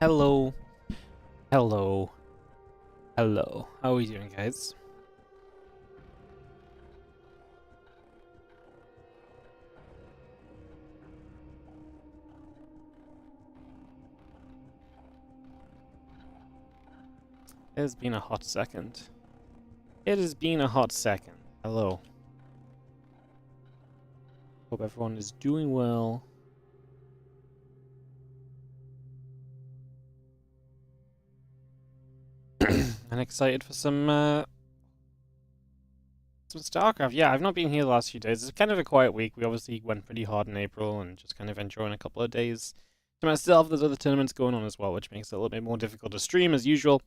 Hello. Hello. Hello. How are we doing, guys? It has been a hot second. It has been a hot second. Hello. Hope everyone is doing well. And excited for some StarCraft. Yeah, I've not been here the last few days. It's kind of a quiet week. We obviously went pretty hard in April and just kind of enjoying a couple of days to myself. There's other tournaments going on as well, which makes it a little bit more difficult to stream as usual.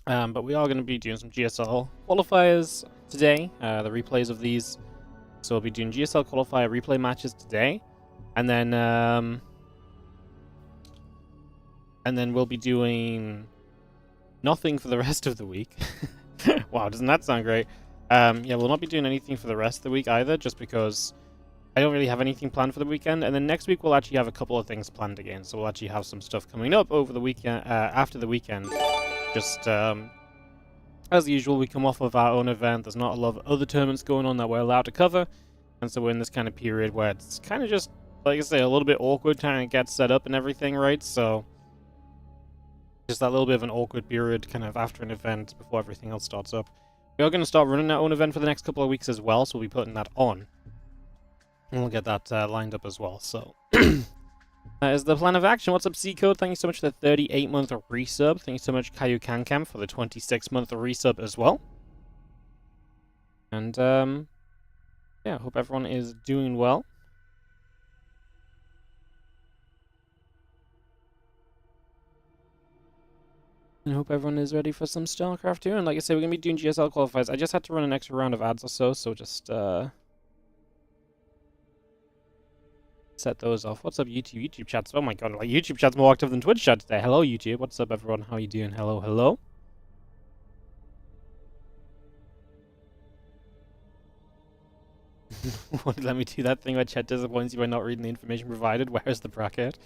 But we are going to be doing some GSL Qualifiers today, the replays of these. So we'll be doing GSL Qualifier replay matches today. And then we'll be doing nothing for the rest of the week. Wow, doesn't that sound great? Yeah, we'll not be doing anything for the rest of the week either, just because I don't really have anything planned for the weekend. And then next week we'll actually have a couple of things planned again. So we'll actually have some stuff coming up over the weekend, after the weekend. Just, as usual, we come off of our own event. There's not a lot of other tournaments going on that we're allowed to cover. And so we're in this kind of period where it's kind of just, like I say, a little bit awkward trying to get set up and everything, right? So just that little bit of an awkward period kind of after an event before everything else starts up. We are going to start running our own event for the next couple of weeks as well, so we'll be putting that on. And we'll get that lined up as well, so... That is the plan of action. What's up, C-Code? Thank you so much for the 38-month resub. Thank you so much, Caillou Cancam, for the 26-month resub as well. And, yeah, hope everyone is doing well. And hope everyone is ready for some StarCraft 2. And like I said, we're going to be doing GSL Qualifiers. I just had to run an extra round of ads or so just, set those off. What's up, YouTube? YouTube chats. Oh my god, like YouTube chat's more active than Twitch chat today. Hello, YouTube. What's up, everyone? How are you doing? Hello, hello. Let me do that thing where chat disappoints you by not reading the information provided. Where's the bracket?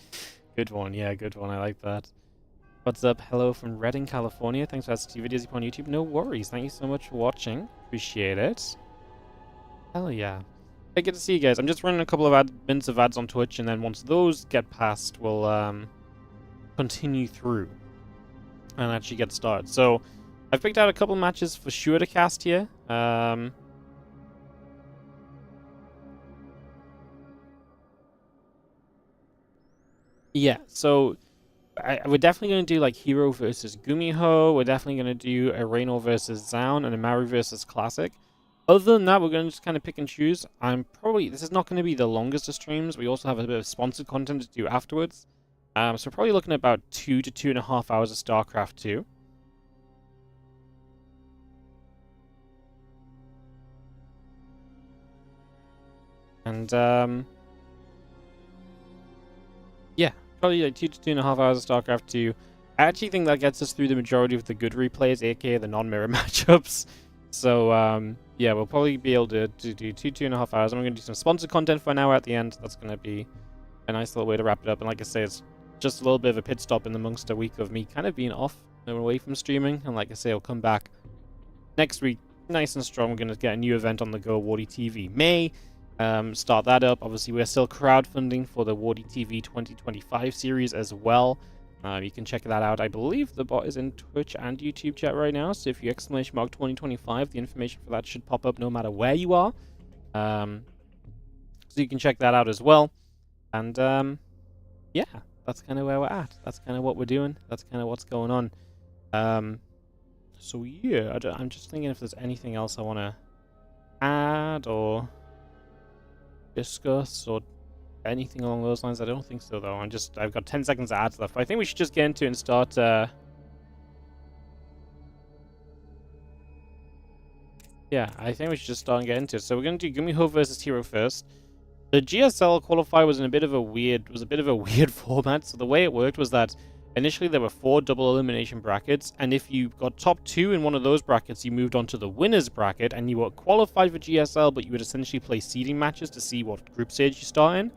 Good one. Yeah, good one. I like that. What's up? Hello from Redding, California. Thanks for asking videos on YouTube. No worries. Thank you so much for watching. Appreciate it. Hell yeah. Hey, good to see you guys. I'm just running a couple of minutes of ads on Twitch, and then once those get passed, we'll continue through and actually get started. So, I've picked out a couple matches for sure to cast here. Yeah, so we're definitely going to do like Hero versus Gumiho. We're definitely going to do a Rainor versus Zaun and a Maru versus Classic. Other than that, we're going to just kind of pick and choose. This is not going to be the longest of streams. We also have a bit of sponsored content to do afterwards. So we're probably looking at about 2 to 2.5 hours of StarCraft 2. And, yeah, probably like 2 to 2.5 hours of StarCraft 2. I actually think that gets us through the majority of the good replays, aka the non-mirror matchups. So, yeah, we'll probably be able to do 2.5 hours. I'm going to do some sponsored content for an hour at the end. That's going to be a nice little way to wrap it up. And like I say, it's just a little bit of a pit stop in amongst a week of me kind of being off and away from streaming. And like I say, I'll come back next week nice and strong. We're going to get a new event on the go, WardiTV May. Start that up. Obviously, we're still crowdfunding for the WardiTV 2025 series as well. You can check that out. I believe the bot is in Twitch and YouTube chat right now, so if you !mark 2025, the information for that should pop up no matter where you are. So you can check that out as well. And yeah, that's kind of where we're at. That's kind of what we're doing. That's kind of what's going on. So yeah, I'm just thinking if there's anything else I want to add or discuss or anything along those lines. I don't think so, though. I've got 10 seconds to add left. But I think we should just get into it and start, yeah, I think we should just start and get into it. So we're going to do Gumiho versus Hero first. The GSL qualifier was a bit of a weird format. So the way it worked was that initially there were 4 double elimination brackets, and if you got top 2 in one of those brackets, you moved on to the winners bracket, and you were qualified for GSL, but you would essentially play seeding matches to see what group stage you start in.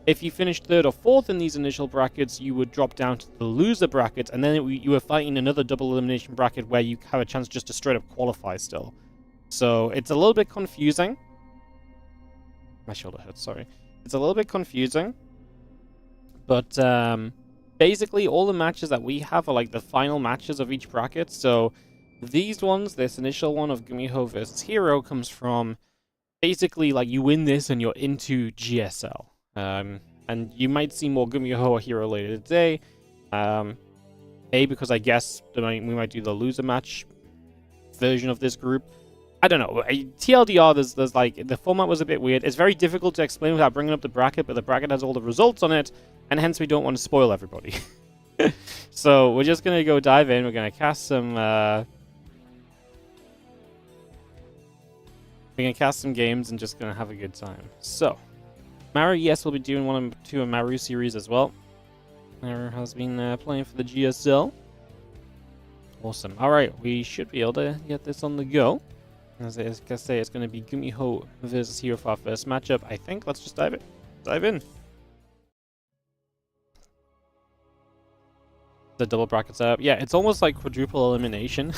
If you finished 3rd or 4th in these initial brackets, you would drop down to the loser bracket, and then you were fighting another double elimination bracket where you have a chance just to straight up qualify still. So it's a little bit confusing. My shoulder hurts, sorry. It's a little bit confusing. But basically all the matches that we have are like the final matches of each bracket. So these ones, this initial one of Gumiho versus Hero comes from basically like you win this and you're into GSL. And you might see more Gumiho or Hero later today. Because I guess we might do the loser match version of this group. I don't know. TLDR, there's like, the format was a bit weird. It's very difficult to explain without bringing up the bracket, but the bracket has all the results on it, and hence we don't want to spoil everybody. So we're just going to go dive in. We're going to cast some... we're going to cast some games and just going to have a good time. So, Maru, yes, we'll be doing 1 and 2 of Maru series as well. Maru has been playing for the GSL. Awesome. Alright, we should be able to get this on the go. As I say, it's going to be Gumiho versus Hero for our first matchup, I think. Let's just dive in. The double bracket setup. Yeah, it's almost like quadruple elimination.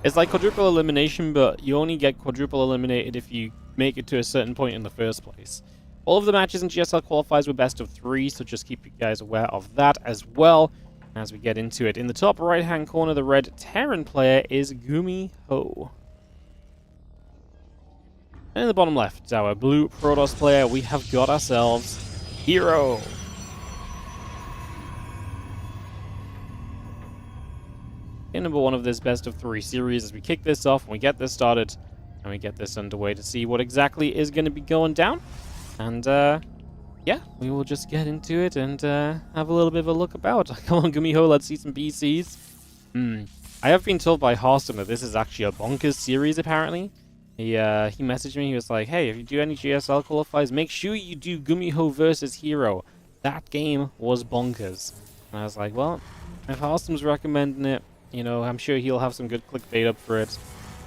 It's like quadruple elimination, but you only get quadruple eliminated if you make it to a certain point in the first place. All of the matches in GSL Qualifiers were best of 3, so just keep you guys aware of that as well as we get into it. In the top right-hand corner, the red Terran player is Gumiho. And in the bottom left, our blue Protoss player, we have got ourselves Hero. In number 1 of this best of 3 series, as we kick this off and we get this started and we get this underway to see what exactly is going to be going down. And yeah, we will just get into it and have a little bit of a look about. Come on, Gumiho, let's see some BCs. I have been told by Harston that this is actually a bonkers series, apparently. He messaged me, he was like, hey, if you do any GSL qualifiers, make sure you do Gumiho versus Hero. That game was bonkers. And I was like, well, if Harston's recommending it, you know, I'm sure he'll have some good clickbait up for it.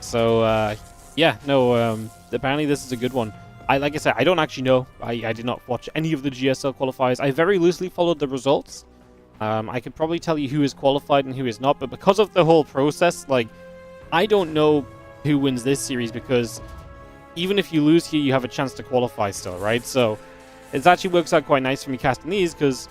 So, yeah, no, apparently this is a good one. Like I said, I don't actually know. I did not watch any of the GSL qualifiers. I very loosely followed the results. I could probably tell you who is qualified and who is not, but because of the whole process, like, I don't know who wins this series, because even if you lose here, you have a chance to qualify still, right? So it actually works out quite nice for me casting these, because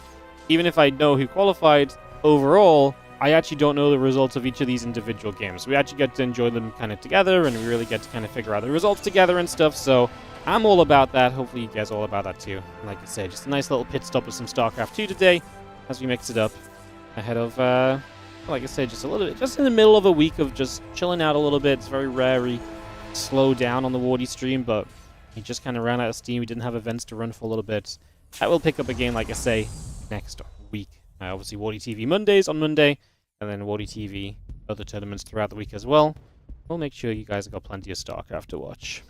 even if I know who qualified, overall, I actually don't know the results of each of these individual games. We actually get to enjoy them kind of together, and we really get to kind of figure out the results together and stuff, so I'm all about that. Hopefully you guys are all about that too. Like I said, just a nice little pit stop with some StarCraft 2 today, as we mix it up ahead of, like I said, just a little bit, just in the middle of a week of just chilling out a little bit. It's very rare we slow down on the Wardy stream, but we just kind of ran out of steam. We didn't have events to run for a little bit. That will pick up again, like I say, next week. Obviously, WardiTV Mondays on Monday, and then WardiTV other tournaments throughout the week as well. We'll make sure you guys have got plenty of StarCraft to watch.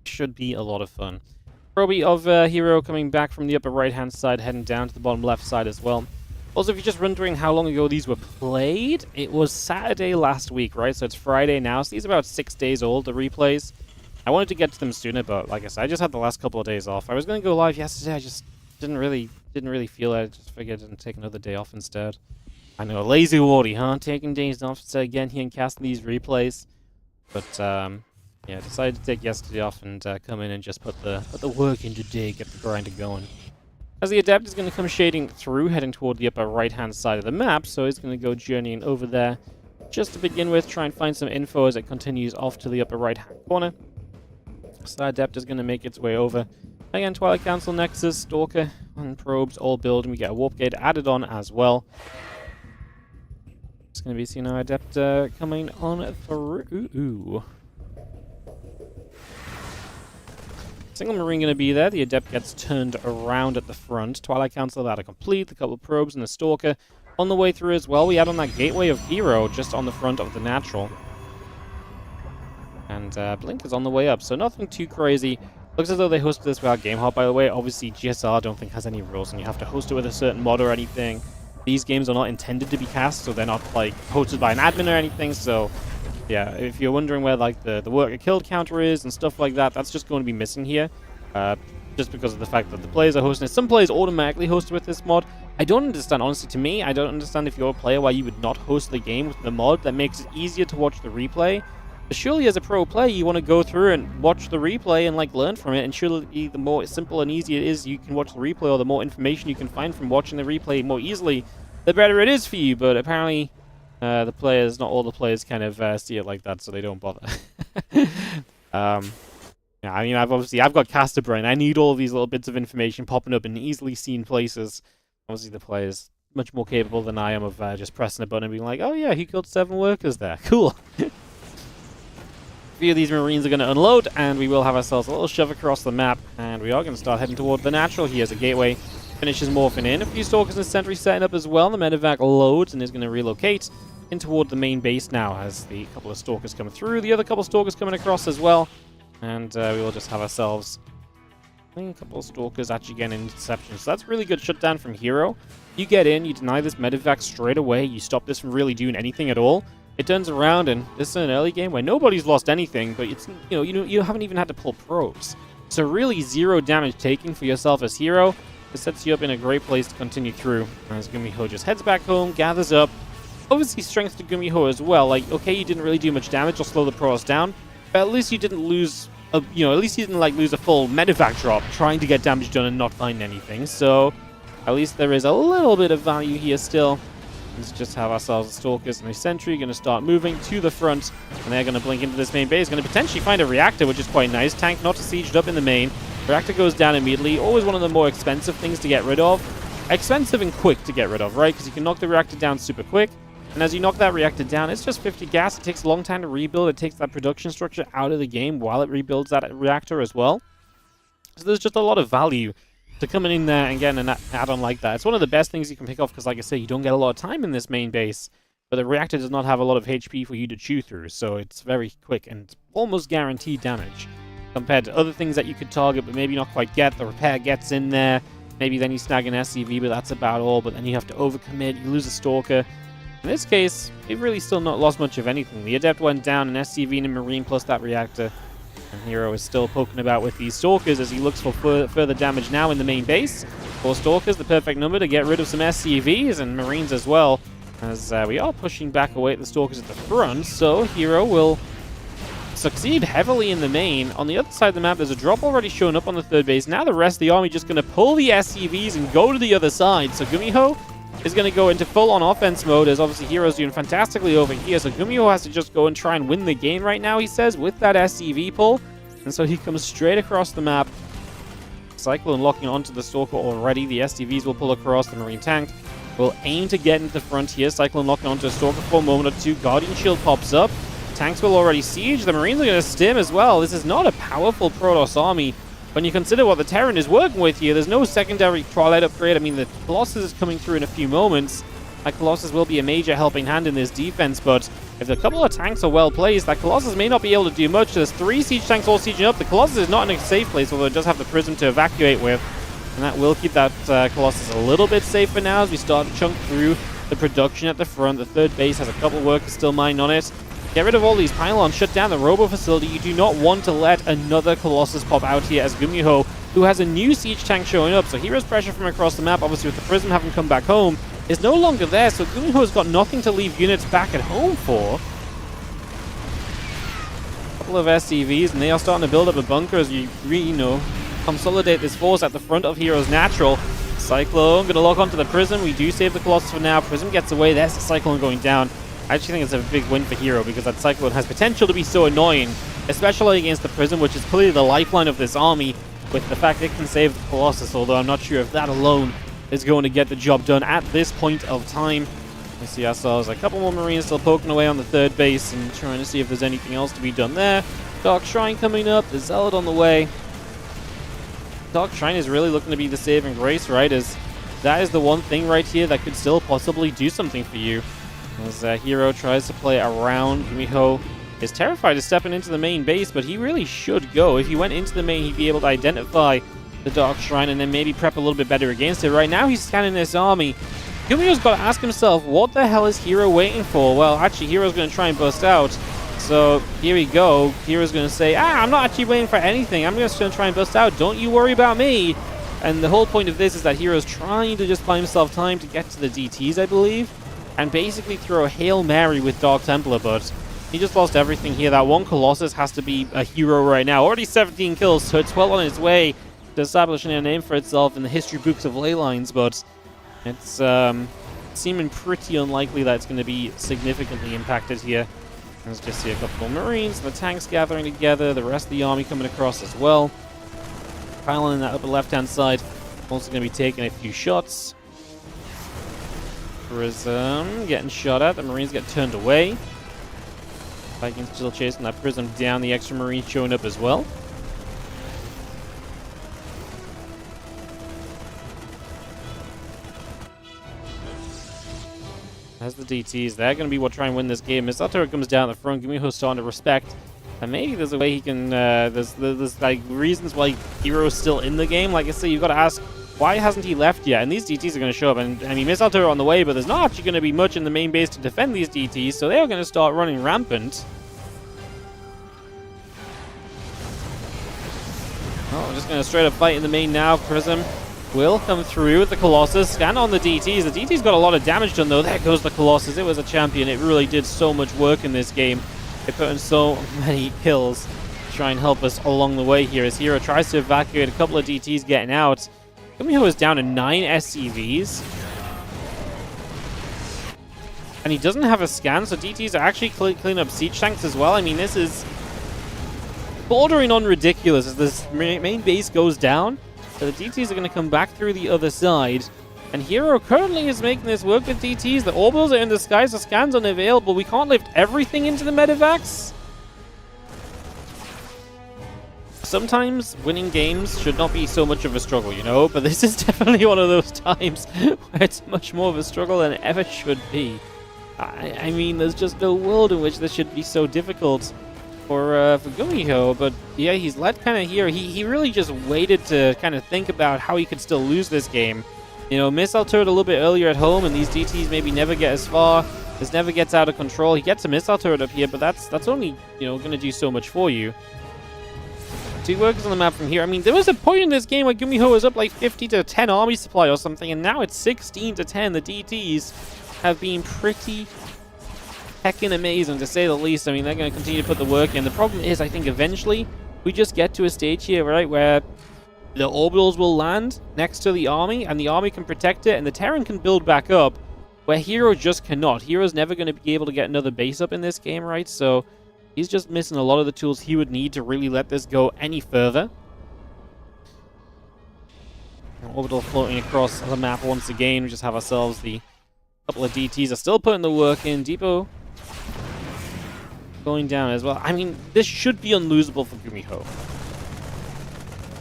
Should be a lot of fun. Proby of Hero coming back from the upper right-hand side, heading down to the bottom left side as well. Also, if you're just wondering how long ago these were played, it was Saturday last week, right? So it's Friday now, so these are about 6 days old, the replays. I wanted to get to them sooner, but like I said, I just had the last couple of days off. I was going to go live yesterday, I just didn't really feel it. I just figured I'd take another day off instead. I know, lazy Wardy, huh? Taking days off instead of getting here and casting these replays. But, yeah, decided to take yesterday off and come in and just put the work in today, get the grinder going. As the Adept is going to come shading through, heading toward the upper right-hand side of the map, so he's going to go journeying over there just to begin with, try and find some info as it continues off to the upper right-hand corner. So that Adept is going to make its way over. Again, Twilight Council, Nexus, Stalker, and Probes all build, and we get a Warp Gate added on as well. It's going to be seeing our Adept coming on through. Single Marine going to be there. The Adept gets turned around at the front. Twilight Council about to complete. A couple of Probes and the Stalker on the way through as well. We add on that Gateway of Hero just on the front of the Natural. And Blink is on the way up, so nothing too crazy. Looks as though they hosted this without Game Hop, by the way. Obviously, GSL I don't think has any rules, and you have to host it with a certain mod or anything. These games are not intended to be cast, so they're not like hosted by an admin or anything, so yeah, if you're wondering where like the worker killed counter is and stuff like that, that's just going to be missing here. just because of the fact that the players are hosting it. Some players automatically host with this mod. I don't understand, honestly, to me, I don't understand if you're a player why you would not host the game with the mod that makes it easier to watch the replay. But surely as a pro player, you want to go through and watch the replay and like learn from it, and surely the more simple and easy it is you can watch the replay, or the more information you can find from watching the replay more easily, the better it is for you. But apparently the players, not all the players kind of see it like that, so they don't bother. Yeah, I mean, I've got caster brain. I need all of these little bits of information popping up in easily seen places. Obviously, the player's much more capable than I am of just pressing a button and being like, oh yeah, he killed 7 workers there. Cool. A few of these Marines are going to unload, and we will have ourselves a little shove across the map, and we are going to start heading toward the natural here as a gateway finishes morphing in. A few Stalkers and Sentries setting up as well. The medevac loads and is going to relocate in toward the main base now as the couple of Stalkers come through. The other couple of Stalkers coming across as well. And we will just have ourselves a couple of Stalkers actually getting an interception. So that's really good shutdown from Hero. You get in, you deny this medevac straight away, you stop this from really doing anything at all. It turns around, and this is an early game where nobody's lost anything, but it's you haven't even had to pull probes. So really 0 damage taken for yourself as Hero. It sets you up in a great place to continue through. As Gumiho just heads back home, gathers up. Obviously strength to Gumiho as well. Like, okay, you didn't really do much damage, or slow the pros down. But at least you didn't lose, at least you didn't like lose a full medevac drop trying to get damage done and not find anything. So at least there is a little bit of value here still. Let's just have ourselves a Stalkers and a Sentry going to start moving to the front, and they're going to blink into this main base. Going to potentially find a reactor, which is quite nice. Tank not sieged up in the main. Reactor goes down immediately. Always one of the more expensive things to get rid of. Expensive and quick to get rid of, right? Because you can knock the reactor down super quick. And as you knock that reactor down, it's just 50 gas. It takes a long time to rebuild. It takes that production structure out of the game while it rebuilds that reactor as well. So there's just a lot of value to coming in there and getting an add-on like that. It's one of the best things you can pick off because, like I say, you don't get a lot of time in this main base. But the reactor does not have a lot of HP for you to chew through. So it's very quick and almost guaranteed damage compared to other things that you could target but maybe not quite get. The repair gets in there. Maybe then you snag an SCV, but that's about all. But then you have to overcommit. You lose a Stalker. In this case, they've really still not lost much of anything. The Adept went down, an SCV and a Marine plus that reactor. And Hero is still poking about with these Stalkers as he looks for further damage now in the main base. 4 Stalkers, the perfect number to get rid of some SCVs and Marines as well. As we are pushing back away at the Stalkers at the front, so Hero will succeed heavily in the main. On the other side of the map, there's a drop already showing up on the 3rd base. Now the rest of the army just going to pull the SCVs and go to the other side. So Gumiho is going to go into full-on offense mode, as obviously Hero's doing fantastically over here. So Gumiho has to just go and try and win the game right now, he says, with that SCV pull. And so he comes straight across the map. Cyclone locking onto the Stalker already. The SCVs will pull across. The Marine tank will aim to get into the front here. Cyclone locking onto a Stalker for a moment or two. Guardian Shield pops up. Tanks will already siege. The Marines are going to stim as well. This is not a powerful Protoss army. When you consider what the Terran is working with here, there's no secondary Twilight upgrade. I mean, the Colossus is coming through in a few moments. That Colossus will be a major helping hand in this defense, but if a couple of tanks are well placed, that Colossus may not be able to do much. There's 3 siege tanks all sieging up. The Colossus is not in a safe place, although it does have the Prism to evacuate with. And that will keep that Colossus a little bit safer now as we start to chunk through the production at the front. The 3rd base has a couple workers still mining on it. Get rid of all these pylons, shut down the robo facility. You do not want to let another Colossus pop out here as Gumiho, who has a new siege tank showing up. So Hero's pressure from across the map, obviously with the Prism having come back home, is no longer there. So Gumiho's got nothing to leave units back at home for. A couple of SCVs, and they are starting to build up a bunker as you consolidate this force at the front of Hero's natural. Cyclone going to lock onto the Prism. We do save the Colossus for now. Prism gets away. There's the Cyclone going down. I actually think it's a big win for Hero because that Cyclone has potential to be so annoying, especially against the Prism, which is clearly the lifeline of this army, with the fact it can save the Colossus, although I'm not sure if that alone is going to get the job done at this point of time. We see ourselves a couple more Marines still poking away on the 3rd base and trying to see if there's anything else to be done there. Dark Shrine coming up, the Zealot on the way. Dark Shrine is really looking to be the saving grace, right? As that is the one thing right here that could still possibly do something for you. As Hero tries to play around, Gumiho is terrified of stepping into the main base, but he really should go. If he went into the main, he'd be able to identify the Dark Shrine and then maybe prep a little bit better against it. Right now, he's scanning this army. Gumiho's got to ask himself, what the hell is Hero waiting for? Well, actually, Hero's going to try and bust out. So here we go. Hero's going to say, I'm not actually waiting for anything. I'm just going to try and bust out. Don't you worry about me. And the whole point of this is that Hero's trying to just buy himself time to get to the DTs, I believe, and basically throw a Hail Mary with Dark Templar, but he just lost everything here. That one Colossus has to be a hero right now. Already 17 kills, so it's well on its way to establishing a name for itself in the history books of ley lines, but it's seeming pretty unlikely that it's going to be significantly impacted here. Let's just see a couple more Marines, the tanks gathering together, the rest of the army coming across as well. Pylon in that upper left-hand side, also going to be taking a few shots. Prism getting shot at, the Marines get turned away. Vikings still chasing that Prism down, the extra Marines showing up as well. As the DTs, they're going to be what try and win this game. Missile turret comes down at the front, Gumiho's starting to respect. And maybe there's a way he can, there's like reasons why Hero's still in the game. Like I say, you've got to ask, why hasn't he left yet? And these DTs are going to show up. And I mean, missile turret on the way, but there's not actually going to be much in the main base to defend these DTs. So they're going to start running rampant. Oh, we're just going to straight up fight in the main now. Prism will come through with the Colossus. Scan on the DTs. The DTs got a lot of damage done, though. There goes the Colossus. It was a champion. It really did so much work in this game. They put in so many kills to try and help us along the way here as Hero tries to evacuate a couple of DTs getting out. Gumiho is down to 9 SCVs. And he doesn't have a scan, so DTs are actually cleaning up siege tanks as well. I mean, this is bordering on ridiculous as this main base goes down. So the DTs are going to come back through the other side. And Hero currently is making this work with DTs. The orbitals are in the sky, so scans unavailable. We can't lift everything into the medevacs. Sometimes winning games should not be so much of a struggle, you know? But this is definitely one of those times where it's much more of a struggle than it ever should be. I mean, there's just no world in which this should be so difficult for Gumiho, but yeah, he's let kind of here. He really just waited to kind of think about how he could still lose this game. You know, missile turret a little bit earlier at home, and these DTs maybe never get as far. This never gets out of control. He gets a missile turret up here, but that's only, you know, going to do so much for you. 2 workers on the map from here. I mean, there was a point in this game where Gumiho was up like 50 to 10 army supply or something, and now it's 16 to 10. The DTs have been pretty heckin' amazing, to say the least. I mean, they're going to continue to put the work in. The problem is, I think eventually we just get to a stage here, right, where the orbitals will land next to the army, and the army can protect it, and the Terran can build back up, where Hero just cannot. Hero's never going to be able to get another base up in this game, right? So he's just missing a lot of the tools he would need to really let this go any further. Orbital floating across the map once again. We just have ourselves the couple of DTs are still putting the work in. Depot going down as well. I mean, this should be unlosable for Gumiho.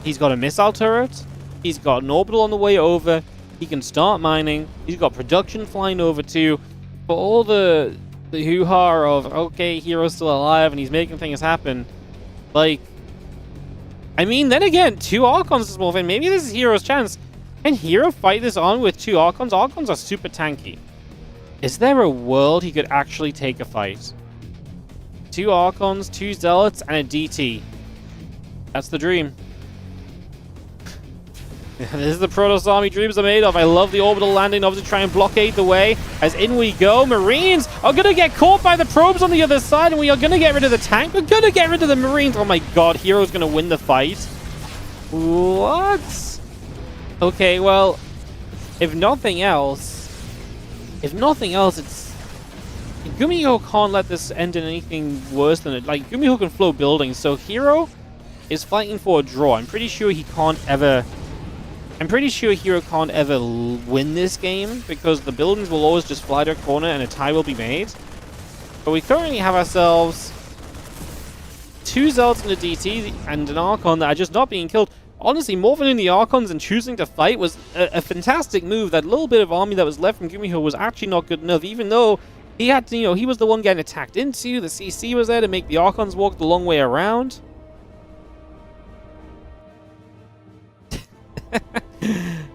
He's got a missile turret. He's got an orbital on the way over. He can start mining. He's got production flying over too. For all the hoo-ha of, okay, Hero's still alive and he's making things happen. Like, I mean, then again, 2 Archons is moving. Maybe this is Hero's chance. Can Hero fight this on with 2 Archons? Archons are super tanky. Is there a world he could actually take a fight? 2 Archons, 2 Zealots, and a DT. That's the dream. This is the Protoss army dreams are made of. I love the orbital landing, obviously try and blockade the way. As in we go, Marines are going to get caught by the probes on the other side, and we are going to get rid of the tank. We're going to get rid of the Marines. Oh my god, Hero's going to win the fight. What? Okay, well, if nothing else, it's... Gumiho can't let this end in anything worse than it. Like, Gumiho can flow buildings, so Hero is fighting for a draw. I'm pretty sure Hero can't ever win this game because the buildings will always just fly to a corner and a tie will be made. But we currently have ourselves 2 Zealots and a DT and an Archon that are just not being killed. Honestly, morphing in the Archons and choosing to fight was a fantastic move. That little bit of army that was left from Gumiho was actually not good enough, even though he had to, you know, he was the one getting attacked into. The CC was there to make the Archons walk the long way around.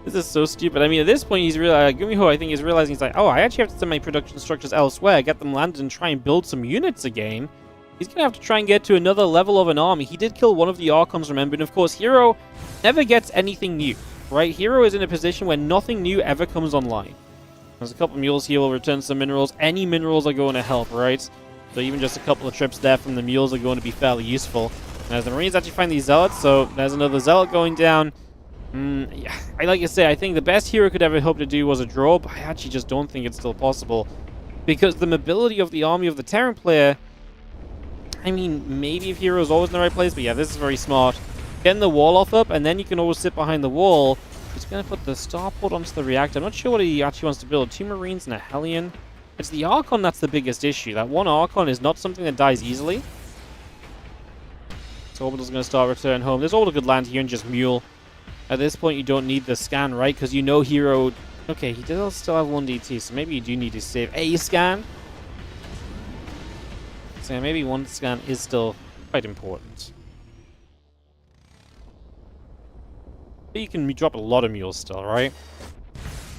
This is so stupid. I mean, at this point, he's Gumiho, I think, is realizing he's like, oh, I actually have to send my production structures elsewhere, get them landed, and try and build some units again. he's going to have to try and get to another level of an army. He did kill one of the Archons, remember, and of course, Hero never gets anything new, right? Hero is in a position where nothing new ever comes online. There's a couple of mules here will return some minerals. Any minerals are going to help, right? So even just a couple of trips there from the mules are going to be fairly useful. And as the Marines actually find these Zealots, so there's another Zealot going down. Yeah, like I say, I think the best Hero could ever hope to do was a draw, but I actually just don't think it's still possible. Because the mobility of the army of the Terran player, I mean, maybe if Hero's always in the right place, but yeah, this is very smart. Getting the wall off up, and then you can always sit behind the wall. He's going to put the starport onto the reactor. I'm not sure what he actually wants to build. 2 Marines and a Hellion. It's the Archon that's the biggest issue. That one Archon is not something that dies easily. So Orbital's going to start return home. There's Orbital could land here and just mule. At this point, you don't need the scan, right? Because you know Hero... Okay, he does still have 1 DT, so maybe you do need to save a scan. So yeah, maybe 1 scan is still quite important. But you can drop a lot of mules still, right?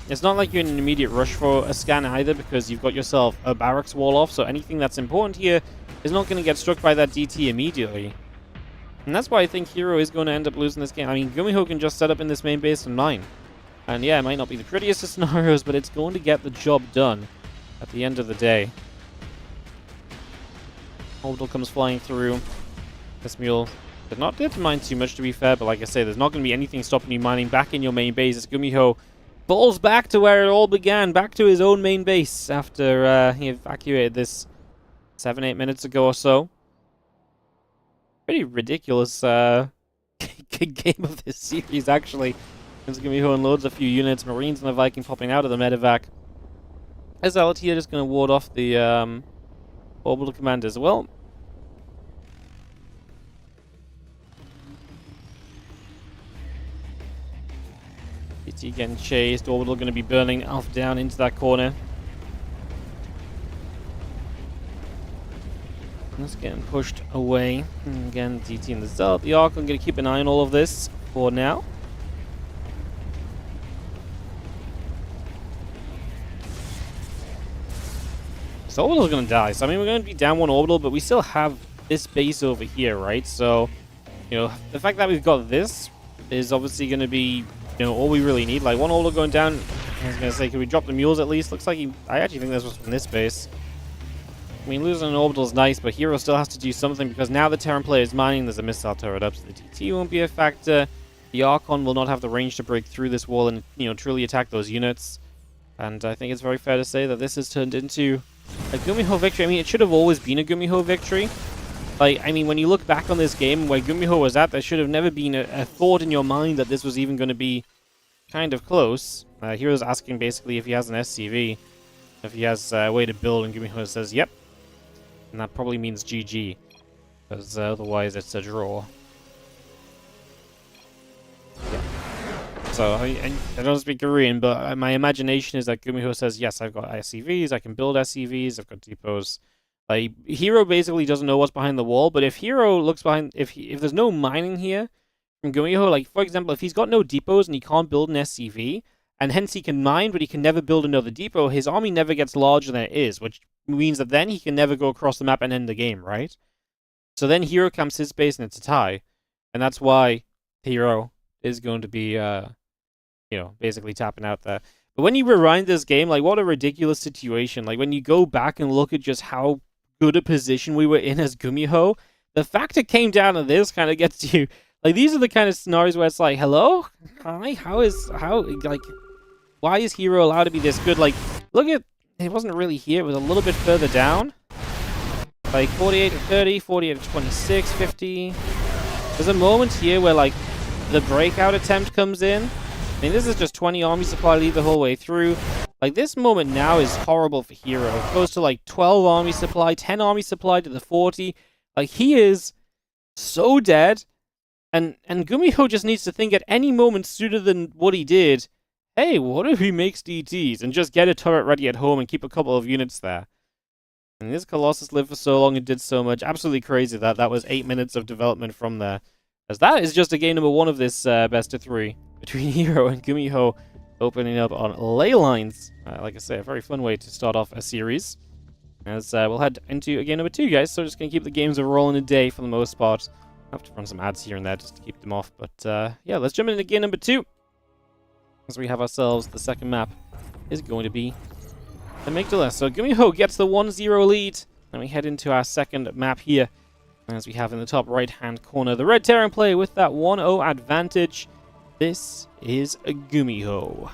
It's not like you're in an immediate rush for a scan either, because you've got yourself a barracks wall off, so anything that's important here is not going to get struck by that DT immediately. And that's why I think Hero is going to end up losing this game. I mean, Gumiho can just set up in this main base and mine. And yeah, it might not be the prettiest of scenarios, but it's going to get the job done at the end of the day. Orbital comes flying through. This mule did not get to mine too much, to be fair, but like I say, there's not going to be anything stopping you mining back in your main base as Gumiho falls back to where it all began, back to his own main base after he evacuated this 7-8 minutes ago or so. Pretty ridiculous game of this series, actually. As Gumiho unloads a few units, Marines and a Viking popping out of the medevac. As Zealot here just going to ward off the Orbital Command as well. DT getting chased, Orbital going to be burning Alpha down into that corner. Just getting pushed away. And again, DT and the Zealot. The Ark, I'm going to keep an eye on all of this for now. So Orbital's going to die. So I mean, we're going to be down 1 Orbital, but we still have this base over here, right? So, you know, the fact that we've got this is obviously going to be, you know, all we really need. Like 1 Orbital going down. I was going to say, can we drop the mules at least? Looks like I actually think this was from this base. I mean, losing an Orbital is nice, but Hero still has to do something because now the Terran player is mining. There's a missile turret up, so the DT won't be a factor. The Archon will not have the range to break through this wall and, you know, truly attack those units. And I think it's very fair to say that this has turned into a Gumiho victory. I mean, it should have always been a Gumiho victory. Like, I mean, when you look back on this game where Gumiho was at, there should have never been a thought in your mind that this was even going to be kind of close. Hero's asking basically if he has an SCV, if he has a way to build, and Gumiho says, yep. And that probably means GG, because otherwise it's a draw. Yeah. So, I don't speak Korean, but my imagination is that Gumiho says, yes, I've got SCVs, I can build SCVs, I've got depots. Like, Hero basically doesn't know what's behind the wall, but if Hero looks behind, if there's no mining here from Gumiho, like, for example, if he's got no depots and he can't build an SCV, and hence he can mine, but he can never build another depot, his army never gets larger than it is, which means that then he can never go across the map and end the game, right? So then Hero comes his base and it's a tie, and that's why Hero is going to be, you know, basically tapping out there. But when you rewind this game, like, what a ridiculous situation. Like, when you go back and look at just how good a position we were in as Gumiho, the fact it came down to this kind of gets you. Like, these are the kind of scenarios where it's like, hello? Hi? Like, why is Hero allowed to be this good? Like, look at, it wasn't really here, it was a little bit further down. Like, 48 to 30, 48 to 26, 50. There's a moment here where, like, the breakout attempt comes in. I mean, this is just 20 army supply lead the whole way through. Like, this moment now is horrible for Hero. It goes to, like, 12 army supply, 10 army supply to the 40. Like, he is so dead. And Gumiho just needs to think at any moment sooner than what he did, hey, what if he makes DTs? And just get a turret ready at home and keep a couple of units there. And this Colossus lived for so long and did so much. Absolutely crazy that that was 8 minutes of development from there. As that is just a game number 1 of this best of 3 between Hero and Gumiho, opening up on ley lines. Like I say, a very fun way to start off a series. as we'll head into game number 2, guys. So just going to keep the games rolling a day for the most part. I have to run some ads here and there just to keep them off. But yeah, let's jump into game number 2. As we have ourselves the second map is going to be the Amygdala. So Gumiho gets the 1-0 lead. And we head into our second map here. As we have in the top right-hand corner, the red Terran player with that 1-0 advantage. This is a Gumiho.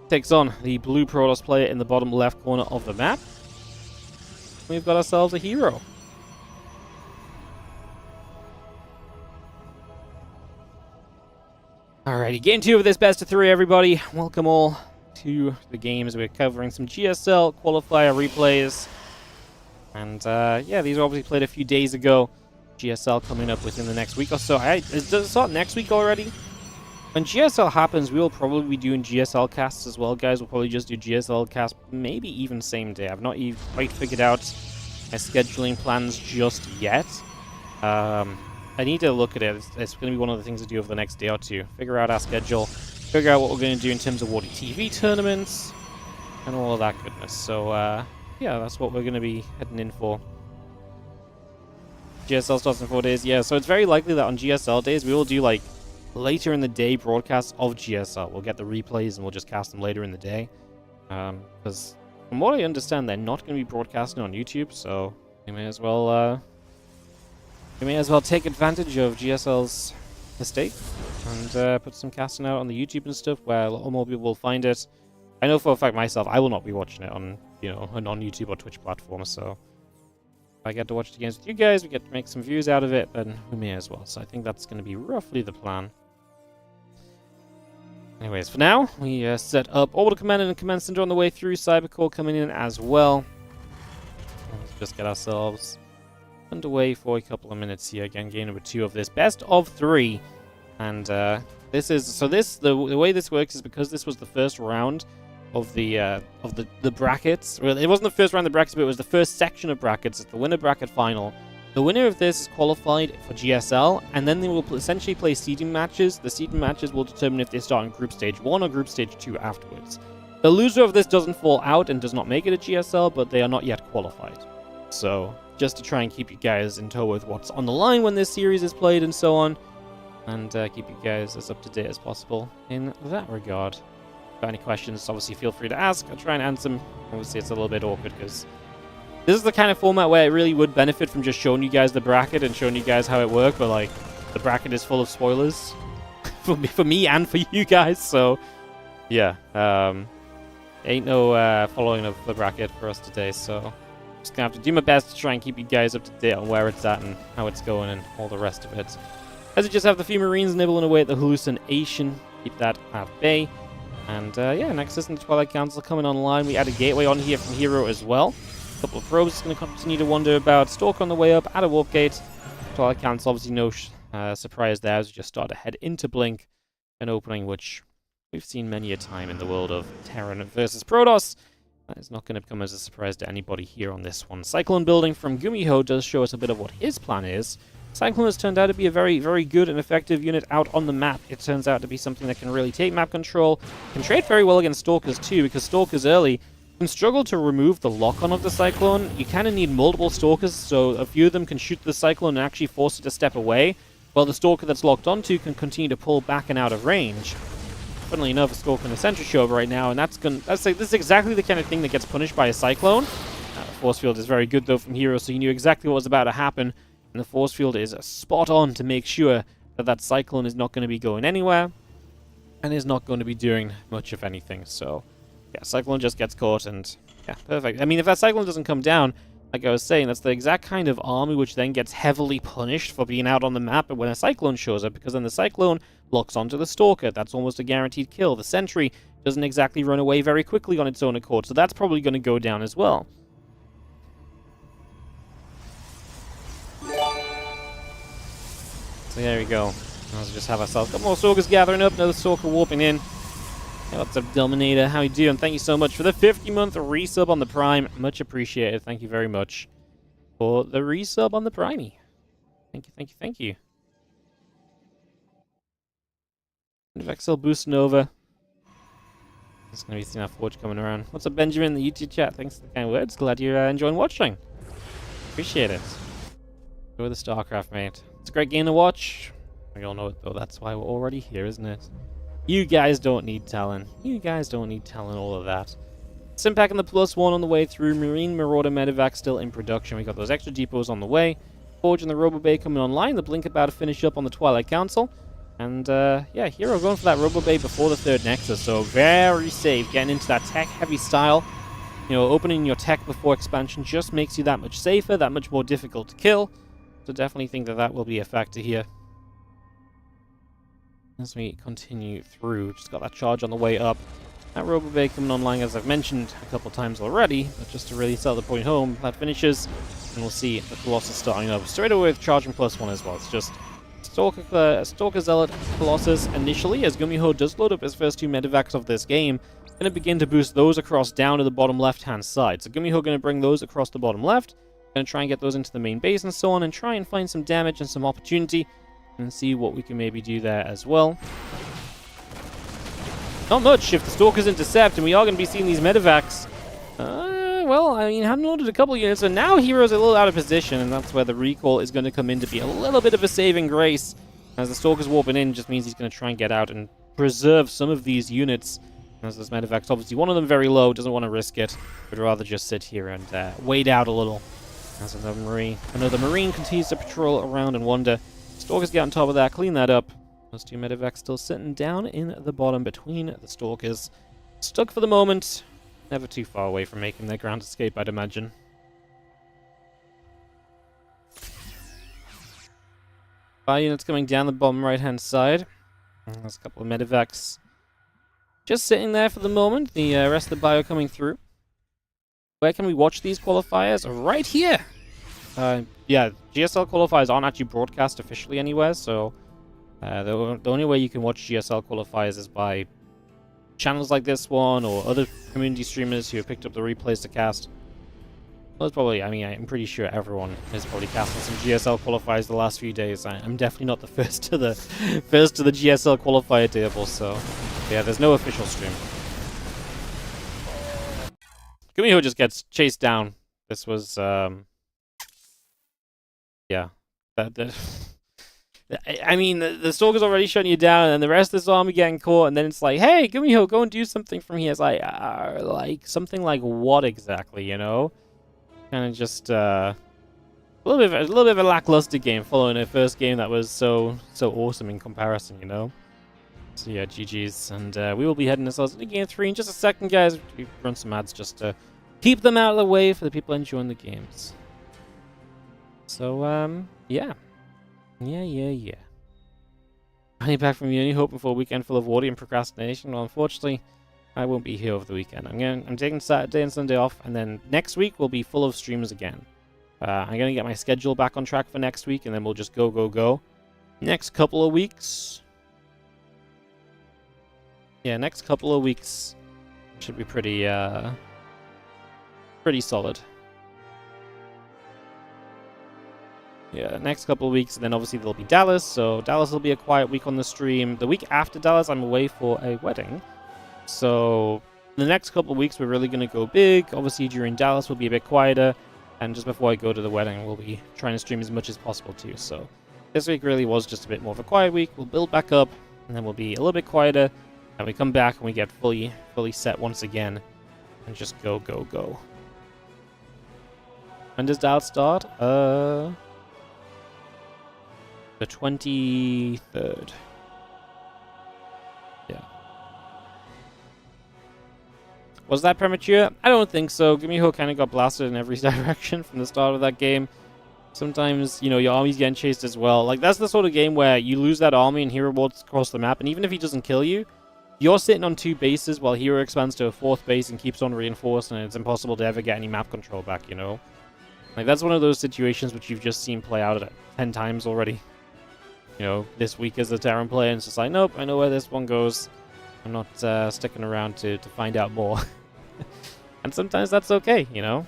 Takes on the blue Protoss player in the bottom left corner of the map. We've got ourselves a hero. Alrighty, game 2 of this best of 3, everybody. Welcome all to the games. We're covering some GSL qualifier replays. And yeah, these were obviously played a few days ago. GSL coming up within the next week or so. Does it start next week already? When GSL happens, we will probably be doing GSL casts as well, guys. We'll probably just do GSL casts, maybe even same day. I've not even quite figured out my scheduling plans just yet. I need to look at it. It's going to be one of the things to do over the next day or two. Figure out our schedule, figure out what we're going to do in terms of WardiTV tournaments, and all of that goodness. So, yeah, that's what we're going to be heading in for. GSL starts in 4 days. Yeah, so it's very likely that on GSL days, we will do, like, later in the day broadcasts of GSL. We'll get the replays and we'll just cast them later in the day. Because from what I understand, they're not going to be broadcasting on YouTube, so we may as well take advantage of GSL's mistake and put some casting out on the YouTube and stuff where a lot more people will find it. I know for a fact myself, I will not be watching it on, you know, a non-YouTube or Twitch platform, so if I get to watch the games with you guys, we get to make some views out of it, then we may as well. So I think that's going to be roughly the plan. Anyways, for now, we set up Orbital Commander and Command Center on the way through. Cybercore coming in as well. Let's just get ourselves underway for a couple of minutes here. Again, game number 2 of this best of 3. And this is so the way this works is because this was the first round of the brackets. Well, it wasn't the first round of the brackets, but it was the first section of brackets. It's the winner bracket final. The winner of this is qualified for GSL, and then they will essentially play seeding matches. The seeding matches will determine if they start in Group Stage 1 or Group Stage 2 afterwards. The loser of this doesn't fall out and does not make it a GSL, but they are not yet qualified. So, just to try and keep you guys in tow with what's on the line when this series is played and so on, and keep you guys as up to date as possible in that regard. If you've got any questions, obviously feel free to ask. I'll try and answer them. Obviously, it's a little bit awkward because this is the kind of format where it really would benefit from just showing you guys the bracket and showing you guys how it worked, but like, the bracket is full of spoilers for me and for you guys, so yeah, ain't no following of the bracket for us today, so just gonna have to do my best to try and keep you guys up to date on where it's at and how it's going and all the rest of it. As we just have the few Marines nibbling away at the hallucination, keep that at bay. And yeah, Nexus and the Twilight Council coming online. We add a gateway on here from Hero as well. A couple of probes going to continue to wonder about. Stalker on the way up, add a warp gate. Twilight Council, obviously no surprise there as we just start to head into Blink. An opening which we've seen many a time in the world of Terran versus Protoss. That is not going to come as a surprise to anybody here on this one. Cyclone building from Gumiho does show us a bit of what his plan is. Cyclone has turned out to be a very, very good and effective unit out on the map. It turns out to be something that can really take map control. Can trade very well against Stalkers too, because Stalkers early can struggle to remove the lock-on of the Cyclone. You kind of need multiple Stalkers, so a few of them can shoot the Cyclone and actually force it to step away, while the Stalker that's locked onto can continue to pull back and out of range. Funnily enough, a Stalker and a Sentry show up right now, and this is exactly the kind of thing that gets punished by a Cyclone. Force field is very good though from Hero, so you knew exactly what was about to happen. And the force field is spot on to make sure that that Cyclone is not going to be going anywhere and is not going to be doing much of anything. So, yeah, Cyclone just gets caught and, yeah, perfect. I mean, if that Cyclone doesn't come down, like I was saying, that's the exact kind of army which then gets heavily punished for being out on the map when a Cyclone shows up, because then the Cyclone locks onto the Stalker. That's almost a guaranteed kill. The Sentry doesn't exactly run away very quickly on its own accord, so that's probably going to go down as well. So there we go. Let's just have ourselves a couple more Stalkers gathering up. Another Stalker warping in. Hey, what's up, Dominator? How you doing? Thank you so much for the 50-month resub on the Prime. Much appreciated. Thank you very much for the resub on the Primey. Thank you, thank you, thank you. Vexel boosting over. Just gonna be seeing our Forge coming around. What's up, Benjamin, in the YouTube chat? Thanks for the kind words. Glad you're enjoying watching. Appreciate it. Enjoy the StarCraft, mate. It's a great game to watch. We all know it, though. That's why we're already here, isn't it? You guys don't need telling. You guys don't need telling all of that. Simpack and the +1 on the way through. Marine Marauder Medevac still in production. We got those extra depots on the way. Forge and the Robo Bay coming online. The Blink about to finish up on the Twilight Council. And, yeah, Hero going for that Robo Bay before the third Nexus. So very safe. Getting into that tech-heavy style. You know, opening your tech before expansion just makes you that much safer, that much more difficult to kill. So definitely think that that will be a factor here. As we continue through, just got that charge on the way up. That Robo Bay coming online, as I've mentioned a couple times already, but just to really sell the point home, that finishes, and we'll see the Colossus starting up straight away with charging +1 as well. It's just Stalker Zealot Colossus initially, as Gumiho does load up his first 2 medevacs of this game, going to begin to boost those across down to the bottom left-hand side. So Gumiho going to bring those across the bottom left, going to try and get those into the main base and so on, and try and find some damage and some opportunity, and see what we can maybe do there as well. Not much if the Stalkers intercept, and we are going to be seeing these medevacs. Well, I mean, haven't loaded a couple units, so now Hero's a little out of position, and that's where the recall is going to come in to be a little bit of a saving grace. As the Stalker's warping in, just means he's going to try and get out and preserve some of these units. As this medevacs, obviously one of them very low, doesn't want to risk it, would rather just sit here and wait out a little. As another Marine continues to patrol around and wander. Stalkers get on top of that, clean that up. Those 2 medevacs still sitting down in the bottom between the Stalkers. Stuck for the moment. Never too far away from making their ground escape, I'd imagine. Fire units coming down the bottom right-hand side. There's a couple of medevacs just sitting there for the moment. The rest of the bio coming through. Where can we watch these qualifiers? Right here! Yeah, GSL Qualifiers aren't actually broadcast officially anywhere, so the only way you can watch GSL Qualifiers is by channels like this one or other community streamers who have picked up the replays to cast. Well, it's probably, I mean, I'm pretty sure everyone has probably casted some GSL Qualifiers the last few days. I'm definitely not the first to the GSL Qualifier table, so yeah, there's no official stream. Gumiho just gets chased down. This was, yeah. I mean, the Stalker's already shutting you down, and the rest of this army getting caught, and then it's like, hey, Gumiho, go and do something from here. It's like something like what exactly, you know? Kind of just a little bit of a lackluster game following a first game that was so awesome in comparison, you know? So yeah, GG's, and we will be heading ourselves into Game 3 in just a second, guys. We run some ads just to keep them out of the way for the people enjoying the games. So, yeah. Yeah. Honey back from uni, hoping for a weekend full of Wardy and procrastination. Well, unfortunately, I won't be here over the weekend. I'm taking Saturday and Sunday off, and then next week will be full of streams again. I'm gonna get my schedule back on track for next week, and then we'll just go. Next couple of weeks. Yeah, next couple of weeks should be pretty solid. Yeah, next couple of weeks, and then obviously there'll be Dallas, so Dallas will be a quiet week on the stream. The week after Dallas, I'm away for a wedding. So the next couple of weeks, we're really going to go big. Obviously, during Dallas, we'll be a bit quieter, and just before I go to the wedding, we'll be trying to stream as much as possible too. So this week really was just a bit more of a quiet week. We'll build back up, and then we'll be a little bit quieter, and we come back and we get fully set once again, and just go. When does Dallas start? The 23rd. Yeah. Was that premature? I don't think so. Gumiho kind of got blasted in every direction from the start of that game. Sometimes, you know, your army's getting chased as well. Like, that's the sort of game where you lose that army and Hero walks across the map, and even if he doesn't kill you, you're sitting on 2 bases while Hero expands to a 4th base and keeps on reinforcing, and it's impossible to ever get any map control back, you know? Like, that's one of those situations which you've just seen play out 10 times already. You know, this week as a Terran player, and it's just like, nope, I know where this one goes. I'm not sticking around to find out more. And sometimes that's okay, you know?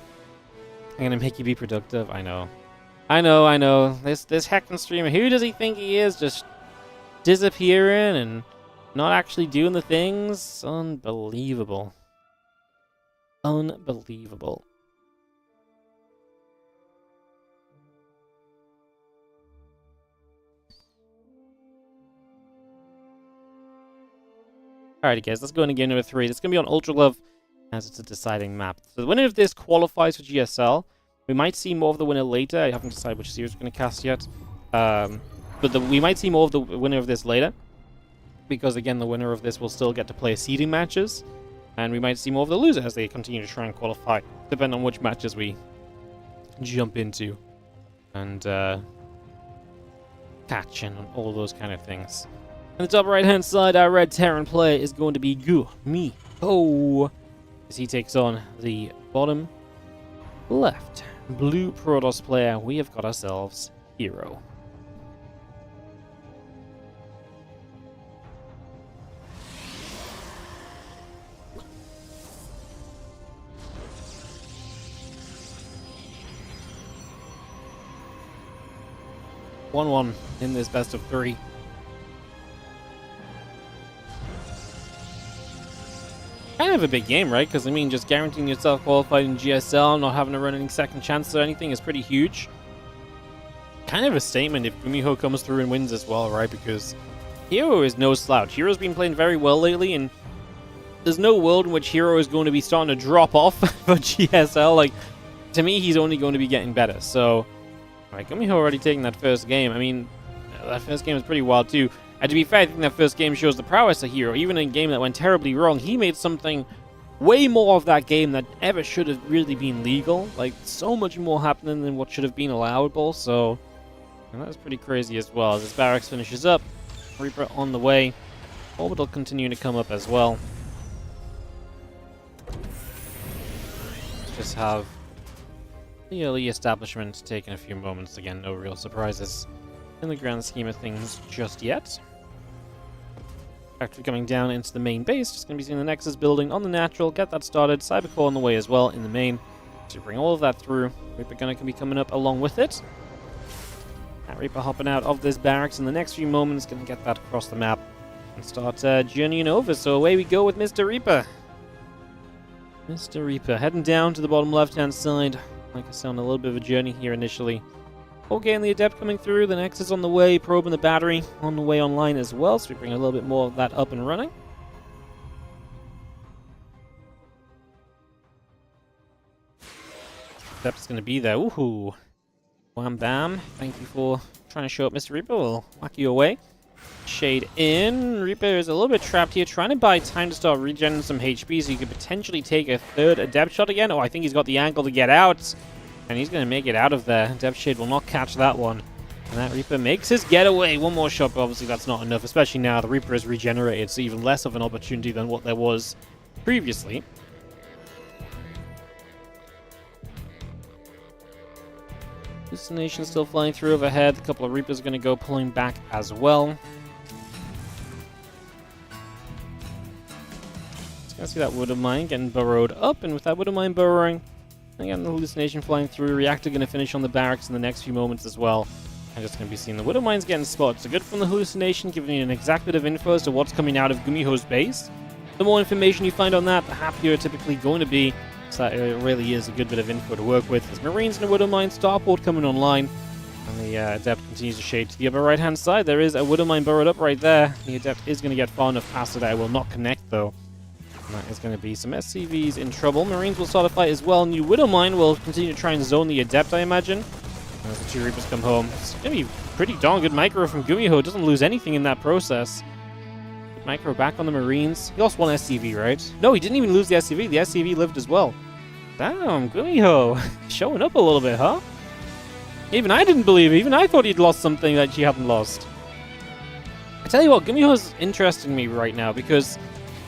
I'm gonna make you be productive, I know. This Heckin streamer, who does he think he is? Just disappearing and Not actually doing the things. Unbelievable. Unbelievable. Alrighty guys, let's go into game number 3. It's going to be on Ultra Love as it's a deciding map. So the winner of this qualifies for GSL. We might see more of the winner later. I haven't decided which series we're going to cast yet. We might see more of the winner of this later. Because again, the winner of this will still get to play seeding matches. And we might see more of the loser as they continue to try and qualify. Depending on which matches we jump into. And catch and all those kind of things. On the top right hand side, our red Terran player is going to be Gumiho, as he takes on the bottom left blue Protoss player. We have got ourselves Hero. (1-1) in this best of 3. Kind of a big game, right? Because, I mean, just guaranteeing yourself qualified in GSL, not having to run any second chances or anything is pretty huge. Kind of a statement if Gumiho comes through and wins as well, right? Because Hero is no slouch. Hero's been playing very well lately, and there's no world in which Hero is going to be starting to drop off for GSL. Like, to me, he's only going to be getting better. So, alright, Gumiho already taking that first game. I mean, that first game was pretty wild, too. And to be fair, I think that first game shows the prowess of Hero. Even in a game that went terribly wrong, he made something way more of that game that ever should have really been legal. Like, so much more happening than what should have been allowable. So, and that's pretty crazy as well. As this barracks finishes up, Reaper on the way. Orbital continuing to come up as well. Just have the early establishment taking a few moments. Again, no real surprises in the grand scheme of things just yet. Factory coming down into the main base. Just going to be seeing the Nexus building on the natural. Get that started. Cybercore on the way as well in the main. To bring all of that through. Reaper going to be coming up along with it. That Reaper hopping out of this barracks in the next few moments. Going to get that across the map. And start journeying over. So away we go with Mr. Reaper. Mr. Reaper heading down to the bottom left-hand side. Like I said, on a little bit of a journey here initially. Okay, and the Adept coming through, the Nexus on the way, probing the battery on the way online as well, so we bring a little bit more of that up and running. Adept's going to be there. Woohoo! Wham bam. Thank you for trying to show up, Mr. Reaper. We'll whack you away. Shade in. Reaper is a little bit trapped here, trying to buy time to start regenerating some HP so he could potentially take a third Adept shot again. Oh, I think he's got the angle to get out. And he's going to make it out of there. Depth Shade will not catch that one. And that Reaper makes his getaway. One more shot, but obviously that's not enough. Especially now the Reaper is regenerated, so even less of an opportunity than what there was previously. Hallucination still flying through overhead. A couple of Reapers are going to go pulling back as well. Just going to see that Wood of Mine getting burrowed up. And with that Wood of Mine burrowing, again, the Hallucination flying through. Reactor going to finish on the barracks in the next few moments as well. I'm just going to be seeing the Widow Mines getting spotted. So good from the Hallucination, giving you an exact bit of info as to what's coming out of Gumiho's base. The more information you find on that, the happier you're typically going to be. So it really is a good bit of info to work with. There's Marines and a Widow Mine, Starport coming online. And the Adept continues to shade to the upper right-hand side. There is a Widow Mine burrowed up right there. The Adept is going to get far enough past it that it will not connect, though. And that is going to be some SCVs in trouble. Marines will start a fight as well. New Widow Mine will continue to try and zone the Adept, I imagine. As the two Reapers come home. It's going to be pretty darn good micro from Gumiho. Doesn't lose anything in that process. Good micro back on the Marines. He lost one SCV, right? No, he didn't even lose the SCV. The SCV lived as well. Damn, Gumiho. Showing up a little bit, huh? Even I didn't believe it. Even I thought he'd lost something that she hadn't lost. I tell you what, Gumiho's interesting me right now because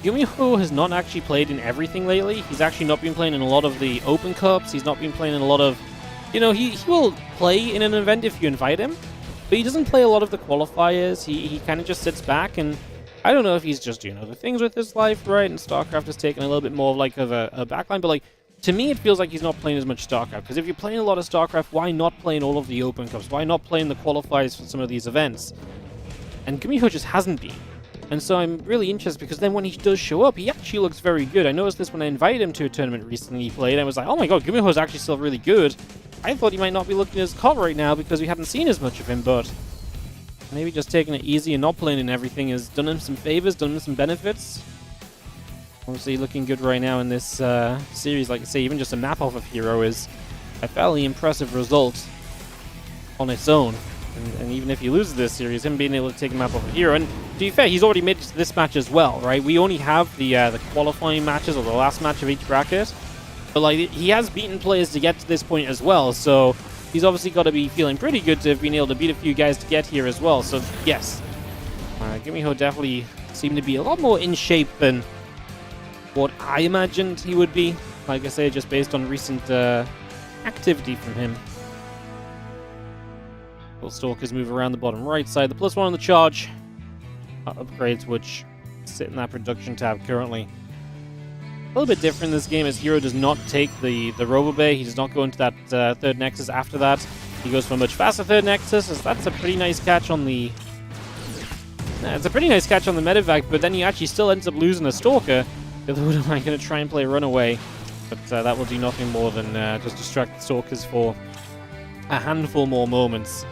Gumiho has not actually played in everything lately. He's actually not been playing in a lot of the Open Cups. He's not been playing in a lot of... You know, he will play in an event if you invite him, but he doesn't play a lot of the qualifiers. He kind of just sits back, and I don't know if he's just doing other things with his life, right? And StarCraft has taken a little bit more of like of a backline, but like, to me, it feels like he's not playing as much StarCraft, because if you're playing a lot of StarCraft, why not play in all of the Open Cups? Why not play in the qualifiers for some of these events? And Gumiho just hasn't been. And so I'm really interested because then when he does show up, he actually looks very good. I noticed this when I invited him to a tournament recently he played. I was like, oh my god, Gumiho is actually still really good. I thought he might not be looking as hot right now because we hadn't seen as much of him, but maybe just taking it easy and not playing and everything has done him some favors, done him some benefits. Obviously looking good right now in this series. Like I say, even just a map off of Hero is a fairly impressive result on its own. And even if he loses this series, him being able to take a map off of Hero, and to be fair, he's already made it to this match as well, right? We only have the qualifying matches or the last match of each bracket, but like he has beaten players to get to this point as well, so he's obviously got to be feeling pretty good to have been able to beat a few guys to get here as well. So yes, Gumiho definitely seemed to be a lot more in shape than what I imagined he would be. Like I say, just based on recent activity from him. Stalkers move around the bottom right side. The +1 on the charge upgrades, which sit in that production tab currently. A little bit different in this game as Hero does not take the Robo Bay. He does not go into that third Nexus after that. He goes for a much faster third Nexus, as that's a pretty nice catch on the... it's a pretty nice catch on the medevac, but then he actually still ends up losing a Stalker. The other one am I going to try and play Runaway, but that will do nothing more than just distract the Stalkers for a handful more moments.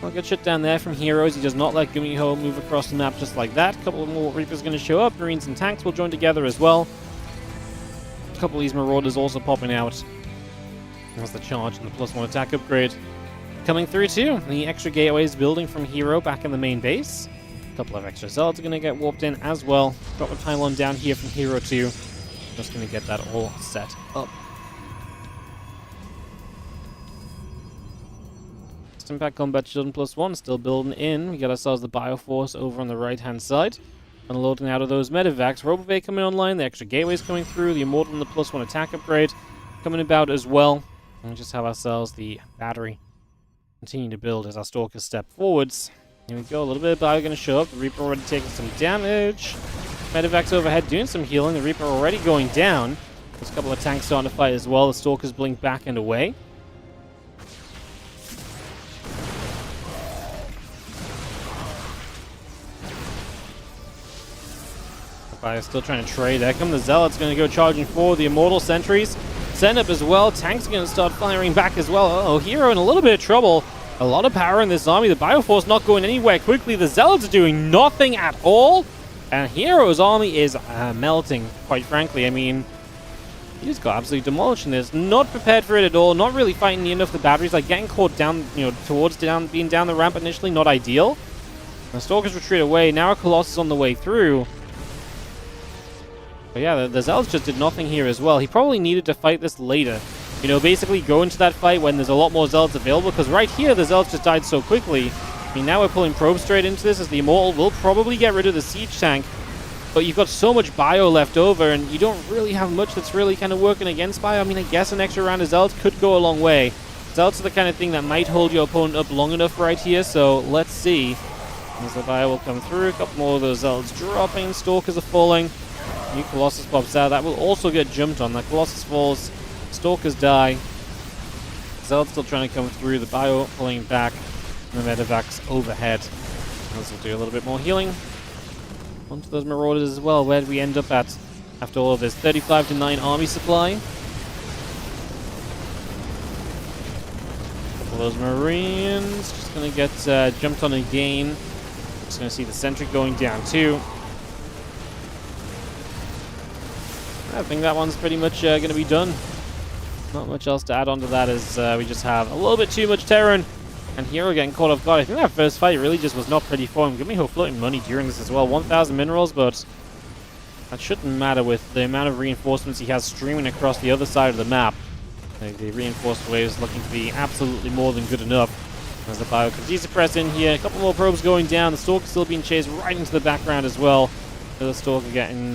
Well, good shit down there from Heroes. He does not let Gumiho move across the map just like that. A couple of more Reapers going to show up. Marines and tanks will join together as well. A couple of these Marauders also popping out. That's the charge and the +1 attack upgrade. Coming through too. The extra gateways building from Hero back in the main base. A couple of extra Zealots are going to get warped in as well. Drop a pylon down here from Hero 2. Just going to get that all set up. Impact Combat Children +1 still building in. We got ourselves the Bioforce over on the right hand side. Unloading out of those medevacs. Robobay coming online, the extra gateways coming through, the Immortal and the +1 attack upgrade coming about as well. And we just have ourselves the battery continue to build as our Stalkers step forwards. Here we go, a little bit of Bio going to show up. The Reaper already taking some damage. Medevacs overhead doing some healing. The Reaper already going down. There's a couple of tanks starting to fight as well. The Stalkers blink back and away. Still trying to trade. There come the Zealots, going to go charging forward. The Immortal Sentries send up as well. Tanks are going to start firing back as well. Uh-oh, Hero in a little bit of trouble. A lot of power in this army. The Bioforce not going anywhere quickly. The Zealots are doing nothing at all. And Hero's army is melting, quite frankly. I mean, he just got absolutely demolished in this. Not prepared for it at all. Not really fighting near enough the batteries. Like getting caught down, towards being down the ramp initially. Not ideal. The Stalkers retreat away. Now a Colossus on the way through. But yeah, the Zealots just did nothing here as well. He probably needed to fight this later. Basically go into that fight when there's a lot more Zealots available, because right here the Zealots just died so quickly. I mean, now we're pulling probes straight into this as the Immortal will probably get rid of the Siege Tank. But you've got so much Bio left over, and you don't really have much that's really kind of working against Bio. I mean, I guess an extra round of Zealots could go a long way. Zealots are the kind of thing that might hold your opponent up long enough right here, so let's see. As the Bio will come through, a couple more of those Zealots dropping, Stalkers are falling. New Colossus pops out. That will also get jumped on. The Colossus falls. Stalkers die. Zealot's still trying to come through. The Bio pulling back. And the Medevacs overhead. This will do a little bit more healing. Onto those Marauders as well. Where do we end up at after all of this? 35-9 army supply. A couple of those Marines. Just going to get jumped on again. Just going to see the Sentry going down too. I think that one's pretty much going to be done. Not much else to add on to that as we just have a little bit too much Terran. And Hero getting caught off guard. I think that first fight really just was not pretty for him. Gumiho floating money during this as well. 1,000 minerals, but that shouldn't matter with the amount of reinforcements he has streaming across the other side of the map. The reinforced wave is looking to be absolutely more than good enough. As the Bio continues to press in here. A couple more probes going down. The Stalker still being chased right into the background as well. The Stalker getting...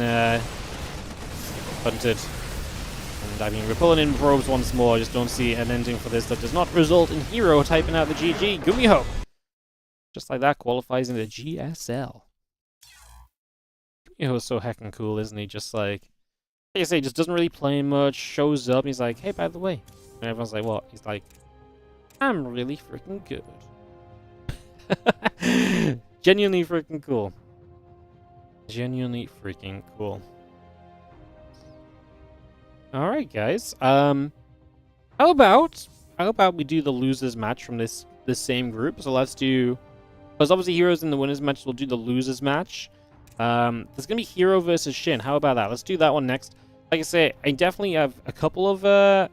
hunted. And I mean, we're pulling in probes once more. I just don't see an ending for this that does not result in Hero typing out the GG. Gumiho, just like that, qualifies into GSL. Gumiho is so heckin' cool, isn't he? Just like I say, just doesn't really play much, shows up, and he's like, hey, by the way. And everyone's like, what? He's like, I'm really freaking good. Genuinely freaking cool. Genuinely freaking cool. Alright, guys. How about we do the losers match from this same group? So let's do, because obviously heroes in the winners match, we'll do the losers match. There's gonna be hero versus Shin. How about that? Let's do that one next. Like I say, I definitely have a couple of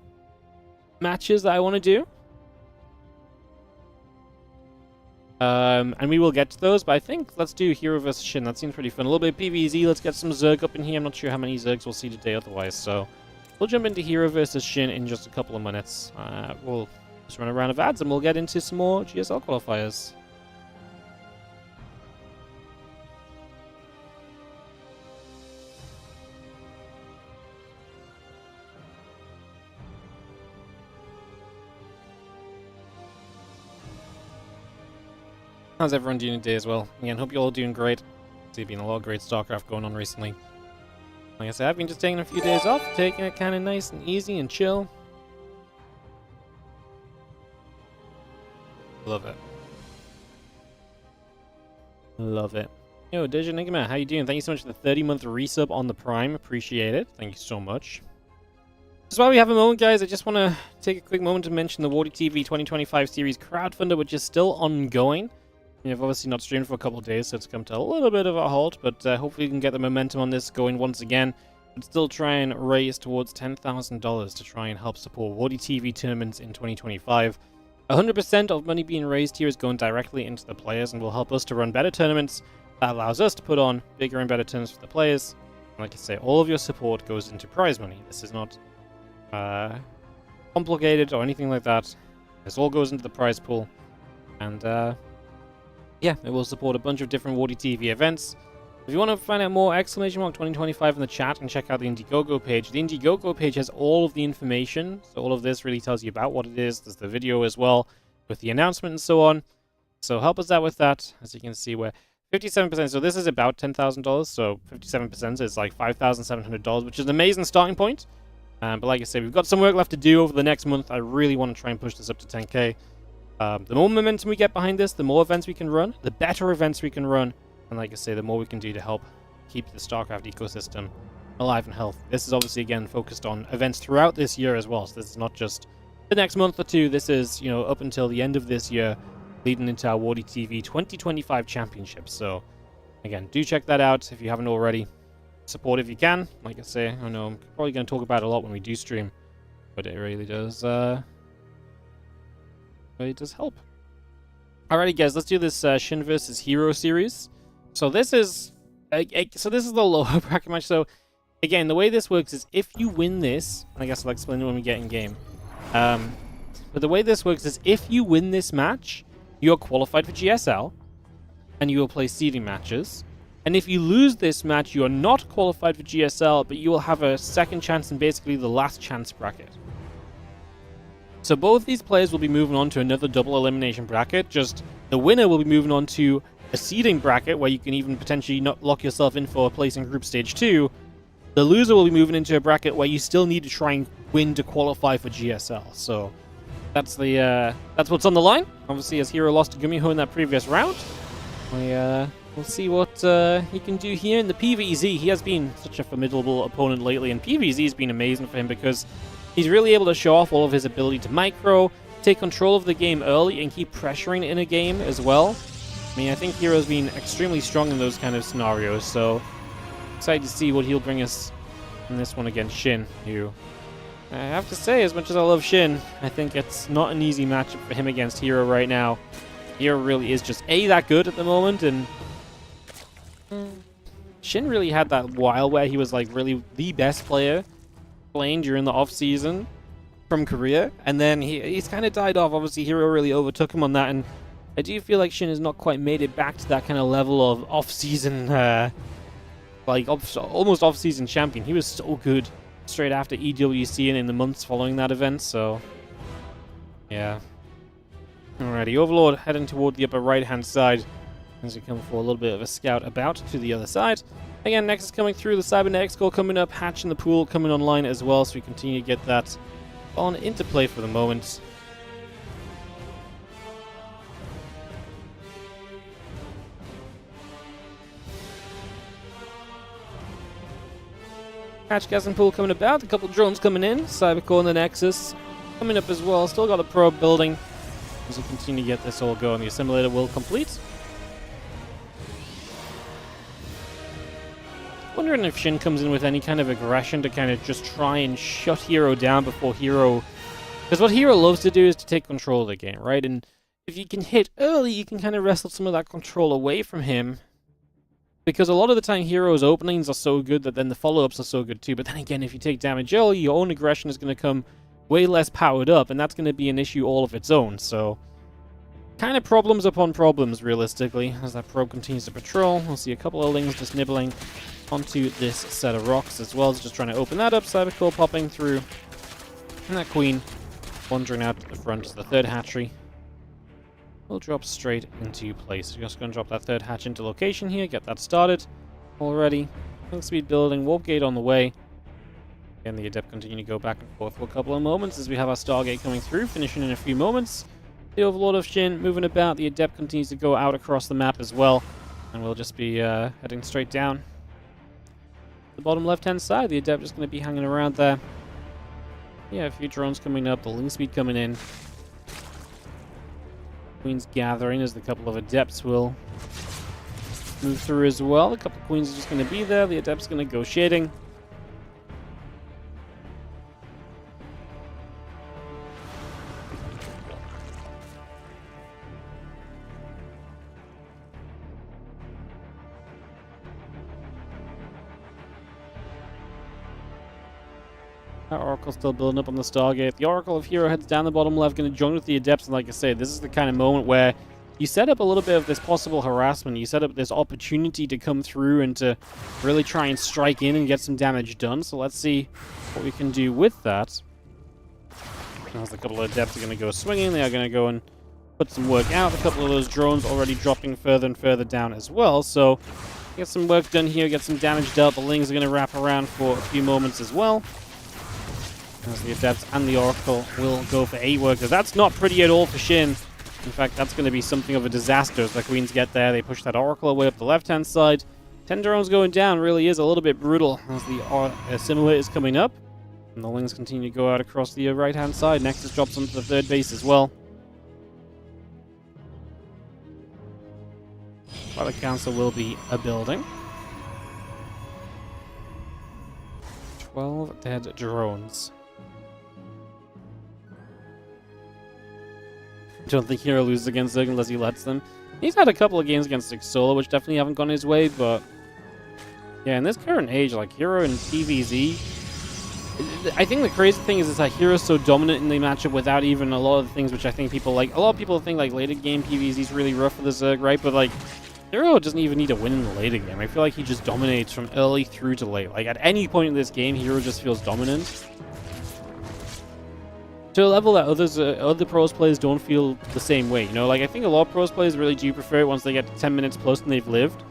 matches that I want to do. And we will get to those, but I think let's do hero versus Shin. That seems pretty fun. A little bit of PvZ. Let's get some Zerg up in here. I'm not sure how many Zergs we'll see today otherwise, so we'll jump into hero versus Shin in just a couple of minutes. We'll just run a round of ads and we'll get into some more GSL qualifiers. How's everyone doing today as well? Again, hope you're all doing great. There's been a lot of great StarCraft going on recently. Like I said, I've been just taking a few days off, taking it kind of nice and easy and chill. Love it. Love it. Yo, Deja Enigma, how you doing? Thank you so much for the 30-month resub on the Prime. Appreciate it. Thank you so much. Just while we have a moment, guys, I just want to take a quick moment to mention the WardiTV 2025 series crowdfunder, which is still ongoing. I've obviously not streamed for a couple of days, so it's come to a little bit of a halt, but hopefully we can get the momentum on this going once again, and still try and raise towards $10,000 to try and help support WardiTV tournaments in 2025. 100% of money being raised here is going directly into the players and will help us to run better tournaments. That allows us to put on bigger and better tournaments for the players. And like I say, all of your support goes into prize money. This is not complicated or anything like that. This all goes into the prize pool. And yeah, it will support a bunch of different WardiTV events. If you want to find out more, !2025 in the chat and check out the Indiegogo page. The Indiegogo page has all of the information, so all of this really tells you about what it is. There's the video as well with the announcement and so on. So help us out with that. As you can see, we're 57%. So this is about $10,000. So 57% is like $5,700, which is an amazing starting point. But like I said, we've got some work left to do over the next month. I really want to try and push this up to 10K. The more momentum we get behind this, the more events we can run, the better events we can run, and like I say, the more we can do to help keep the StarCraft ecosystem alive and healthy. This is obviously, again, focused on events throughout this year as well, so this is not just the next month or two. This is, you know, up until the end of this year, leading into our WardiTV 2025 Championship. So, again, do check that out if you haven't already. Support if you can. Like I say, I know I'm probably going to talk about it a lot when we do stream, but it really does... it does help. Alrighty, guys, let's do this Shin versus Hero series. So this is the lower bracket match. So again, the way this works is if you win this, and I guess I'll explain it when we get in game. But the way this works is if you win this match, you're qualified for GSL, and you will play seeding matches. And if you lose this match, you are not qualified for GSL, but you will have a second chance in basically the last chance bracket. So both these players will be moving on to another double elimination bracket, just the winner will be moving on to a seeding bracket where you can even potentially not lock yourself in for a place in group stage 2. The loser will be moving into a bracket where you still need to try and win to qualify for GSL. So that's that's what's on the line. Obviously, as Hero lost to Gumiho in that previous round, we'll see what he can do here in the PvZ. He has been such a formidable opponent lately, and PvZ has been amazing for him because he's really able to show off all of his ability to micro, take control of the game early, and keep pressuring in a game as well. I mean, I think Hero's been extremely strong in those kind of scenarios, so excited to see what he'll bring us in this one against Shin, who, I have to say, as much as I love Shin, I think it's not an easy matchup for him against Hero right now. Hero really is just that good at the moment, and Shin really had that while where he was like really the best player playing during the off-season from Korea, and then he's kind of died off. Obviously, Hero really overtook him on that, and I do feel like Shin has not quite made it back to that kind of level of off-season, almost off-season champion. He was so good straight after EWC and in the months following that event, so yeah. Alrighty, Overlord heading toward the upper right-hand side as we come for a little bit of a scout about to the other side. Again, Nexus coming through, the Cybernetics Core coming up, Hatch in the pool coming online as well, so we continue to get that on into play for the moment. Catch gas and pool coming about. A couple drones coming in. Cybercore and the Nexus coming up as well. Still got a probe building. As we continue to get this all going, the assimilator will complete. Wondering if Shin comes in with any kind of aggression to kind of just try and shut Hero down before Hero... Because what Hero loves to do is to take control of the game, right? And if you can hit early, you can kind of wrestle some of that control away from him. Because a lot of the time, Hero's openings are so good that then the follow-ups are so good too. But then again, if you take damage early, your own aggression is going to come way less powered up, and that's going to be an issue all of its own. So, kind of problems upon problems, realistically. As that probe continues to patrol, we'll see a couple of lings just nibbling onto this set of rocks as well. Just trying to open that up. Cybercore popping through. And that queen wandering out to the front is the third hatchery. We'll drop straight into place. We're just going to drop that third hatch into location here, get that started already. Link speed building, warp gate on the way. Again, the Adept continue to go back and forth for a couple of moments as we have our Stargate coming through, finishing in a few moments. The Overlord of Shin moving about. The Adept continues to go out across the map as well. And we'll just be heading straight down. The bottom left-hand side, the Adept just going to be hanging around there. Yeah, a few drones coming up, the link speed coming in. Queens gathering as the couple of Adepts will move through as well. A couple of Queens are just going to be there. The Adept's going to go shading. That Oracle's still building up on the Stargate. The Oracle of Hero heads down the bottom left, going to join with the Adepts. And like I say, this is the kind of moment where you set up a little bit of this possible harassment. You set up this opportunity to come through and to really try and strike in and get some damage done. So let's see what we can do with that. As a couple of Adepts are going to go swinging. They are going to go and put some work out. A couple of those drones already dropping further and further down as well. So get some work done here, get some damage dealt. The Lings are going to wrap around for a few moments as well. As the Adepts and the Oracle will go for 8 workers. That's not pretty at all for Shin. In fact, that's going to be something of a disaster as the Queens get there. They push that Oracle away up the left-hand side. 10 drones going down really is a little bit brutal as the assimilator is coming up. And the Lings continue to go out across the right-hand side. Nexus drops onto the third base as well. While the Council will be a building. 12 dead drones. I don't think Hero loses against Zerg unless he lets them. He's had a couple of games against Solo, which definitely haven't gone his way, but yeah, in this current age, like Hero and PvZ, I think the crazy thing is that Hero's so dominant in the matchup without even a lot of the things which I think people like. A lot of people think like later game PvZ is really rough for the Zerg, right? But like Hero doesn't even need to win in the later game. I feel like he just dominates from early through to late. Like at any point in this game, Hero just feels dominant. To a level that other pros players don't feel the same way, you know? Like, I think a lot of pros players really do prefer it once they get to 10 minutes plus and they've lived.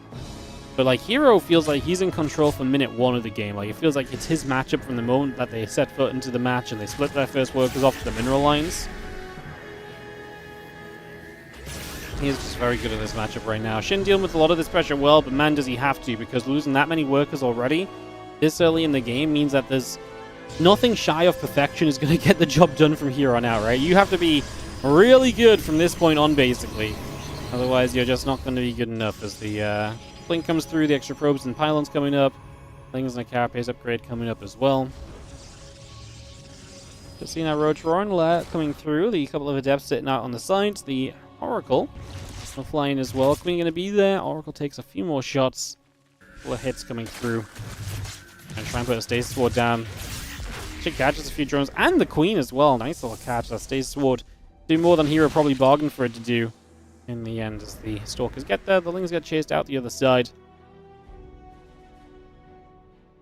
But, like, Hero feels like he's in control from minute 1 of the game. Like, it feels like it's his matchup from the moment that they set foot into the match and they split their first workers off to the mineral lines. He is just very good at this matchup right now. Shin dealing with a lot of this pressure well, but man, does he have to, because losing that many workers already this early in the game means that there's nothing shy of perfection is going to get the job done from here on out, right? You have to be really good from this point on, basically. Otherwise, you're just not going to be good enough as the blink comes through, the extra probes and pylons coming up. Things like carapace upgrade coming up as well. Just seeing our Roach-Roaring coming through. The couple of Adepts sitting out on the sides. The Oracle will fly in as well. Queen going to be there. Oracle takes a few more shots. A couple of hits coming through. And try and put a Stasis Sword down. She catches a few drones, and the Queen as well. Nice little catch. That Stasis Sword do more than Hero probably bargained for it to do in the end as the Stalkers get there. The Lings get chased out the other side.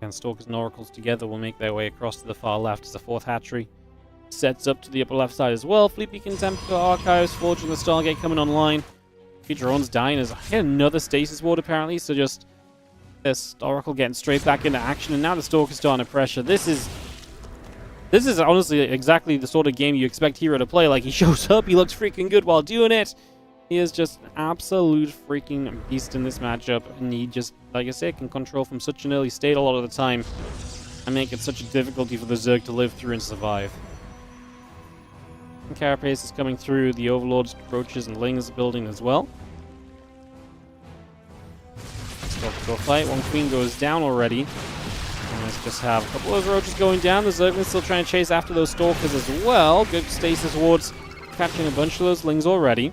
And Stalkers and Oracles together will make their way across to the far left as the 4th hatchery sets up to the upper left side as well. Fleet Beacon, Templar Archives, Forging the Stargate coming online. A few drones dying as I hit another Stasis Ward apparently, so just this Oracle getting straight back into action, and now the Stalkers starting to pressure. This is honestly exactly the sort of game you expect Hero to play. Like, he shows up, he looks freaking good while doing it. He is just an absolute freaking beast in this matchup, and he just, like I said, can control from such an early state a lot of the time. and make it such a difficulty for the Zerg to live through and survive. And Carapace is coming through, the Overlords, Roaches, and Lings building as well. Stop to go fight. One Queen goes down already. And let's just have a couple of those Roaches going down. The Zerglings still trying to chase after those Stalkers as well. Good stasis wards, catching a bunch of those Lings already.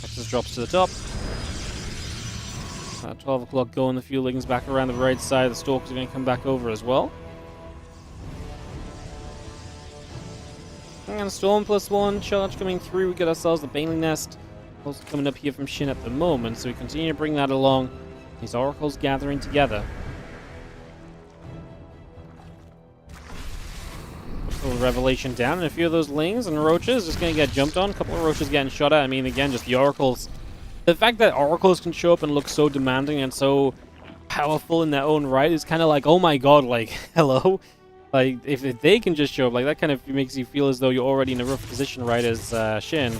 Nexus drops to the top. 12 o'clock going, the few Lings back around the right side. The Stalkers are going to come back over as well. And Storm +1 charge coming through. We get ourselves the Baneling Nest. Also coming up here from Shin at the moment, so we continue to bring that along. These Oracles gathering together. Little Revelation down, and a few of those Lings and Roaches just going to get jumped on. A couple of Roaches getting shot at. I mean, again, just the Oracles. The fact that Oracles can show up and look so demanding and so powerful in their own right is kind of like, oh my god, like, hello? Like, if they can just show up, like, that kind of makes you feel as though you're already in a rough position, right, as Shin.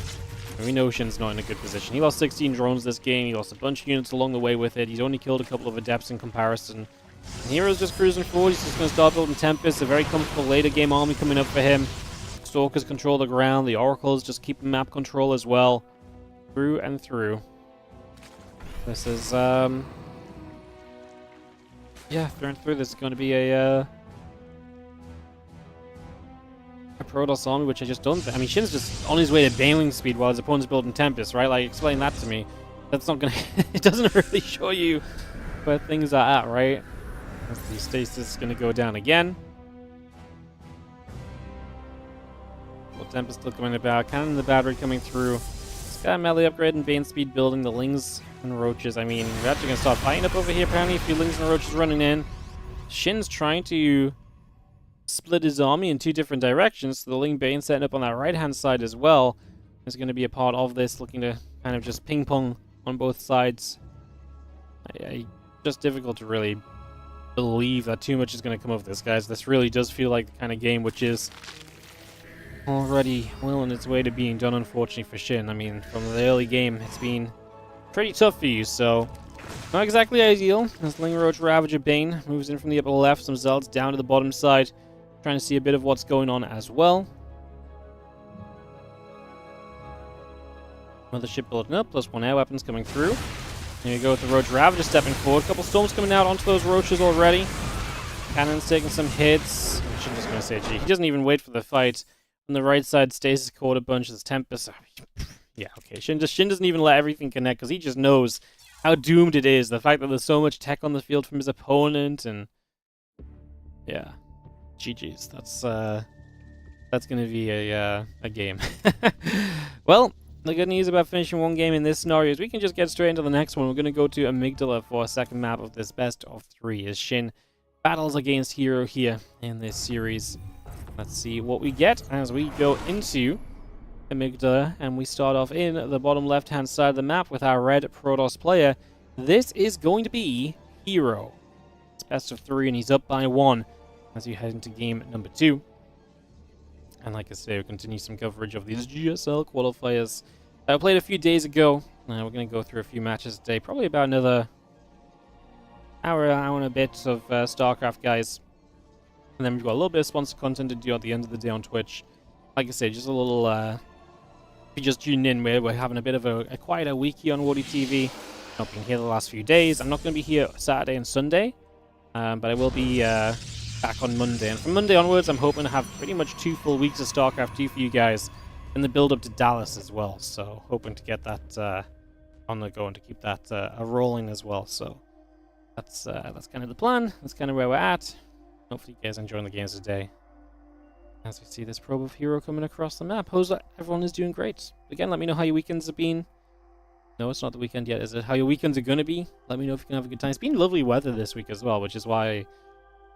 And we know Shin's not in a good position. He lost 16 drones this game, he lost a bunch of units along the way with it, he's only killed a couple of Adepts in comparison. And Hero's just cruising forward, he's just going to start building Tempest, a very comfortable later game army coming up for him. Stalkers control the ground, the Oracles just keep map control as well. Through and through. This is, yeah, through and through, this is going to be a Protoss army, which I just don't think. I mean, Shin's just on his way to Baneling speed while his opponent's building Tempest, right? Like, explain that to me. That's not gonna... it doesn't really show you where things are at, right? As the stasis is gonna go down again. Well, Tempest still coming about. Cannon in the battery coming through. Sky melee upgrade and Bane speed building. The Lings and Roaches. I mean, we're actually gonna start fighting up over here, apparently. A few Lings and Roaches running in. Shin's trying to split his army in two different directions, so the Ling Bane setting up on that right-hand side as well is going to be a part of this, looking to kind of just ping-pong on both sides. Just difficult to really believe that too much is going to come of this, guys. This really does feel like the kind of game which is already well on its way to being done, unfortunately, for Shin. I mean, from the early game, it's been pretty tough for you, so not exactly ideal. As Ling Roach Ravager Bane moves in from the upper left, some Zealots down to the bottom side. Trying to see a bit of what's going on as well. Mothership building up, +1 air weapons coming through. Here you go with the Roach Ravager stepping forward. A couple Storms coming out onto those Roaches already. Cannon's taking some hits. I'm just going to say, gee, he doesn't even wait for the fight. On the right side, Stasis caught a bunch. There's Tempest. Yeah, okay. Shin doesn't even let everything connect because he just knows how doomed it is. The fact that there's so much tech on the field from his opponent, and yeah. GG's. That's gonna be a game. Well, the good news about finishing one game in this scenario is we can just get straight into the next one. We're gonna go to Amygdala for a second map of this best of 3 as Shin battles against Hero here in this series. Let's see what we get as we go into Amygdala, and we start off in the bottom left-hand side of the map with our red Protoss player. This is going to be Hero. It's best of 3, and he's up by 1. As you head into game number 2. And like I say, we'll continue some coverage of these GSL Qualifiers that I played a few days ago. We're going to go through a few matches today, probably about another hour and a bit of StarCraft, guys. And then we've got a little bit of sponsor content to do at the end of the day on Twitch. Like I say, just a little, if you just tune in, we're having a bit of a quieter week here on WardiTV. Not been here the last few days. I'm not going to be here Saturday and Sunday, but I will be back on Monday. And from Monday onwards, I'm hoping to have pretty much 2 full weeks of StarCraft 2 for you guys in the build-up to Dallas as well. So hoping to get that on the go and to keep that rolling as well. So that's kind of the plan. That's kind of where we're at. Hopefully you guys are enjoying the games today. As we see this probe of Hero coming across the map. Hope everyone is doing great. Again, let me know how your weekends have been. No, it's not the weekend yet, is it? How your weekends are going to be. Let me know if you can have a good time. It's been lovely weather this week as well, which is why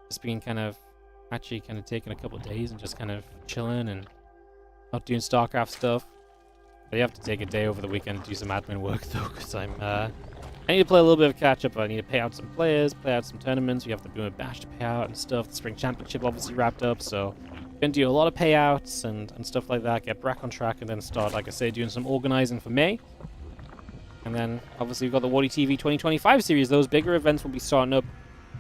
it's been kind of taking a couple of days and just kind of chilling and not doing StarCraft stuff. But you have to take a day over the weekend to do some admin work though, because I need to play a little bit of catch up. I need to pay out some players, play out some tournaments. We have the Boomer Bash to pay out and stuff. The Spring Championship obviously wrapped up, so Going to do a lot of payouts and stuff like that, get back on track, and then start, like I say, doing some organizing for May. And then, obviously, we've got the WardiTV 2025 series. Those bigger events will be starting up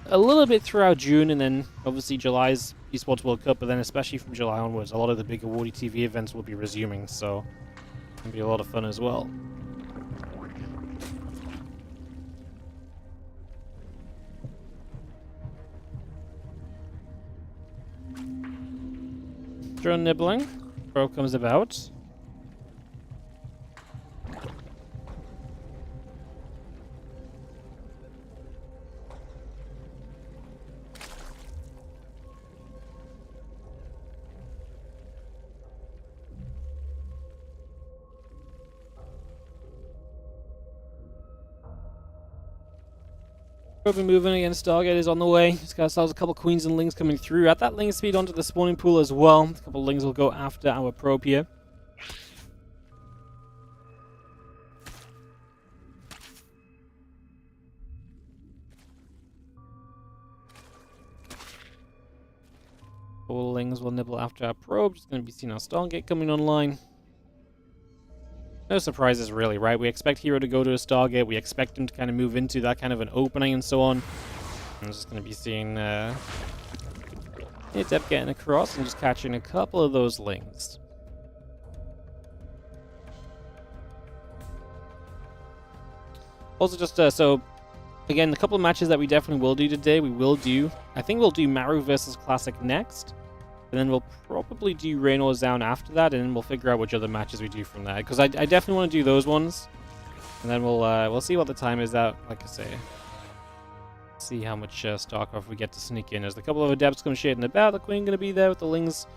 a little bit throughout June, and then, obviously, July's eSports World Cup, but then especially from July onwards, a lot of the bigger WardiTV events will be resuming, so it'll be a lot of fun as well. Drone nibbling. Pro comes about. We'll be moving again. Stargate is on the way. Just got ourselves a couple queens and lings coming through. At that ling speed onto the spawning pool as well. A couple of lings will go after our probe here. Couple of lings will nibble after our probe. Just going to be seeing our Stargate coming online. No surprises really, right? We expect Hero to go to a Stargate. We expect him to kind of move into that kind of an opening and so on. I'm just going to be seeing Adept getting across and just catching a couple of those lings. Also just, so, again, a couple of matches that we definitely will do today. I think we'll do Maru versus Classic next. And then we'll probably do Rainor down after that, and then we'll figure out which other matches we do from that. Because I definitely want to do those ones. And then we'll see what the time is out, like I say. See how much StarCraft we get to sneak in. There's a couple of Adepts come shading about. The Queen going to be there with the Lings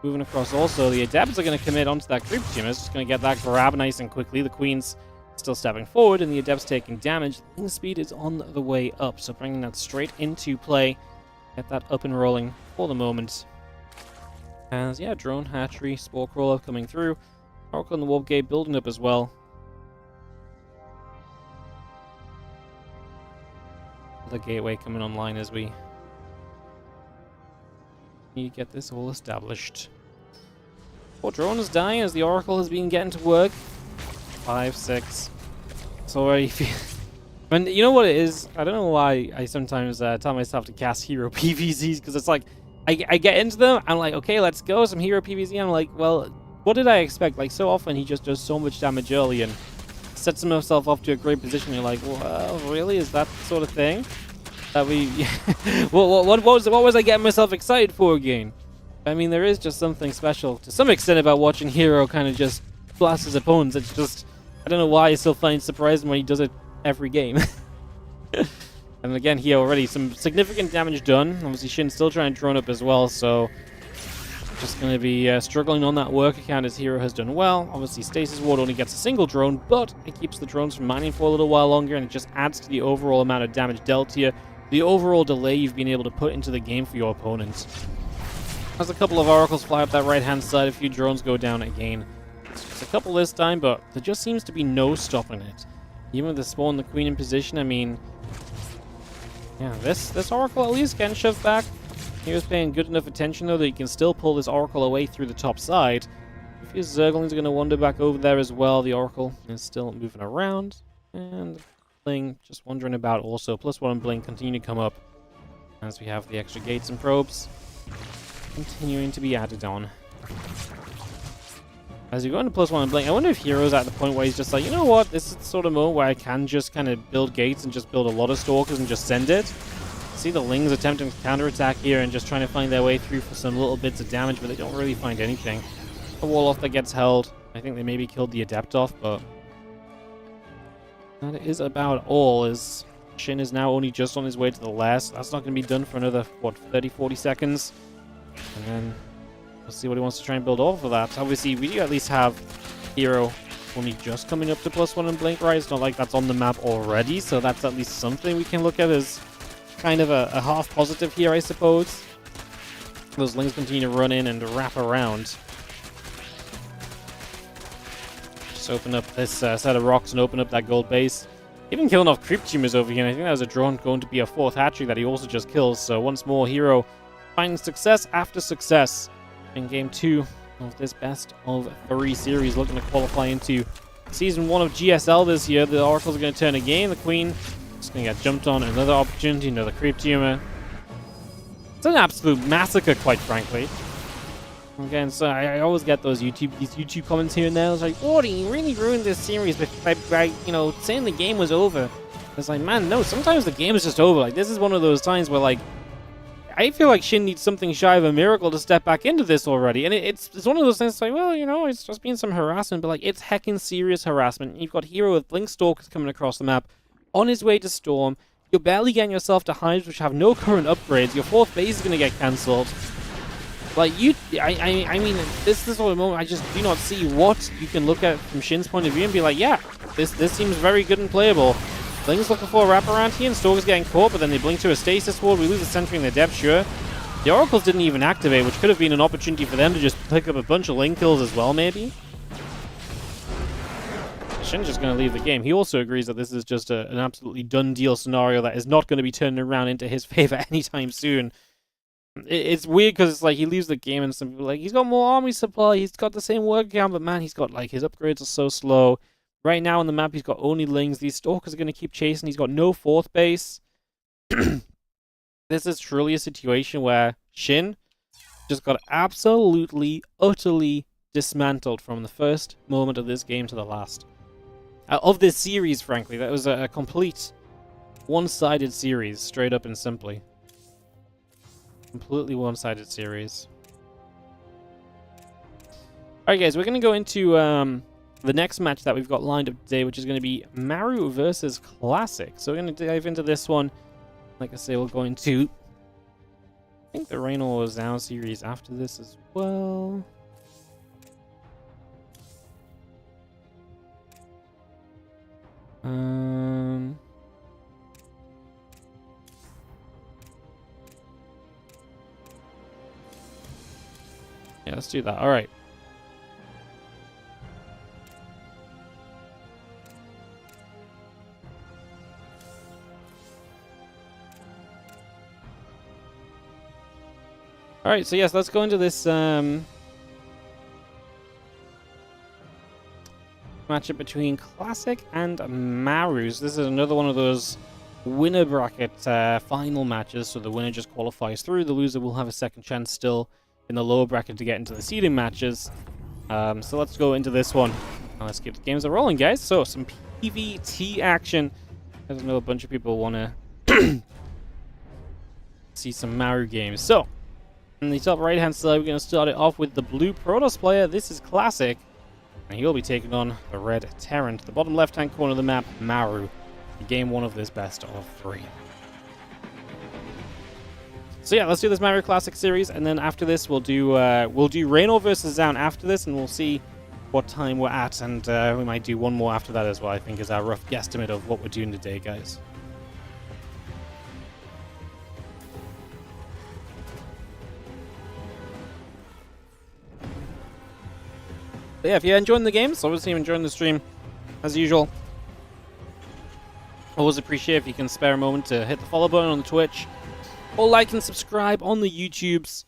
moving across also. The Adepts are going to commit onto that creep team. It's just going to get that grab nice and quickly. The Queen's still stepping forward, and the Adepts taking damage. Ling speed is on the way up, so bringing that straight into play. Get that up and rolling for the moment. As, yeah, drone, hatchery, spore crawler coming through. Oracle and the warp gate building up as well. The gateway coming online as we need to get this all established. Poor drone is dying as the Oracle has been getting to work. 5, 6. It's already and you know what it is? I don't know why I sometimes tell myself to cast hero PVZs, because it's like I get into them, I'm like, okay, let's go, some hero PVZ. I'm like, well, what did I expect? Like, so often he just does so much damage early and sets himself off to a great position. You're like, well, really? Is that the sort of thing that we... what was I getting myself excited for again? I mean, there is just something special to some extent about watching hero kind of just blast his opponents. It's just, I don't know why I still find it surprising when he does it every game. And again, here already some significant damage done. Obviously, Shin still trying to drone up as well, so just going to be struggling on that work account as Hero has done well. Obviously, Stasis Ward only gets a single drone, but it keeps the drones from mining for a little while longer, and it just adds to the overall amount of damage dealt here, the overall delay you've been able to put into the game for your opponents. As a couple of Oracles fly up that right-hand side, a few drones go down again. It's just a couple this time, but there just seems to be no stopping it. Even with the spawn the Queen in position, I mean... yeah, this Oracle at least getting shoved back. He was paying good enough attention, though, that he can still pull this Oracle away through the top side. A few Zerglings are going to wander back over there as well. The Oracle is still moving around. And Bling just wandering about also. +1 and Bling continue to come up as we have the extra gates and probes continuing to be added on. As you go into +1 and Blink, I wonder if Hero's at the point where he's just like, you know what, this is the sort of moment where I can just kind of build gates and just build a lot of Stalkers and just send it. See the Lings attempting to counterattack here and just trying to find their way through for some little bits of damage, but they don't really find anything. A wall off that gets held. I think they maybe killed the Adept off, but that is about all, as Shin is now only just on his way to the last. That's not going to be done for another, what, 30, 40 seconds? And then we'll see what he wants to try and build off of that. Obviously, we do at least have Hero only just coming up to +1 and Blink, right? It's not like that's on the map already, so that's at least something we can look at as kind of a half positive here, I suppose. Those Lings continue to run in and wrap around. Just open up this set of rocks and open up that gold base. Even killing off creep tumors over here, and I think that was a drone going to be a 4th hatchery that he also just kills. So once more, Hero finding success after success in Game 2 of this best of 3 series, looking to qualify into Season 1 of GSL this year. The Oracles are going to turn again. The Queen is going to get jumped on. Another opportunity, another creep tumor. It's an absolute massacre, quite frankly. Again, so I always get these YouTube comments here and there. It's like, Wardy, you really ruined this series by you know, saying the game was over. It's like, man, no, sometimes the game is just over. Like, this is one of those times where, like, I feel like Shin needs something shy of a miracle to step back into this already. And it's one of those things like, well, you know, it's just been some harassment, but, like, it's heckin' serious harassment. You've got Hero with Blink Stalkers coming across the map on his way to Storm. You're barely getting yourself to Hives, which have no current upgrades. Your 4th base is going to get cancelled. Like, I mean, this sort of moment, I just do not see what you can look at from Shin's point of view and be like, yeah, this seems very good and playable. Blink's looking for a wraparound here, and Stalker's getting caught, but then they blink to a stasis ward. We lose the sentry in the depth, sure. The Oracles didn't even activate, which could have been an opportunity for them to just pick up a bunch of lane kills as well, maybe. Shin's just going to leave the game. He also agrees that this is just an absolutely done deal scenario that is not going to be turning around into his favor anytime soon. It's weird because it's like he leaves the game and some people are like, he's got more army supply, he's got the same work count, but man, he's got, like, his upgrades are so slow. Right now on the map, he's got only Lings. These Stalkers are going to keep chasing. He's got no 4th base. This is truly a situation where Shin just got absolutely, utterly dismantled from the first moment of this game to the last. Of this series, frankly. That was a complete one-sided series, straight up and simply. Completely one-sided series. Alright guys, we're going to go into the next match that we've got lined up today, which is going to be Maru versus Classic. So we're going to dive into this one. Like I say, we'll go into, I think, the Rainor Zhao series after this as well. Yeah, let's do that. All right. All right, so yes, let's go into this matchup between Classic and Maru. So this is another one of those winner bracket final matches. So the winner just qualifies through. The loser will have a second chance still in the lower bracket to get into the seeding matches. So let's go into this one. Let's get the games are rolling, guys. So some PvT action. I know a bunch of people want to see some Maru games. So in the top right-hand side, we're going to start it off with the blue Protoss player. This is Classic, and he'll be taking on the red Terrant. The bottom left-hand corner of the map, Maru. Game 1 of this best of 3. So yeah, let's do this Maru Classic series, and then after this, we'll do Rainor versus Zhao after this, and we'll see what time we're at, and we might do one more after that as well. I think is our rough guesstimate of what we're doing today, guys. But yeah, if you're enjoying the games, obviously enjoying the stream, as usual. Always appreciate if you can spare a moment to hit the follow button on the Twitch, or like and subscribe on the YouTubes.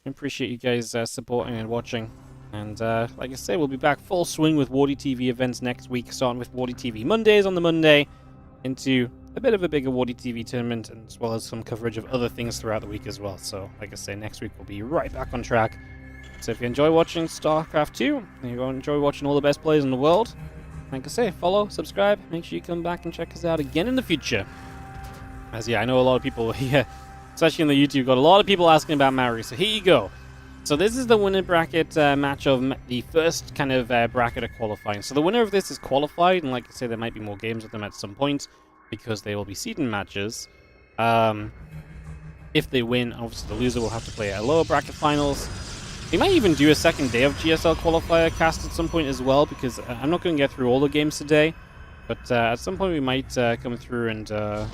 I appreciate you guys supporting and watching. And like I say, we'll be back full swing with WardiTV events next week, starting with WardiTV Mondays on the Monday, into a bit of a bigger WardiTV tournament, and as well as some coverage of other things throughout the week as well. So, like I say, next week we'll be right back on track. So if you enjoy watching StarCraft 2, and you enjoy watching all the best players in the world, like I say, follow, subscribe, make sure you come back and check us out again in the future. As yeah, I know a lot of people here, especially in the YouTube, got a lot of people asking about Maru, so here you go. So this is the winner bracket match of the first kind of bracket of qualifying. So the winner of this is qualified, and like I say, there might be more games with them at some point, because they will be seeding matches. If they win, obviously the loser will have to play at lower bracket finals. We might even do a second day of GSL Qualifier cast at some point as well, because I'm not going to get through all the games today, but at some point we might come through and... yeah,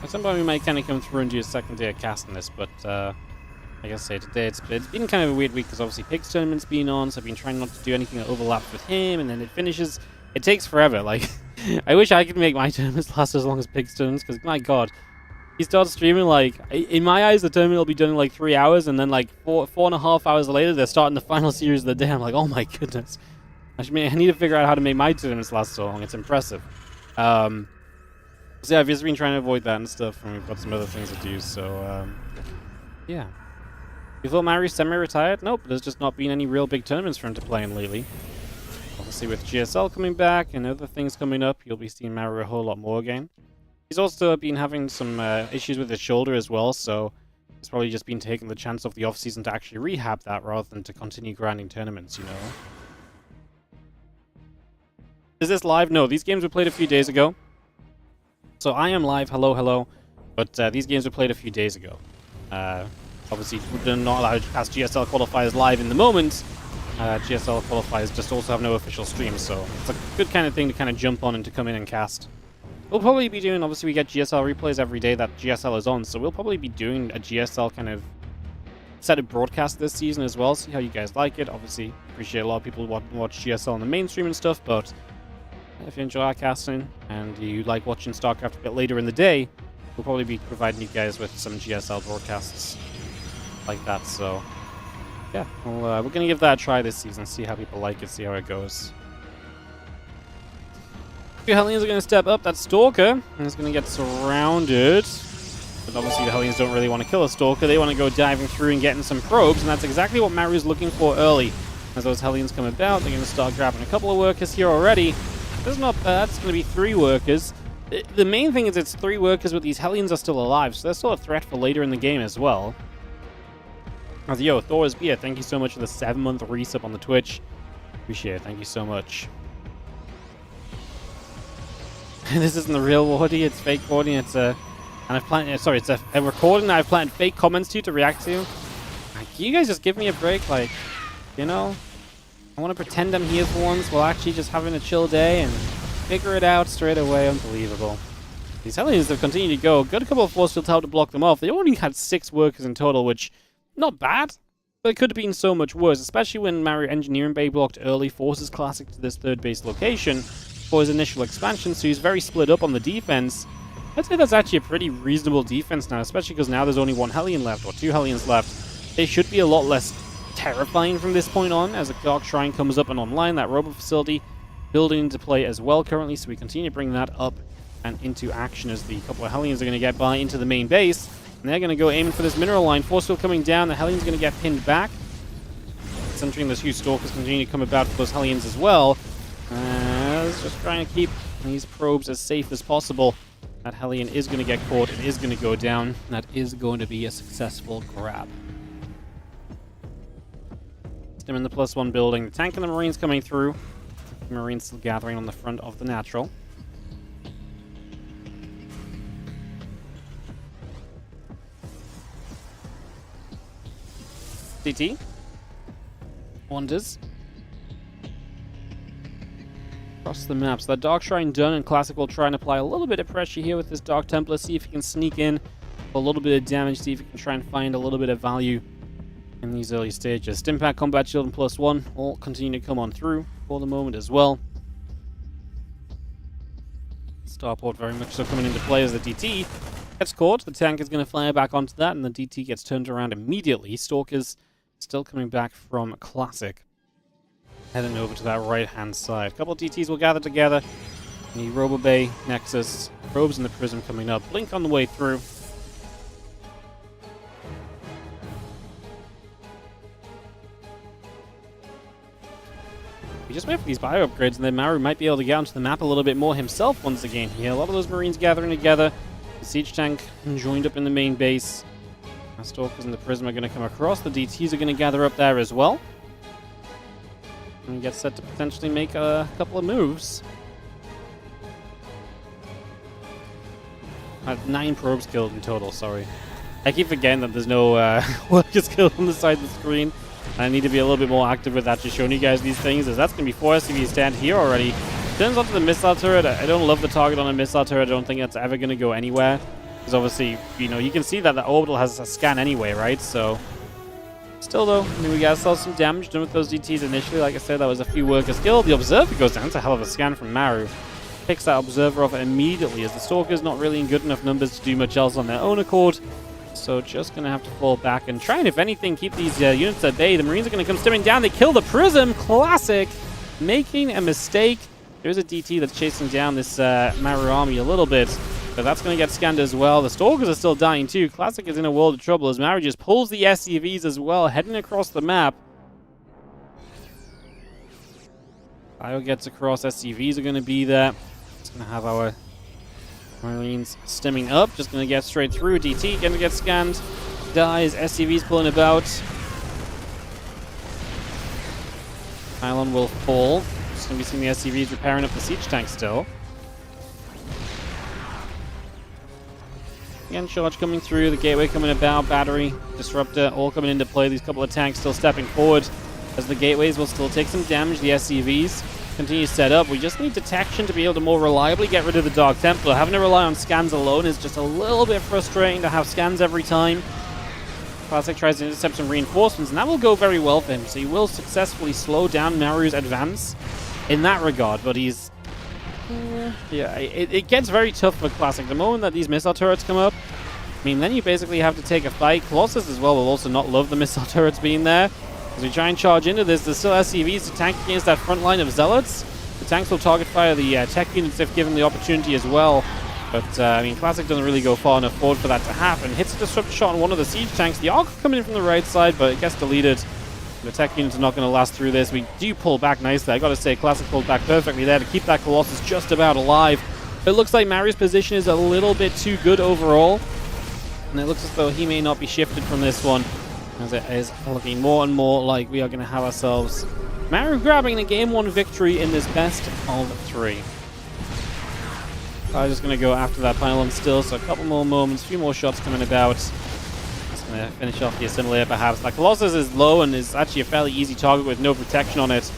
at some point we might kind of come through and do a second day of casting this, but like I say, today it's been kind of a weird week, because obviously Pig's tournament's been on, so I've been trying not to do anything that overlaps with him, and then it finishes. It takes forever, like, I wish I could make my tournaments last as long as Pig's tournaments, because my god, he starts streaming, like, in my eyes, the tournament will be done in like 3 hours, and then like 4.5 hours later, they're starting the final series of the day. I'm like, oh my goodness. I need to figure out how to make my tournaments last so long. It's impressive. So yeah, I've just been trying to avoid that and stuff, and we've got some other things to do, so, yeah. You thought Maru's semi-retired? Nope, there's just not been any real big tournaments for him to play in lately. Obviously, with GSL coming back and other things coming up, you'll be seeing Maru a whole lot more again. He's also been having some issues with his shoulder as well, so he's probably just been taking the chance off the off-season to actually rehab that rather than to continue grinding tournaments, you know? Is this live? No, these games were played a few days ago. So I am live, hello. But these games were played a few days ago. Obviously, we're not allowed to cast GSL Qualifiers live in the moment. GSL Qualifiers just also have no official stream, so it's a good kind of thing to kind of jump on and to come in and cast. We'll probably be doing, obviously we get GSL replays every day that GSL is on, so we'll probably be doing a GSL kind of set of broadcast this season as well, see how you guys like it. Obviously, appreciate a lot of people watch GSL on the mainstream and stuff, but if you enjoy our casting and you like watching StarCraft a bit later in the day, we'll probably be providing you guys with some GSL broadcasts like that, so yeah, we're going to give that a try this season, see how people like it, see how it goes. A few Hellions are going to step up. That Stalker, and he's going to get surrounded. But obviously the Hellions don't really want to kill a Stalker. They want to go diving through and getting some probes, and that's exactly what Maru's looking for early. As those Hellions come about, they're going to start grabbing a couple of workers here already. That's not bad. It's going to be 3 workers. The main thing is it's 3 workers, but these Hellions are still alive, so they're still a threat for later in the game as well. As yo, Thor's Beer, thank you so much for the 7-month resub on the Twitch. Appreciate it. Thank you so much. This isn't the real Wardy, it's fake Wardy. It's a, and I've planted. Sorry, it's a recording that I've planted fake comments to react to. Like, can you guys just give me a break? Like, you know, I want to pretend I'm here for once while actually just having a chill day and figure it out straight away. Unbelievable. These Hellions have continued to go. Got a couple of force fields to help to block them off. They only had 6 workers in total, which not bad. But it could have been so much worse, especially when Maru Engineering Bay blocked early Forces Classic to this 3rd base location for his initial expansion, so he's very split up on the defense. I'd say that's actually a pretty reasonable defense now, especially because now there's only 1 Hellion left, or 2 Hellions left. They should be a lot less terrifying from this point on, as a Dark Shrine comes up and online, that robot facility building into play as well currently, so we continue to bring that up and into action as the couple of Hellions are going to get by into the main base. And they're going to go aiming for this mineral line. Force field coming down. The Hellion's going to get pinned back. Centering those huge Stalkers continue to come about for those Hellions as well. Just trying to keep these probes as safe as possible. That Hellion is going to get caught. It is going to go down. That is going to be a successful grab. Stim in the +1 building. The tank and the Marines coming through. The Marines still gathering on the front of the natural. CT wanders across the map. So that Dark Shrine done, and Classic will try and apply a little bit of pressure here with this Dark Templar, see if he can sneak in a little bit of damage, see if he can try and find a little bit of value in these early stages. Stimpack, Combat Shield, and +1 all continue to come on through for the moment as well. Starport very much so coming into play as the DT gets caught. The tank is going to fire back onto that, and the DT gets turned around immediately. Stalkers still coming back from Classic, heading over to that right-hand side. A couple of DTs will gather together. The Robo Bay, Nexus, Probes and the Prism coming up. Blink on the way through. We just wait for these bio upgrades, and then Maru might be able to get onto the map a little bit more himself once again here. A lot of those Marines gathering together. The Siege Tank joined up in the main base. The Stalkers and the Prism are going to come across. The DTs are going to gather up there as well. And get set to potentially make a couple of moves. I have 9 probes killed in total, sorry. I keep forgetting that there's no workers killed on the side of the screen. I need to be a little bit more active with that, just showing you guys these things, as that's going to be 4 SCVs stand here already. Turns onto the missile turret. I don't love the target on a missile turret. I don't think that's ever going to go anywhere. Because obviously, you know, you can see that the orbital has a scan anyway, right? So, still though, I mean, we got some damage done with those DTs initially. Like I said, that was a few workers killed. The Observer goes down. It's a hell of a scan from Maru. picks that Observer off immediately, as the Stalker's not really in good enough numbers to do much else on their own accord. So just going to have to fall back and try and, if anything, keep these units at bay. The Marines are going to come stimming down. They kill the Prism. Classic. Making a mistake. There's a DT that's chasing down this Maru army a little bit. But that's going to get scanned as well. The Stalkers are still dying too. Classic is in a world of trouble as Maru just pulls the SCVs as well, heading across the map. Bio gets across. SCVs are going to be there. It's going to have our Marines stemming up. Just going to get straight through. DT going to get scanned. Dies. SCVs pulling about. Pylon will fall. Just going to be seeing the SCVs repairing up the siege tank still. Again, charge coming through, the gateway coming about, battery, disruptor, all coming into play. These couple of tanks still stepping forward as the gateways will still take some damage. The SCVs continue to set up. We just need detection to be able to more reliably get rid of the Dark Templar. Having to rely on scans alone is just a little bit frustrating to have scans every time. Classic tries to intercept some reinforcements, and that will go very well for him. So he will successfully slow down Maru's advance in that regard, but he's... yeah, it gets very tough for Classic. The moment that these missile turrets come up, I mean, then you basically have to take a fight. Colossus as well will also not love the missile turrets being there. As we try and charge into this, there's still SCVs to tank against that front line of Zealots. The tanks will target fire the tech units if given the opportunity as well. But, I mean, Classic doesn't really go far enough forward for that to happen. Hits a disruptor shot on one of the siege tanks. The Arc coming in from the right side, but it gets deleted. The tech units are not going to last through this. We do pull back nicely. I got to say, Classic pulled back perfectly there to keep that Colossus just about alive. It looks like Maru's position is a little bit too good overall. And it looks as though he may not be shifted from this one, as it is looking more and more like we are going to have ourselves Maru grabbing a Game 1 victory in this best of 3. I'm just going to go after that pylon still, so a couple more moments, a few more shots coming about. Going to finish off the assimilator perhaps. Like, Colossus is low and is actually a fairly easy target with no protection on it.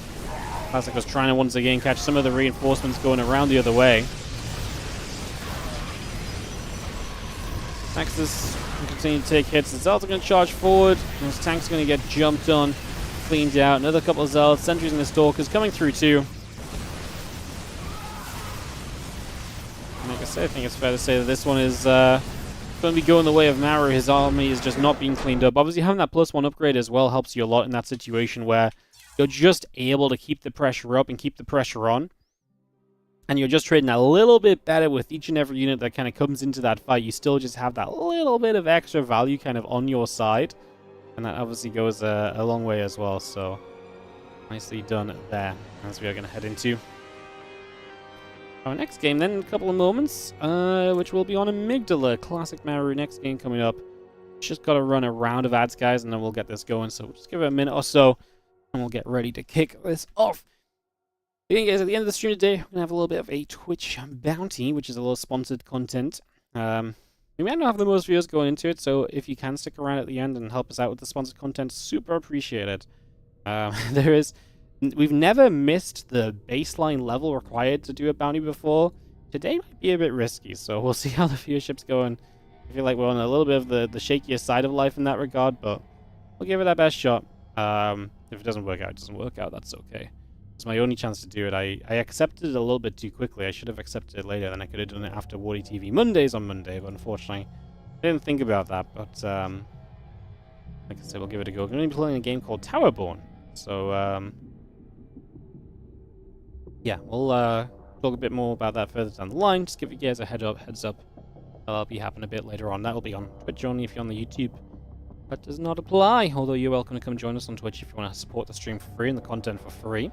Classic was trying to once again catch some of the reinforcements going around the other way. Nexus can continue to take hits. The Zealots are going to charge forward. Those tanks are going to get jumped on, cleaned out. Another couple of Zealots, sentries and the Stalkers coming through too. Like I said, I think it's fair to say that this one is going to be going the way of Maru. His army is just not being cleaned up. Obviously, having that +1 upgrade as well helps you a lot in that situation where you're just able to keep the pressure up and keep the pressure on. And you're just trading a little bit better with each and every unit that kind of comes into that fight. You still just have that little bit of extra value kind of on your side. And that obviously goes a long way as well. So, nicely done there, as we are going to head into our next game then in a couple of moments, which will be on Amygdala. Classic Maru next game coming up. Just got to run a round of ads, guys, and then we'll get this going. So we'll just give it a minute or so, and we'll get ready to kick this off. Again, guys, at the end of the stream today, we're going to have a little bit of a Twitch bounty, which is a little sponsored content. We might not have the most viewers going into it, so if you can stick around at the end and help us out with the sponsored content, super appreciated. We've never missed the baseline level required to do a bounty before. Today might be a bit risky, so we'll see how the viewership's going. I feel like we're on a little bit of the shakier side of life in that regard, but we'll give it our best shot. If it doesn't work out, it doesn't work out. That's okay. It's my only chance to do it. I accepted it a little bit too quickly. I should have accepted it later, then I could have done it after WardiTV Mondays on Monday, but unfortunately, I didn't think about that. But, like I said, we'll give it a go. We're going to be playing a game called Towerborn. So, yeah, we'll talk a bit more about that further down the line. Just give you guys a heads up. That'll be happening a bit later on. That'll be on Twitch only if you're on the YouTube. That does not apply, although you're welcome to come join us on Twitch if you want to support the stream for free and the content for free.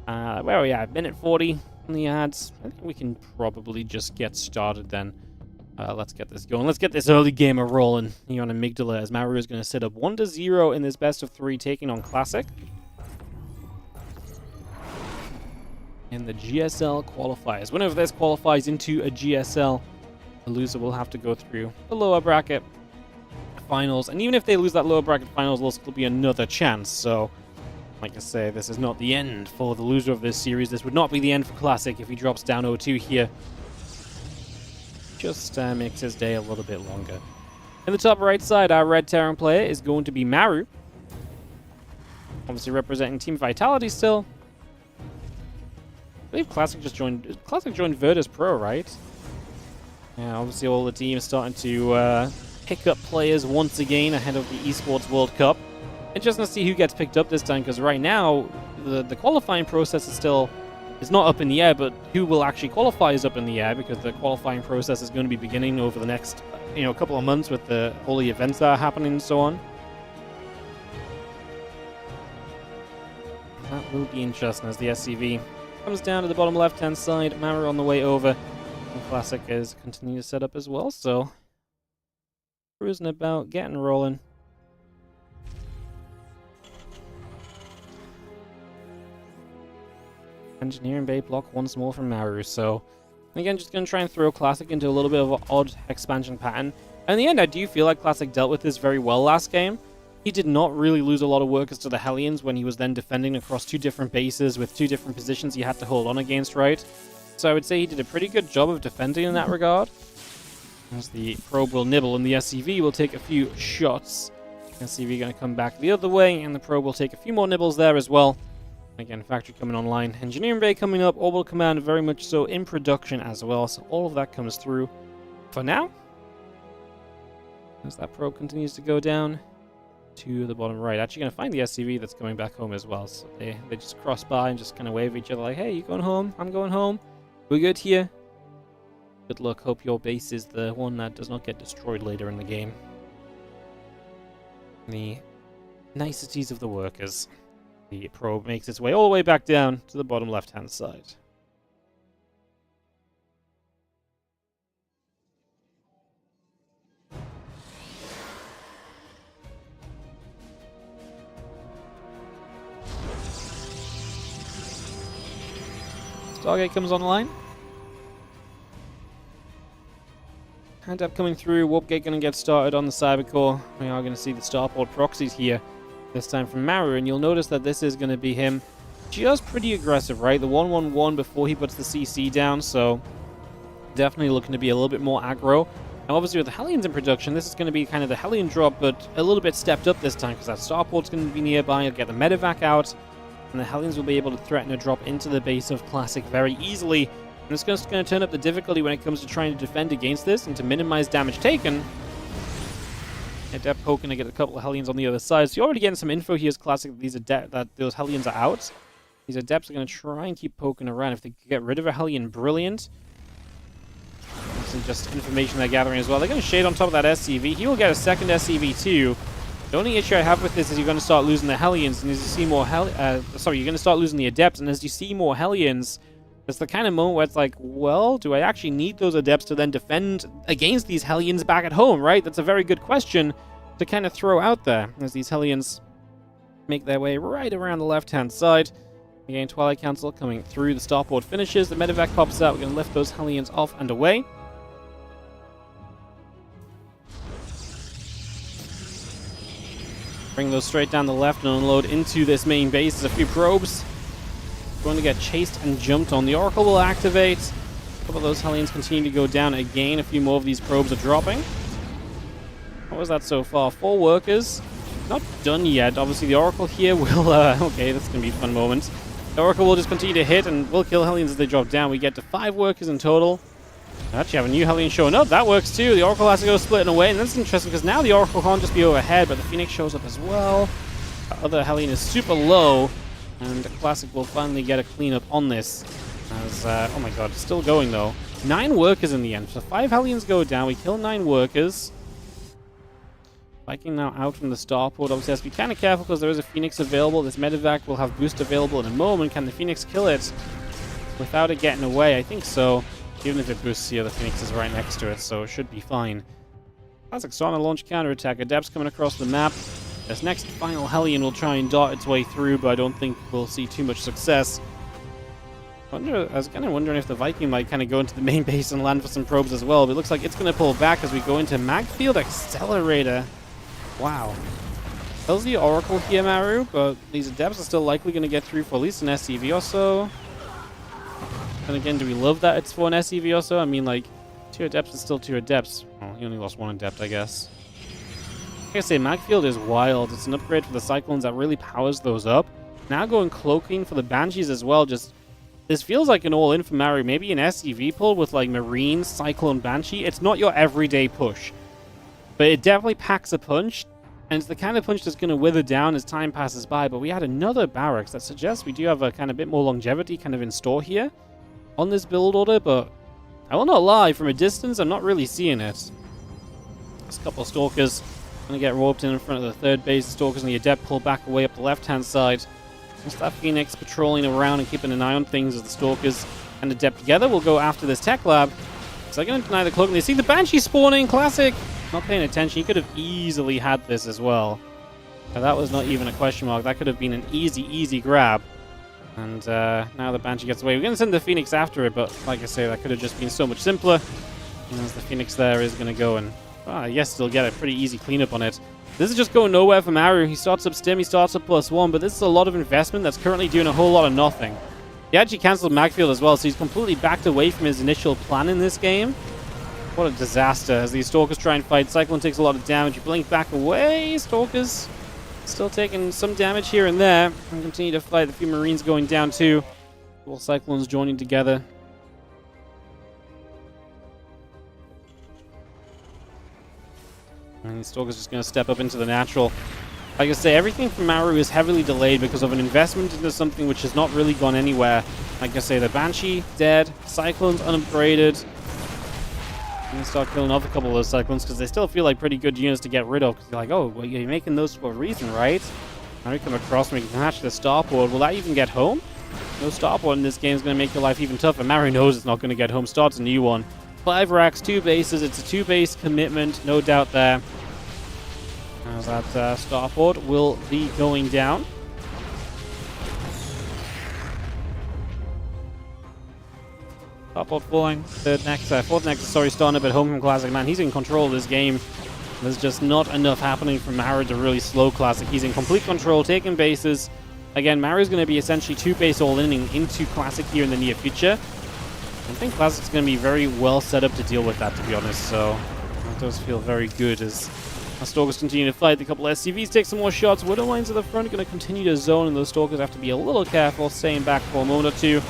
Where are we at? Minute 40 on the ads. I think we can probably just get started then. Let's get this going. Let's get this early gamer rolling here on Amygdala, as Maru is going to set up 1-0 in this best of 3, taking on Classic in the GSL Qualifiers. Winner of this qualifies into a GSL. The loser will have to go through the lower bracket finals, and even if they lose that lower bracket finals, there'll still be another chance. So, like I say, this is not the end for the loser of this series. This would not be the end for Classic if he drops down 0-2 here. Just makes his day a little bit longer. In the top right side, our red Terran player is going to be Maru. Obviously representing Team Vitality still. I believe Classic just joined. Classic joined Virtus Pro, right? Yeah, obviously all the teams starting to pick up players once again ahead of the eSports World Cup. Interesting to see who gets picked up this time, because right now the qualifying process is not up in the air, but who will actually qualify is up in the air, because the qualifying process is going to be beginning over the next couple of months with all the events that are happening and so on. That will be interesting as the SCV comes down to the bottom left-hand side. Maru on the way over. And Classic is continuing to set up as well, so cruising about, getting rolling. Engineering Bay block once more from Maru, so again, just going to try and throw Classic into a little bit of an odd expansion pattern. And in the end, I do feel like Classic dealt with this very well last game. He did not really lose a lot of workers to the Hellions when he was then defending across two different bases with two different positions he had to hold on against, right? So I would say he did a pretty good job of defending in that regard. As the probe will nibble and the SCV will take a few shots. SCV going to come back the other way, and the probe will take a few more nibbles there as well. Again, factory coming online. Engineering Bay coming up. Orbital Command very much so in production as well. So all of that comes through for now. As that probe continues to go down to the bottom right. Actually going to find the SCV that's coming back home as well. So they just cross by and just kind of wave at each other like, hey, you going home? I'm going home. We're good here. Good luck. Hope your base is the one that does not get destroyed later in the game. The niceties of the workers. The probe makes its way all the way back down to the bottom left-hand side. Stargate comes online. Hand up coming through. Warp Gate going to get started on the Cybercore. We are going to see the Starport proxies here. This time from Maru, and you'll notice that this is going to be him just pretty aggressive, right? The 1-1-1 before he puts the CC down, so definitely looking to be a little bit more aggro. And obviously with the Hellions in production, this is going to be kind of the Hellion drop, but a little bit stepped up this time, because that Starport's going to be nearby. You'll get the medevac out, and the Hellions will be able to threaten a drop into the base of Classic very easily. And it's just going to turn up the difficulty when it comes to trying to defend against this and to minimize damage taken. Adept poking to get a couple of Hellions on the other side. So you're already getting some info here as Classic that those Hellions are out. These Adepts are going to try and keep poking around. If they can get rid of a Hellion, brilliant. This is just information they're gathering as well. They're going to shade on top of that SCV. He will get a second SCV too. The only issue I have with this is you're going to start losing the Hellions, and as you see more you're going to start losing the Adepts, and as you see more Hellions, it's the kind of moment where it's like, well, do I actually need those Adepts to then defend against these Hellions back at home, right? That's a very good question to kind of throw out there, as these Hellions make their way right around the left-hand side. Again, Twilight Council coming through, the Starport finishes, the medevac pops out, we're going to lift those Hellions off and away. Bring those straight down the left and unload into this main base. There's a few probes going to get chased and jumped on. The Oracle will activate. A couple of those Hellions continue to go down again. A few more of these probes are dropping. What was that so far? 4 workers. Not done yet. Obviously, the Oracle here will... okay, that's going to be a fun moment. The Oracle will just continue to hit and will kill Hellions as they drop down. We get to 5 workers in total. I actually have a new Hellion showing up. That works too. The Oracle has to go splitting away, and that's interesting because now the Oracle can't just be overhead, but the Phoenix shows up as well. The other Hellion is super low, and the Classic will finally get a cleanup on this. As, oh my god, it's still going though. 9 workers in the end. So 5 Hellions go down. We kill 9 workers. Viking now out from the Starport. Obviously has to be kind of careful because there is a Phoenix available. This medevac will have boost available in a moment. Can the Phoenix kill it without it getting away? I think so. Even if it boosts here, the Phoenix is right next to it, so it should be fine. Classic starting to launch counterattack. Adepts coming across the map. This next final Hellion will try and dart its way through, but I don't think we'll see too much success. I was kind of wondering if the Viking might kind of go into the main base and land for some probes as well, but it looks like it's going to pull back as we go into Magfield Accelerator. Wow. Kills the Oracle here, Maru, but these Adepts are still likely going to get through for at least an SCV or so. And again, do we love that it's for an SCV or so? I mean, like, 2 Adepts is still 2 Adepts. Well, he only lost 1 Adept, I guess. Like I say, Magfield is wild. It's an upgrade for the Cyclones that really powers those up. Now going Cloaking for the Banshees as well, just This feels like an all-in for Maru. Maybe an SCV pull with like Marine, Cyclone, Banshee. It's not your everyday push, but it definitely packs a punch, and it's the kind of punch that's going to wither down as time passes by. But we had another barracks that suggests we do have a kind of bit more longevity kind of in store here on this build order, but I will not lie, from a distance, I'm not really seeing it. There's a couple of Stalkers going to get roped in front of the third base. The Stalkers and the Adept pull back away up the left-hand side. Just that Phoenix patrolling around and keeping an eye on things as the Stalkers and Adept together will go after this tech lab. So they're going to deny the cloak, and they see the Banshee spawning. Classic! Not paying attention. He could have easily had this as well. But that was not even a question mark. That could have been an easy grab. And now the Banshee gets away. We're going to send the Phoenix after it, but like I say, that could have just been so much simpler. And as the Phoenix there is going to go and, yes, still get a pretty easy cleanup on it. This is just going nowhere for Maru. He starts up Stim, he starts up +1, but this is a lot of investment that's currently doing a whole lot of nothing. He actually cancelled Magfield as well, so he's completely backed away from his initial plan in this game. What a disaster as these Stalkers try and fight. Cyclone takes a lot of damage. You blink back away. Stalkers still taking some damage here and there. And continue to fight. The few Marines going down too. All Cyclones joining together. And the Stalker's just going to step up into the natural. Like I say, everything from Maru is heavily delayed because of an investment into something which has not really gone anywhere. Like I say, the Banshee, dead. Cyclones, unupgraded. I'm going to start killing off a couple of those Cyclones because they still feel like pretty good units to get rid of. Because you're like, oh, well, you're making those for a reason, right? Now we come across and we can hatch the starport. Will that even get home? No starport in this game is going to make your life even tougher. Maru knows it's not going to get home. Starts a new one. 5 racks, 2 bases. It's a 2-base commitment, no doubt there. As that starport will be going down. Starport falling. Fourth Nexus, sorry, starting up at home from Classic. Man, he's in control of this game. There's just not enough happening from Maru to really slow Classic. He's in complete control, taking bases. Again, Maru's going to be essentially 2-base all-inning into Classic here in the near future. I think Classic's going to be very well set up to deal with that, to be honest, so that does feel very good as our Stalkers continue to fight. The couple SCVs take some more shots. Widow lines at the front are going to continue to zone, and those Stalkers have to be a little careful, staying back for a moment or two.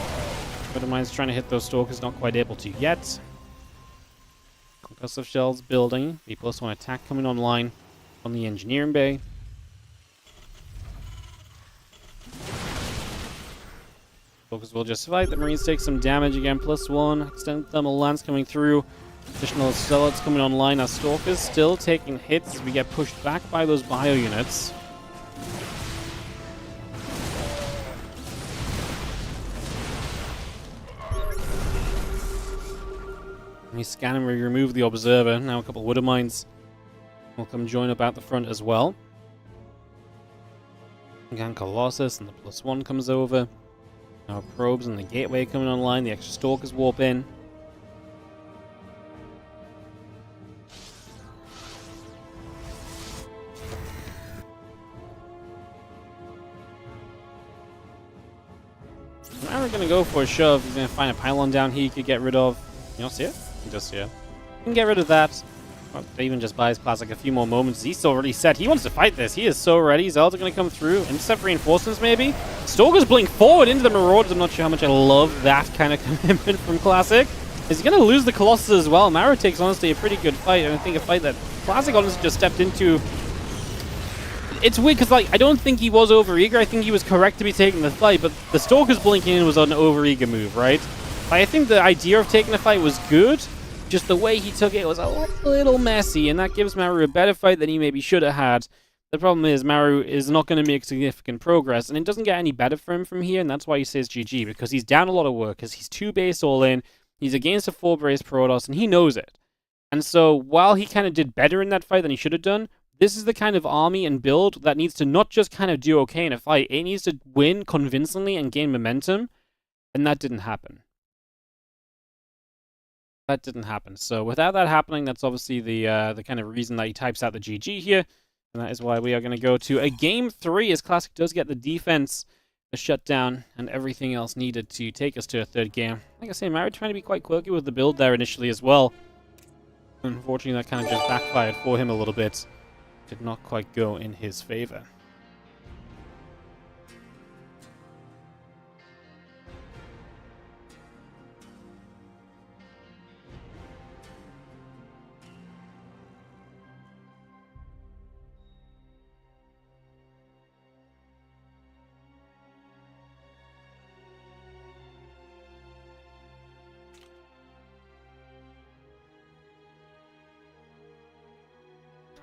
Widow lines trying to hit those Stalkers, not quite able to yet. Concussive shells building. The +1 attack coming online on the engineering bay. Stalkers will just fight. The Marines take some damage again. +1. Extended thermal lance coming through. Additional zealots coming online. Our Stalkers still taking hits as we get pushed back by those bio units. We scan and we remove the observer. Now a couple of Widow Mines will come join up at the front as well. Again, Colossus and the +1 comes over. Our probes and the gateway coming online. The extra Stalkers warp in. Now we're going to go for a shove. He's going to find a pylon down here he could get rid of. You don't see it? You just see it. You can get rid of that. Or even just buys Classic a few more moments. He's already set. He wants to fight this. He is so ready. Zelda going to come through. Intercept reinforcements, maybe? Stalkers blink forward into the Marauders. I'm not sure how much I love that kind of commitment from Classic. Is he going to lose the Colossus as well? Maru takes, honestly, a pretty good fight. And I think a fight that Classic honestly just stepped into. It's weird because, like, I don't think he was overeager. I think he was correct to be taking the fight. But the Stalkers blinking in was an overeager move, right? Like, I think the idea of taking the fight was good. Just the way he took it was a little messy, and that gives Maru a better fight than he maybe should have had. The problem is Maru is not going to make significant progress, and it doesn't get any better for him from here, and that's why he says GG, because he's down a lot of work, because he's 2-base all-in, he's against a 4-base Protoss, and he knows it. And so, while he kind of did better in that fight than he should have done, this is the kind of army and build that needs to not just kind of do okay in a fight, it needs to win convincingly and gain momentum, and that didn't happen. That didn't happen. So without that happening, that's obviously the kind of reason that he types out the GG here. And that is why we are going to go to a Game 3 as Classic does get the defense, the shutdown, and everything else needed to take us to a third game. Like I say, Maru trying to be quite quirky with the build there initially as well. Unfortunately, that kind of just backfired for him a little bit. Did not quite go in his favor.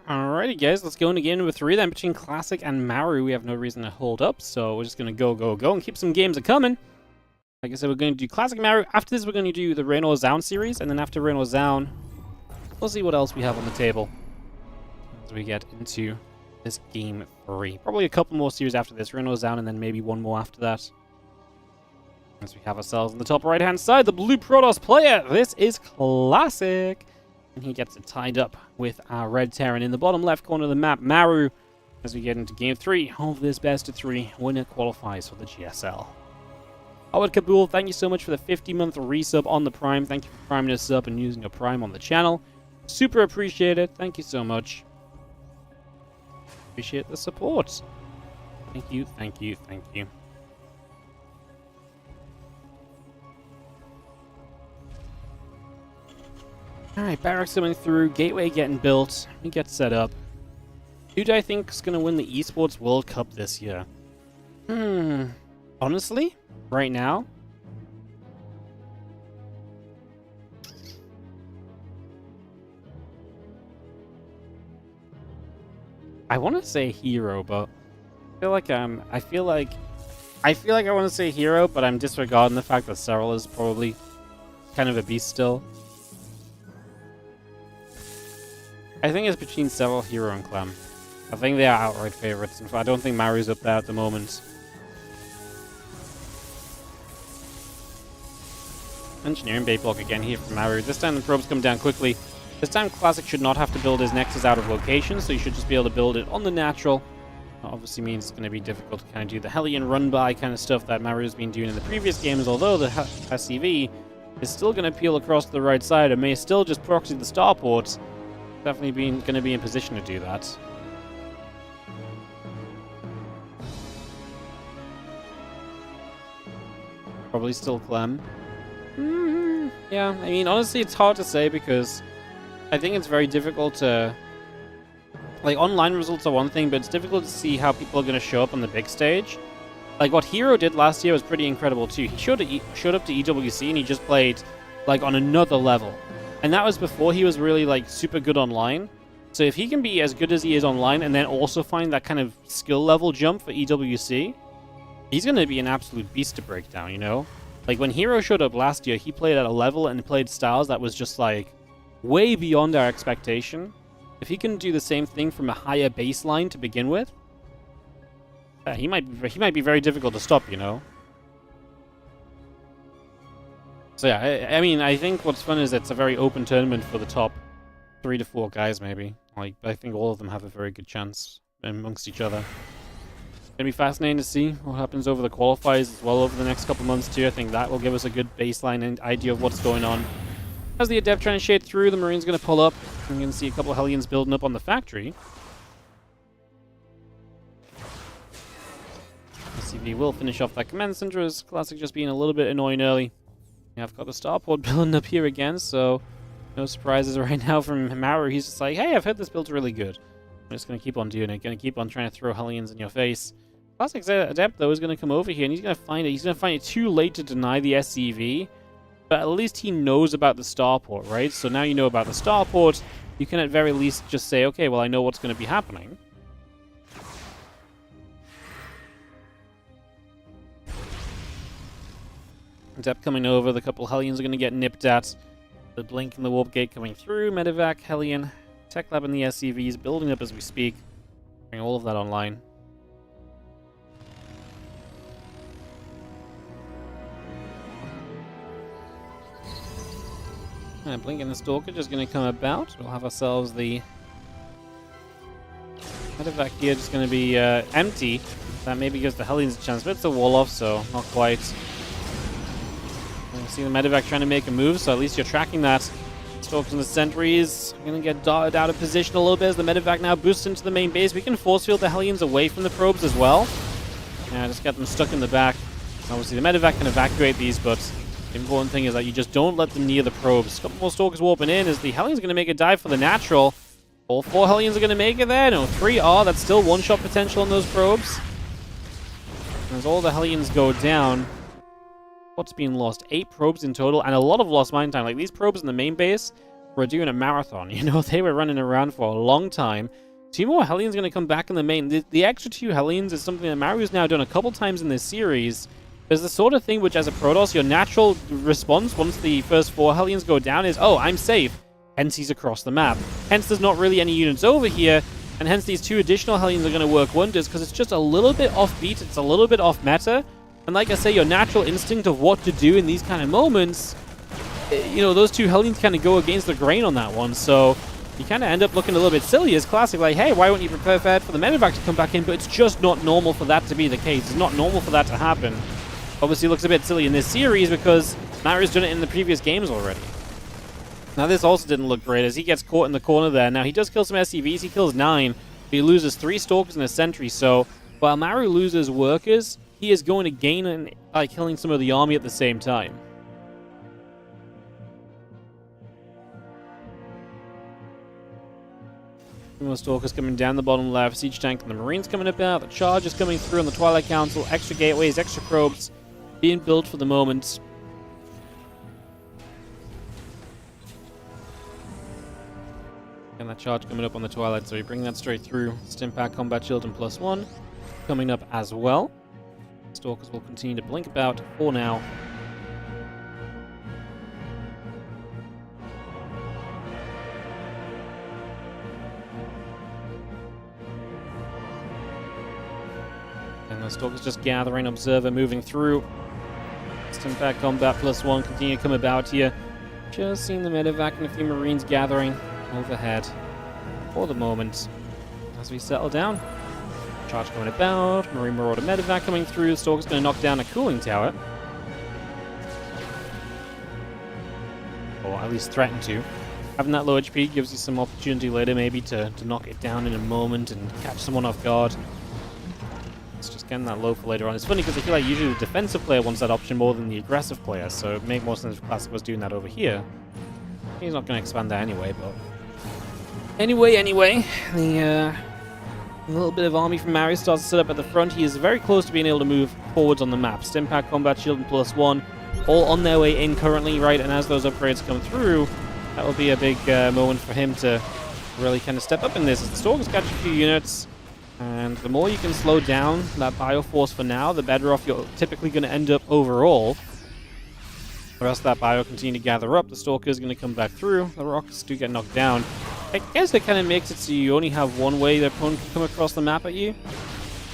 Alrighty, guys, let's go into game number 3 then between Classic and Maru. We have no reason to hold up, so we're just going to go, and keep some games a-coming. Like I said, we're going to do Classic Maru. After this, we're going to do the Rainor Zaun series, and then after Rainor Zaun, we'll see what else we have on the table as we get into this game 3. Probably a couple more series after this, Rainor Zaun, and then maybe one more after that. As we have ourselves on the top right-hand side, the blue Protoss player. This is Classic. And he gets it tied up with our red Terran in the bottom left corner of the map, Maru, as we get into game 3 of this best of 3 winner qualifies for the GSL. Howard Kabul, thank you so much for the 50-month resub on the Prime. Thank you for priming us up and using your Prime on the channel. Super appreciate it. Thank you so much. Appreciate the support. Thank you, thank you, thank you. Alright, barracks coming through, gateway getting built, we get set up. Who do I think is going to win the eSports World Cup this year? Honestly, right now? I want to say Hero, but I feel like I want to say Hero, but I'm disregarding the fact that Cyril is probably kind of a beast still. I think it's between Cyril, Hero, and Clem. I think they are outright favorites. I don't think Maru's up there at the moment. Engineering bait block again here from Maru. This time the probes come down quickly. This time Classic should not have to build his Nexus out of location, so you should just be able to build it on the natural. That obviously means it's going to be difficult to kind of do the Hellion run-by kind of stuff that Maru's been doing in the previous games, although the SCV is still going to peel across to the right side and may still just proxy the starports. Definitely going to be in position to do that. Probably still Clem. Yeah, I mean, honestly, it's hard to say because I think it's very difficult to... Like, online results are one thing, but it's difficult to see how people are going to show up on the big stage. Like, what Hero did last year was pretty incredible, too. He showed up to EWC and he just played, like, on another level. And that was before he was really, like, super good online. So if he can be as good as he is online and then also find that kind of skill level jump for EWC, he's going to be an absolute beast to break down, you know? Like, when Hero showed up last year, he played at a level and played styles that was just, like, way beyond our expectation. If he can do the same thing from a higher baseline to begin with, he might be very difficult to stop, you know? So yeah, I mean, I think what's fun is it's a very open tournament for the top 3 to 4 guys, maybe. Like, I think all of them have a very good chance amongst each other. It's going to be fascinating to see what happens over the qualifiers as well over the next couple months too. I think that will give us a good baseline and idea of what's going on. As the Adept trying to shade through, the Marine's going to pull up. We're going to see a couple of Hellions building up on the factory. SCV will finish off that command center as Classic just being a little bit annoying early. Yeah, I've got the starport building up here again, so no surprises right now from Maru. He's just like, hey, I've heard this build's really good. I'm just going to keep on doing it. Going to keep on trying to throw Hellions in your face. Classic's Adept, though, is going to come over here, and he's going to find it. He's going to find it too late to deny the SCV, but at least he knows about the starport, right? So now you know about the starport, you can at very least just say, okay, well, I know what's going to be happening. Adept coming over, the couple Hellions are going to get nipped at. The Blink and the Warp Gate coming through, Medevac, Hellion, Tech Lab and the SCVs building up as we speak. Bring all of that online. And Blink and the Stalker just going to come about. We'll have ourselves the Medevac here just going to be empty. That maybe gives the Hellions a chance, but it's a wall off, so not quite. You see the Medevac trying to make a move, so at least you're tracking that. Stalkers and the sentries are going to get dotted out of position a little bit as the Medevac now boosts into the main base. We can force field the Hellions away from the probes as well. Yeah, just get them stuck in the back. Obviously, the Medevac can evacuate these, but the important thing is that you just don't let them near the probes. A couple more Stalkers warping in as the Hellions going to make a dive for the natural. All 4 Hellions are going to make it there. No, 3 are. That's still one-shot potential on those probes. As all the Hellions go down, what's been lost? 8 probes in total, and a lot of lost mine time. Like, these probes in the main base were doing a marathon. You know, they were running around for a long time. 2 more Hellions going to come back in the main. The extra 2 Hellions is something that Maru's now done a couple times in this series. There's the sort of thing which, as a Protoss, your natural response once the first 4 Hellions go down is, oh, I'm safe. Hence, he's across the map. Hence, there's not really any units over here. And hence, these 2 additional Hellions are going to work wonders because it's just a little bit offbeat. It's a little bit off meta. And like I say, your natural instinct of what to do in these kind of moments, you know, those 2 Hellions kind of go against the grain on that one. So you kind of end up looking a little bit silly as Classic, like, hey, why won't you prepare for the medevac to come back in? But it's just not normal for that to be the case. It's not normal for that to happen. Obviously, it looks a bit silly in this series because Maru's done it in the previous games already. Now, this also didn't look great as he gets caught in the corner there. Now, he does kill some SCVs. He kills 9. But he loses 3 Stalkers and a Sentry. So while Maru loses workers, he is going to gain by killing some of the army at the same time. More Stalkers coming down the bottom left. Siege Tank and the Marines coming about. The Charge is coming through on the Twilight Council. Extra gateways, extra probes being built for the moment. And that Charge coming up on the Twilight, so you bring that straight through. Stimpack Combat Shield and +1 coming up as well. Stalkers will continue to blink about for now. The Stalker's just gathering, Observer moving through. Stimpack Combat +1 continue to come about here. Just seeing the medevac and a few Marines gathering overhead for the moment. As we settle down, Charge coming about, Marine Marauder medevac coming through. The Stalker's going to knock down a cooling tower. Or at least threaten to. Having that low HP gives you some opportunity later maybe to knock it down in a moment and catch someone off guard. Just getting that low for later on. It's funny because I feel like usually the defensive player wants that option more than the aggressive player, so it makes more sense if Classic was doing that over here. He's not going to expand that anyway, but... Anyway, the little bit of army from Maru starts to set up at the front. He is very close to being able to move forwards on the map. Stimpack, Combat Shield, and +1 all on their way in currently, right? And as those upgrades come through, that will be a big moment for him to really kind of step up in this. As the Stalkers catch a few units, and the more you can slow down that Bioforce for now, the better off you're typically going to end up overall. The rest of that Bio continue to gather up. The Stalker is going to come back through. The Rocks do get knocked down. I guess it kind of makes it so you only have one way the opponent can come across the map at you.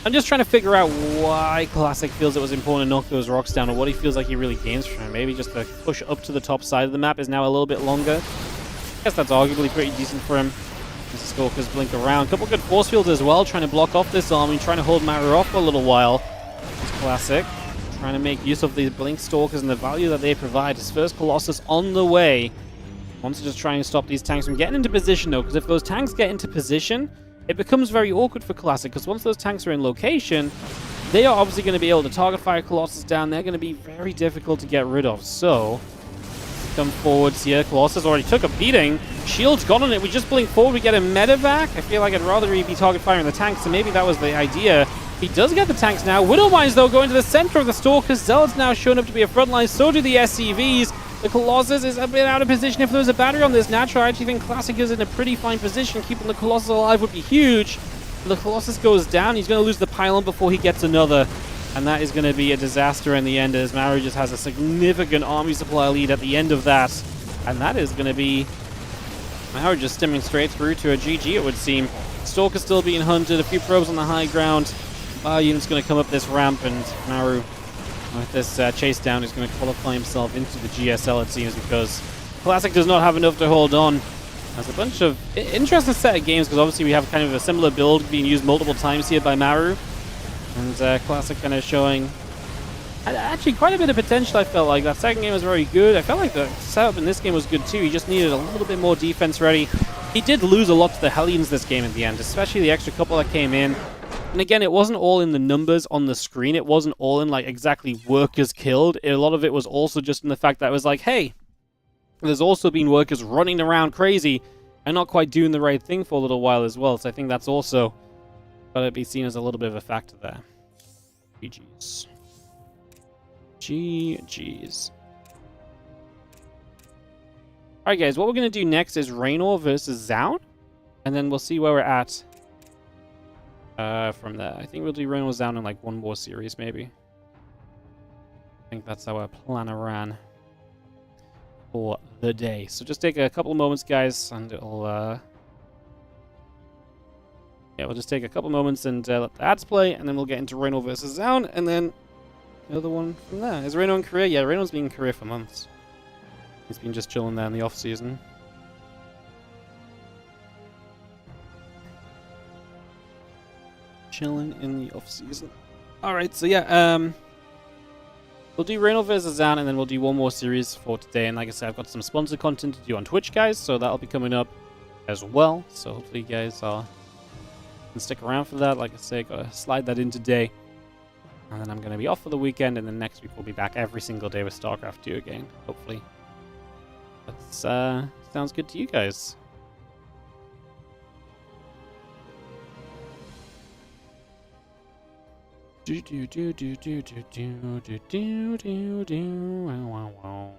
I'm just trying to figure out why Classic feels it was important to knock those Rocks down, or what he feels like he really gains from it. Maybe just the push up to the top side of the map is now a little bit longer. I guess that's arguably pretty decent for him. The Stalkers blink around. A couple good force fields as well, trying to block off this army, trying to hold Maru off for a little while. It's Classic, trying to make use of these blink Stalkers and the value that they provide. His first Colossus on the way. Wants to just try and stop these tanks from getting into position though, because if those tanks get into position, it becomes very awkward for Classic, because once those tanks are in location, they are obviously going to be able to target fire Colossus down. They're going to be very difficult to get rid of. So come forwards here. Colossus already took a beating. Shield's gone on it. We just blink forward. We get a medevac. I feel like I'd rather he be target firing the tanks, so maybe that was the idea. He does get the tanks now. Widowmines, though, going to the center of the Stalkers. Zealot's now shown up to be a frontline. So do the SCVs. The Colossus is a bit out of position. If there was a battery on this natural, I actually think Classic is in a pretty fine position. Keeping the Colossus alive would be huge. The Colossus goes down. He's going to lose the pylon before he gets another. And that is going to be a disaster in the end, as Maru just has a significant army supply lead at the end of that. And that is going to be Maru just stimming straight through to a GG, it would seem. Stalker still being hunted, a few probes on the high ground. Unit's going to come up this ramp, and Maru, with this chase down, is going to qualify himself into the GSL, it seems, because Classic does not have enough to hold on. There's a bunch of interesting set of games, because obviously we have kind of a similar build being used multiple times here by Maru. And Classic kind of showing actually quite a bit of potential, I felt like. That second game was very good. I felt like the setup in this game was good too. He just needed a little bit more defense ready. He did lose a lot to the Hellions this game in the end, especially the extra couple that came in. And again, it wasn't all in the numbers on the screen. It wasn't all in like exactly workers killed. A lot of it was also just in the fact that it was like, hey, there's also been workers running around crazy and not quite doing the right thing for a little while as well. So I think that's also got to be seen as a little bit of a factor there. GG's. GG's. Alright guys, what we're going to do next is Rainor versus Zaun. And then we'll see where we're at from there. I think we'll do Rainor Zaun in like one more series, maybe. I think that's our plan around for the day. So just take a couple of moments, guys, and it'll... yeah, we'll just take a couple of moments and let the ads play, and then we'll get into Rainor versus Zaun, and then the other one from there. Is Rainor in Korea? Yeah, Rainor's been in Korea for months. He's been just chilling there in the off-season. Chilling in the off-season. Alright, so yeah, we'll do Rainor vs. Zaun, and then we'll do one more series for today. And like I said, I've got some sponsored content to do on Twitch, guys, so that'll be coming up as well. So hopefully you guys can stick around for that. Like I say, gotta slide that in today. And then I'm going to be off for the weekend, and then next week we'll be back every single day with StarCraft 2 again, hopefully. That sounds good to you guys. Do do do do do do do do do do do wow wow.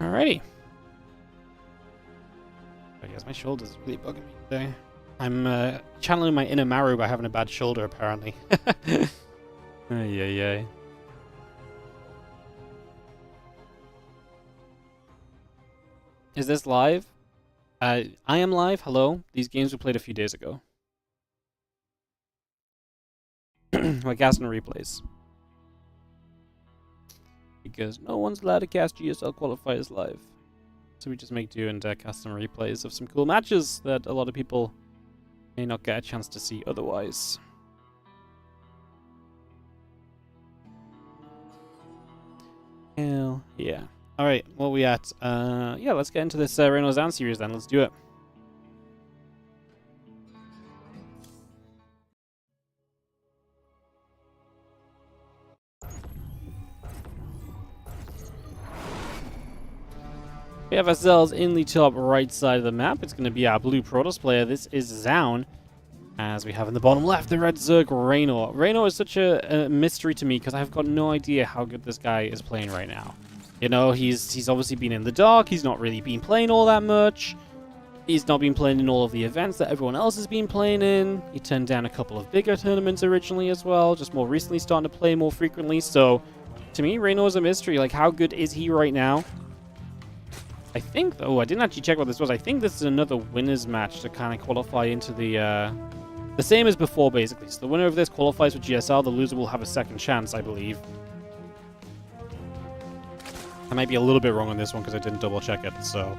Alrighty. I guess my shoulder's really bugging me today. I'm channeling my inner Maru by having a bad shoulder, apparently. Ay. Is this live? I am live. Hello. These games were played a few days ago. We're casting replays. Because no one's allowed to cast GSL Qualifiers live. So we just make do and cast some replays of some cool matches that a lot of people may not get a chance to see otherwise. Hell yeah. Alright, what are we at? Yeah, let's get into this Rainor Zaun series then. Let's do it. We have ourselves in the top right side of the map. It's going to be our blue Protoss player. This is Zaun. As we have in the bottom left, the red Zerg Rainor. Rainor is such a mystery to me because I've got no idea how good this guy is playing right now. You know, he's obviously been in the dark. He's not really been playing all that much. He's not been playing in all of the events that everyone else has been playing in. He turned down a couple of bigger tournaments originally as well. Just more recently starting to play more frequently. So, to me, Rainor is a mystery. Like, how good is he right now? I think, though, I didn't actually check what this was. I think this is another winners match to kind of qualify into the same as before, basically. So the winner of this qualifies for GSL. The loser will have a second chance, I believe. I might be a little bit wrong on this one because I didn't double check it. So,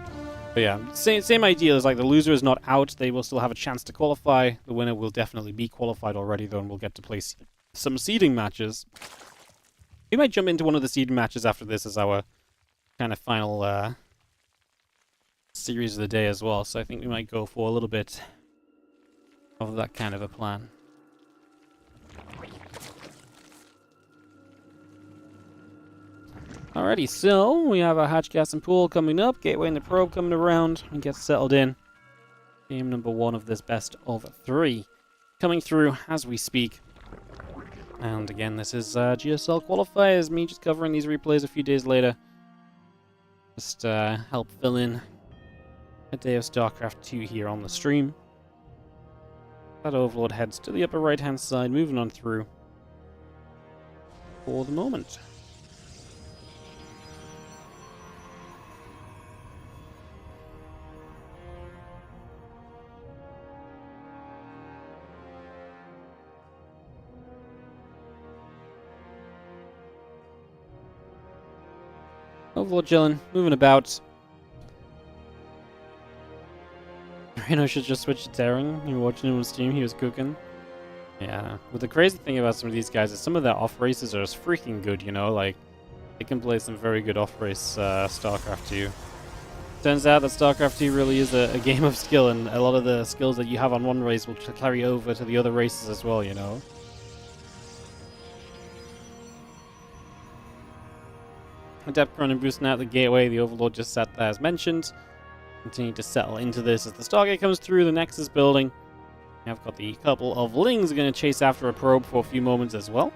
but yeah, same idea. Is like the loser is not out. They will still have a chance to qualify. The winner will definitely be qualified already, though, and we'll get to play some seeding matches. We might jump into one of the seeding matches after this as our kind of final series of the day as well, so I think we might go for a little bit of that kind of a plan. Alrighty, so we have our hatch, gas, and pool coming up, gateway and the probe coming around, and get settled in. Game number 1 of this best of 3 coming through as we speak. And again, this is GSL Qualifiers, me just covering these replays a few days later. Just help fill in a day of StarCraft 2 here on the stream. That Overlord heads to the upper right-hand side, moving on through for the moment. Overlord chilling, moving about. Rainor should just switch to Terran. You were watching him on stream, he was cooking. Yeah. But the crazy thing about some of these guys is some of their off races are just freaking good, you know? Like, They can play some very good off-race StarCraft 2. Turns out that StarCraft 2 really is a game of skill, and a lot of the skills that you have on one race will carry over to the other races as well, you know? Adept running boosting out the gateway. The Overlord just sat there as mentioned. Continue to settle into this as the Stargate comes through the Nexus building. I've got the couple of Lings going to chase after a probe for a few moments as well.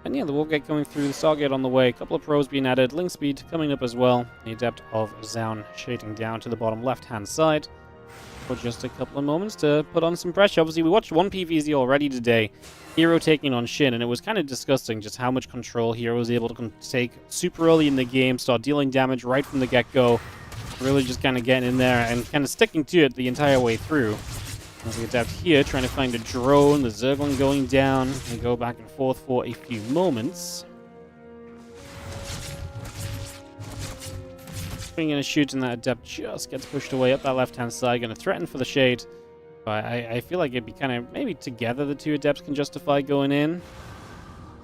And yeah, the Wargate coming through, the Stargate on the way, a couple of probes being added, Ling speed coming up as well. The Adept of Zaun shading down to the bottom left-hand side. For just a couple of moments to put on some pressure. Obviously, we watched one PvZ already today, Hero taking on Shin, and it was kind of disgusting just how much control Hero was able to take super early in the game, start dealing damage right from the get-go, really just kind of getting in there and kind of sticking to it the entire way through. As the Adept here trying to find a drone, the Zerglin going down, and go back and forth for a few moments. Going to shoot, and that Adept just gets pushed away up that left-hand side. Going to threaten for the shade. But I feel like it'd be kind of, maybe together the two Adepts can justify going in.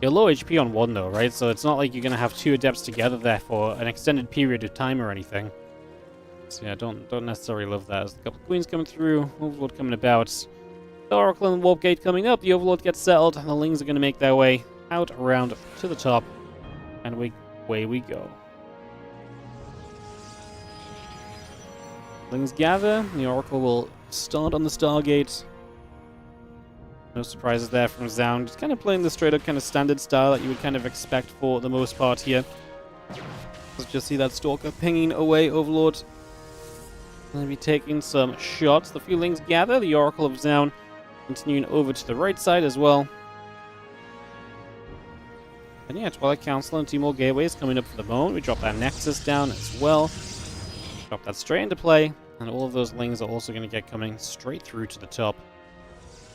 You're low HP on one though, right? So it's not like you're going to have two Adepts together there for an extended period of time or anything. So yeah, don't necessarily love that. There's a couple of Queens coming through. Overlord coming about. The Oracle and the Warp Gate coming up. The Overlord gets settled. And the Lings are going to make their way out around to the top. And away we go. Lings gather. The Oracle will start on the Stargate. No surprises there from Zaun. Just kind of playing the straight up kind of standard style that you would kind of expect for the most part here. Let's just see that Stalker pinging away Overlord. Going to be taking some shots. The few Lings gather. The Oracle of Zaun continuing over to the right side as well. And yeah, Twilight Council and two more gateways coming up for the moment. We drop that Nexus down as well. Drop that straight into play, and all of those Lings are also going to get coming straight through to the top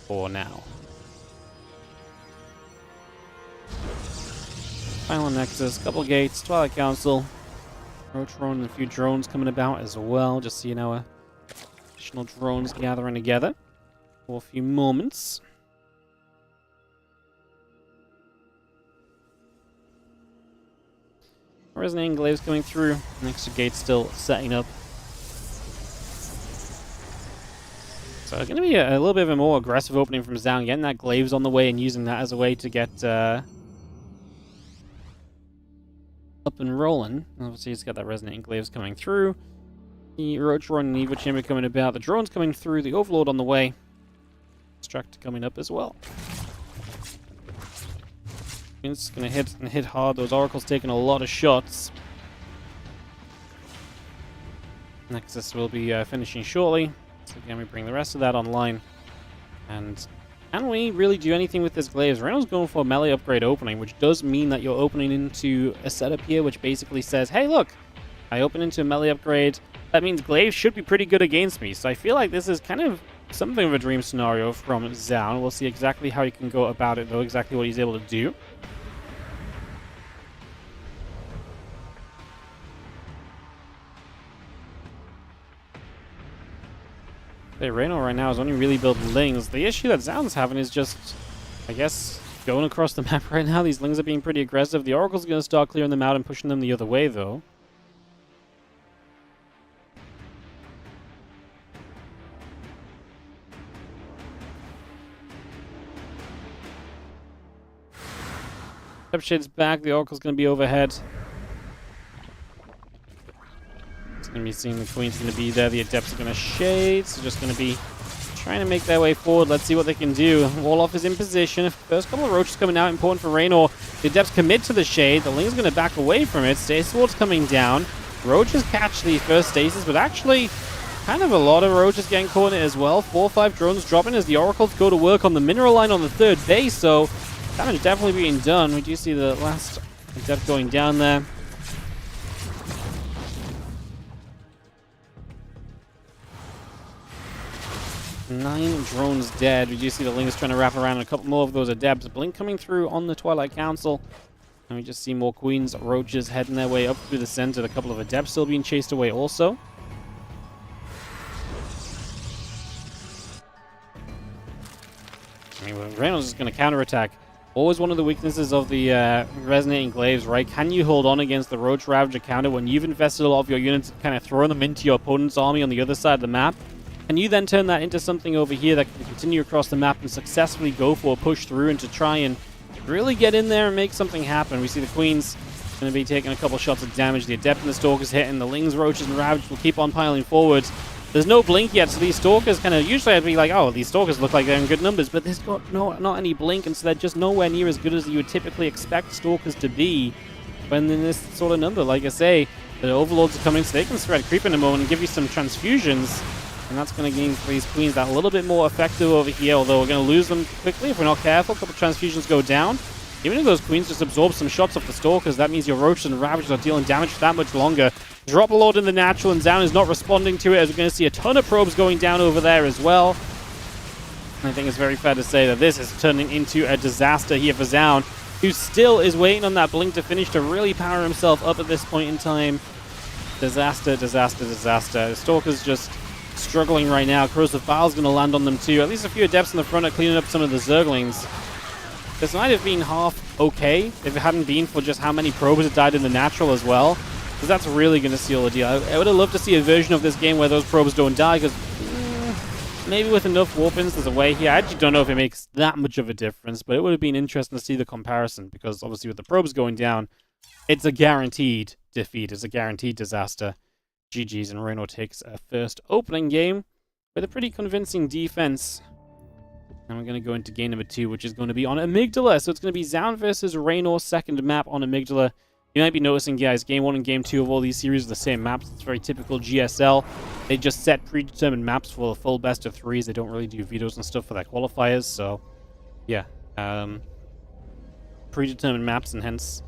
for now. Final Nexus, couple gates, Twilight Council, Rotron, and a few drones coming about as well, just so you know, additional drones gathering together for a few moments. Resonating Glaives coming through. Next to gate still setting up. So it's going to be a little bit of a more aggressive opening from Zaun, getting that Glaives on the way and using that as a way to get up and rolling. Obviously, he's got that Resonating Glaives coming through. The Rotron and Evo Chamber coming about. The drones coming through. The Overlord on the way. Extract coming up as well. It's going to hit and hit hard. Those Oracles taking a lot of shots. Nexus will be finishing shortly. So again, we bring the rest of that online. And can we really do anything with this Glaives? Reynor's going for a melee upgrade opening, which does mean that you're opening into a setup here, which basically says, hey, look, I open into a melee upgrade. That means Glaives should be pretty good against me. So I feel like this is kind of something of a dream scenario from Zaun. We'll see exactly how he can go about it, though, exactly what he's able to do. Rainor right now is only really building Lings. The issue that Zaun's having is just, I guess, going across the map right now. These Lings are being pretty aggressive. The Oracle's going to start clearing them out and pushing them the other way, though. Shade's back. The Oracle's going to be overhead. Going to be seeing the Queen's going to be there. The Adepts are going to shade. So just going to be trying to make their way forward. Let's see what they can do. Warlock is in position. First couple of Roaches coming out. Important for Rainor. The Adepts commit to the shade. The Ling's going to back away from it. Stasis Ward's coming down. Roaches catch the first stasis, but actually kind of a lot of Roaches getting caught in it as well. 4 or 5 drones dropping as the Oracles go to work on the mineral line on the third base. So damage definitely being done. We do see the last Adept going down there. 9 drones dead. We do see the Lings trying to wrap around a couple more of those Adepts. Blink coming through on the Twilight Council. And we just see more Queens, Roaches heading their way up through the center. A couple of Adepts still being chased away also. I mean, Reynor's just going to counterattack. Always one of the weaknesses of the Resonating Glaives, right? Can you hold on against the Roach Ravager counter when you've invested a lot of your units kind of throwing them into your opponent's army on the other side of the map? Can you then turn that into something over here that can continue across the map and successfully go for a push through and to try and really get in there and make something happen? We see the Queen's going to be taking a couple shots of damage. The Adept and the Stalker's hitting. The Lings, Roaches, and Ravagers will keep on piling forwards. There's no blink yet, so these Stalkers kind of... Usually I'd be like, oh, these Stalkers look like they're in good numbers, but there's got not any blink, and so they're just nowhere near as good as you would typically expect Stalkers to be when in this sort of number. Like I say, the Overlords are coming, so they can spread creep in a moment and give you some transfusions, and that's going to give these Queens that a little bit more effective over here, although we're going to lose them quickly if we're not careful. A couple transfusions go down. Even if those Queens just absorb some shots off the Stalkers, that means your Roaches and Ravagers are dealing damage for that much longer. Drop a Lord in the natural, and Zaun is not responding to it, as we're going to see a ton of probes going down over there as well. And I think it's very fair to say that this is turning into a disaster here for Zaun, who still is waiting on that blink to finish to really power himself up at this point in time. Disaster, disaster, disaster. The Stalker's just struggling right now. Corrosive Vile's going to land on them too. At least a few Adepts in the front are cleaning up some of the Zerglings. This might have been half okay if it hadn't been for just how many probes had died in the natural as well. Because that's really going to seal the deal. I would have loved to see a version of this game where those probes don't die, because maybe with enough warpins there's a way here. I actually don't know if it makes that much of a difference, but it would have been interesting to see the comparison, because obviously with the probes going down, it's a guaranteed defeat. It's a guaranteed disaster. GG's, and Rainor takes a first opening game with a pretty convincing defense. And we're going to go into game number 2, which is going to be on Amygdala. So it's going to be Zaun versus Rainor, second map on Amygdala. You might be noticing, guys, game 1 and game 2 of all these series are the same maps. It's very typical GSL. They just set predetermined maps for the full best of 3s. They don't really do vetoes and stuff for their qualifiers. So, yeah. Predetermined maps, and hence,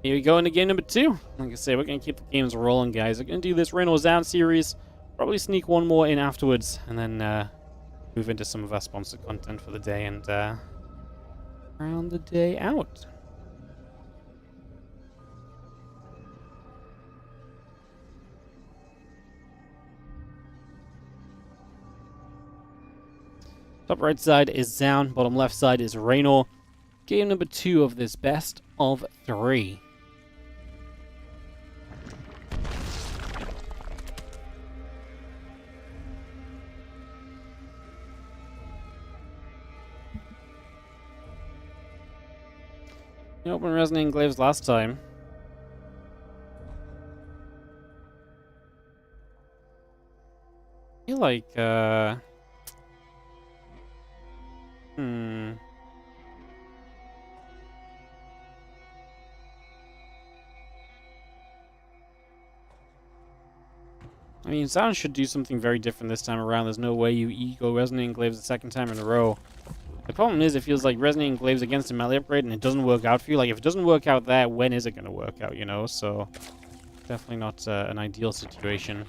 here we go into game number 2. Like I say, we're going to keep the games rolling, guys. We're going to do this Rainor Zaun series. Probably sneak one more in afterwards, and then move into some of our sponsored content for the day and round the day out. Top right side is Zaun, bottom left side is Rainor. Game number 2 of this best of 3. You opened Resonating Glaives last time. I feel like, I mean, Zaun should do something very different this time around. There's no way you go Resonating Glaives the second time in a row. The problem is, it feels like Resonating Glaives against a melee upgrade and it doesn't work out for you. Like, if it doesn't work out there, when is it going to work out, you know? So, definitely not an ideal situation.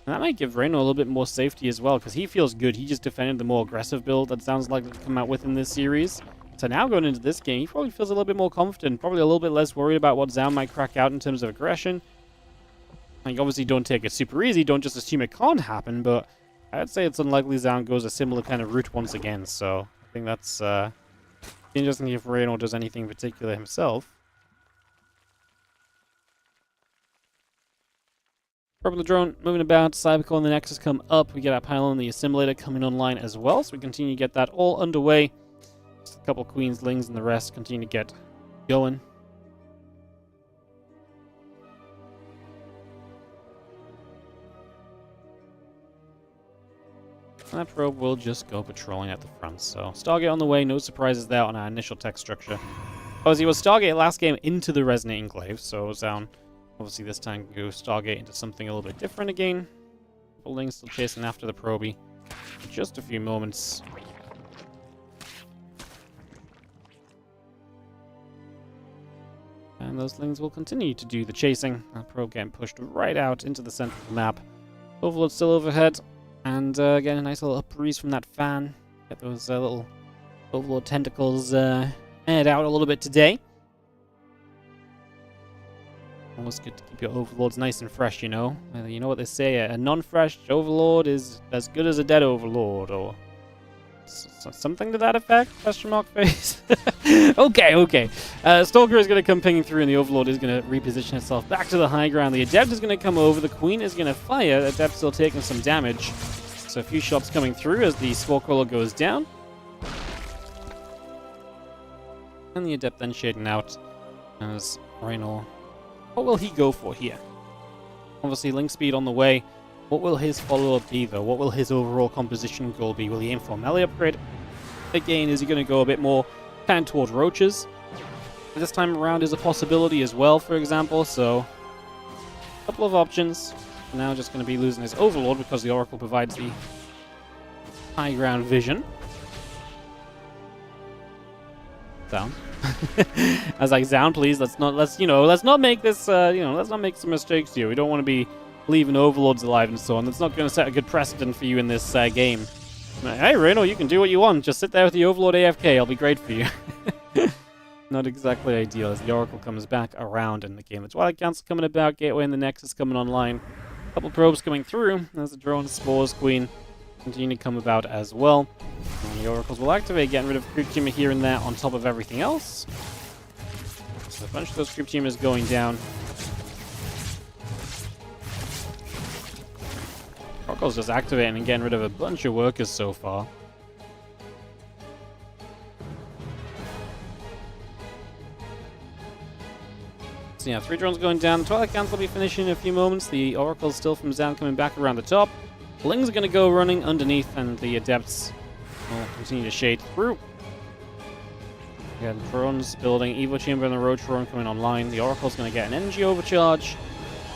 And that might give Rainor a little bit more safety as well, because he feels good. He just defended the more aggressive build that sounds like to come out with in this series. So now going into this game, he probably feels a little bit more confident, probably a little bit less worried about what Zaun might crack out in terms of aggression. Like, obviously, don't take it super easy. Don't just assume it can't happen, but I'd say it's unlikely Zaun goes a similar kind of route once again. So I think that's interesting if Rainor does anything in particular himself. Purple drone moving about. Cybercore and the Nexus come up. We get our pylon and the assimilator coming online as well. So we continue to get that all underway. Just a couple Queens, Lings, and the rest continue to get going. And that probe will just go patrolling at the front. So, Stargate on the way, no surprises there on our initial tech structure. Obviously, it was Stargate last game into the Resonating Glaive, so Zaun, obviously this time go Stargate into something a little bit different again. Lings still chasing after the probie for just a few moments. And those Lings will continue to do the chasing. That probe getting pushed right out into the center of the map. Overlord still overhead. And get a nice little up breeze from that fan. Get those little Overlord tentacles aired out a little bit today. Always good to keep your Overlords nice and fresh, you know. You know what they say, a non-fresh Overlord is as good as a dead Overlord, or Something to that effect? Question mark face. Okay. Stalker is going to come pinging through, and the Overlord is going to reposition itself back to the high ground. The Adept is going to come over. The Queen is going to fire. The Adept still taking some damage. So a few shots coming through as the Spore Crawler goes down. And the Adept then shading out as Rainor. What will he go for here? Obviously, Link Speed on the way. What will his follow-up be, though? What will his overall composition goal be? Will he aim for a melee upgrade? Again, is he going to go a bit more kind of towards roaches? This time around is a possibility as well, for example, so a couple of options. Now just going to be losing his Overlord because the Oracle provides the high ground vision. Down. I was like, down, please. Let's not make this, let's not make some mistakes here. We don't want to be leaving Overlords alive and so on. That's not going to set a good precedent for you in this game. Hey, Rainor, you can do what you want. Just sit there with the Overlord AFK. I'll be great for you. Not exactly ideal as the Oracle comes back around in the game. The Twilight Council coming about. Gateway and the Nexus coming online. A couple probes coming through as the drone Spores Queen continue to come about as well. And the Oracles will activate, getting rid of Creep Teamer here and there on top of everything else. So a bunch of those Creep Teamers going down. Oracle's just activating and getting rid of a bunch of workers so far. So yeah, 3 drones going down. The Twilight Council will be finishing in a few moments. The Oracle's still from down coming back around the top. Lings are going to go running underneath, and the Adepts will continue to shade through. Again, drones building. Evo Chamber and the Roach Drone coming online. The Oracle's going to get an energy overcharge.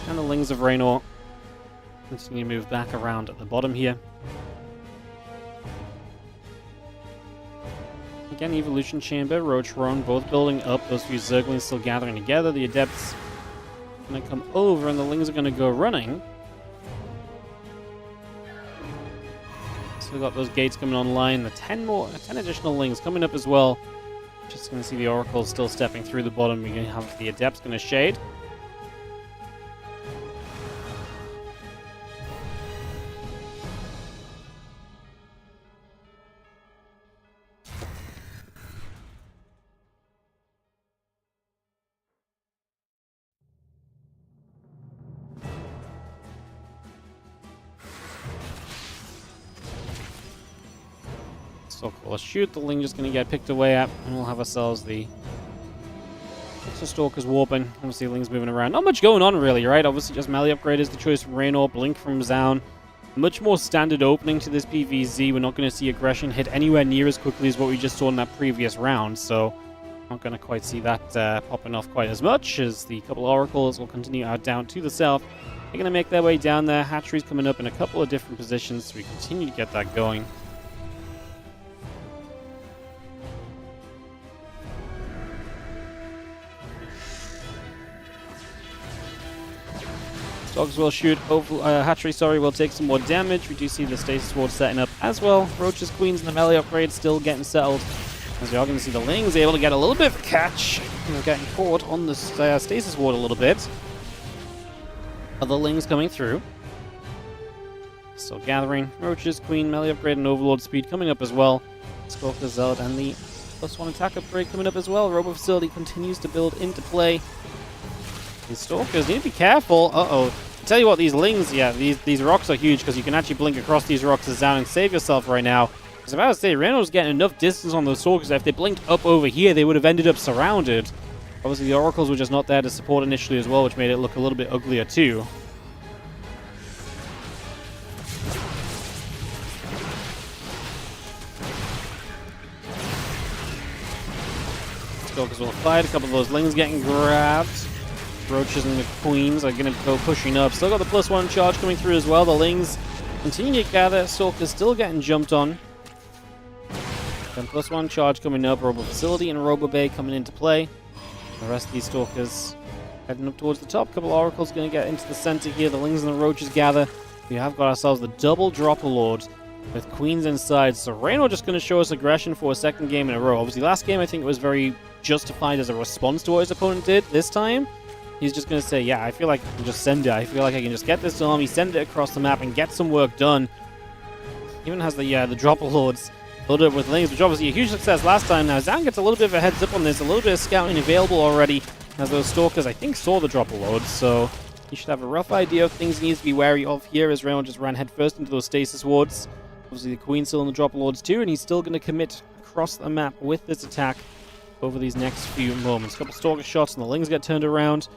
And the Lings of Rainor continue to move back around at the bottom here. Again, Evolution Chamber, Roach Drone, both building up. Those few Zerglings still gathering together. The Adepts are going to come over, and the Lings are going to go running. So we've got those gates coming online. The 10 additional Lings coming up as well. Just going to see the Oracle still stepping through the bottom. We're going to have the Adepts going to shade. So cool. Shoot, the Ling just going to get picked away at, and we'll have ourselves the Stalkers warping. Obviously, Ling's moving around. Not much going on, really, right? Obviously, just melee upgrade is the choice from Rainor, Blink from Zaun. Much more standard opening to this PvZ. We're not going to see aggression hit anywhere near as quickly as what we just saw in that previous round, so not going to quite see that popping off quite as much as the couple Oracles will continue out down to the south. They're going to make their way down there. Hatcheries coming up in a couple of different positions, so we continue to get that going. Dogs will shoot. Hatchery, will take some more damage. We do see the Stasis Ward setting up as well. Roaches, Queens, and the melee upgrade still getting settled. As we are going to see the Lings able to get a little bit of a catch. Getting caught on the Stasis Ward a little bit. Other Lings coming through. Still gathering. Roaches, Queen, melee upgrade, and Overlord speed coming up as well. Stalker, Zealot, and the +1 attack upgrade coming up as well. Robo Facility continues to build into play. These Stalkers need to be careful. Uh-oh. Tell you what, these Lings, yeah, these rocks are huge because you can actually blink across these rocks as down and save yourself right now. I was about to say, Reynor's getting enough distance on those Stalkers that if they blinked up over here, they would have ended up surrounded. Obviously, the Oracles were just not there to support initially as well, which made it look a little bit uglier too. Stalkers will fight. A couple of those Lings getting grabbed. Roaches and the Queens are going to go pushing up. Still got the +1 charge coming through as well. The Lings continue to gather. Stalkers still getting jumped on. Then +1 charge coming up. Robo Facility and Robo Bay coming into play. The rest of these Stalkers heading up towards the top. Couple Oracles going to get into the center here. The Lings and the Roaches gather. We have got ourselves the double Dropper Lord with Queens inside. So Rainor just going to show us aggression for a second game in a row. Obviously, last game I think it was very justified as a response to what his opponent did. This time, he's just going to say, yeah, I feel like I can just send it. I feel like I can just get this army, send it across the map, and get some work done. Even has the Dropper Lords Loaded up with Lings, which obviously a huge success last time. Now Zhang gets a little bit of a heads up on this, a little bit of scouting available already, as those Stalkers, I think, saw the drop load, so he should have a rough idea of things he needs to be wary of here, as Rainor just ran headfirst into those stasis wards. Obviously the Queen's still in the drop lords too, and he's still going to commit across the map with this attack over these next few moments. A couple Stalker shots and the Lings get turned around.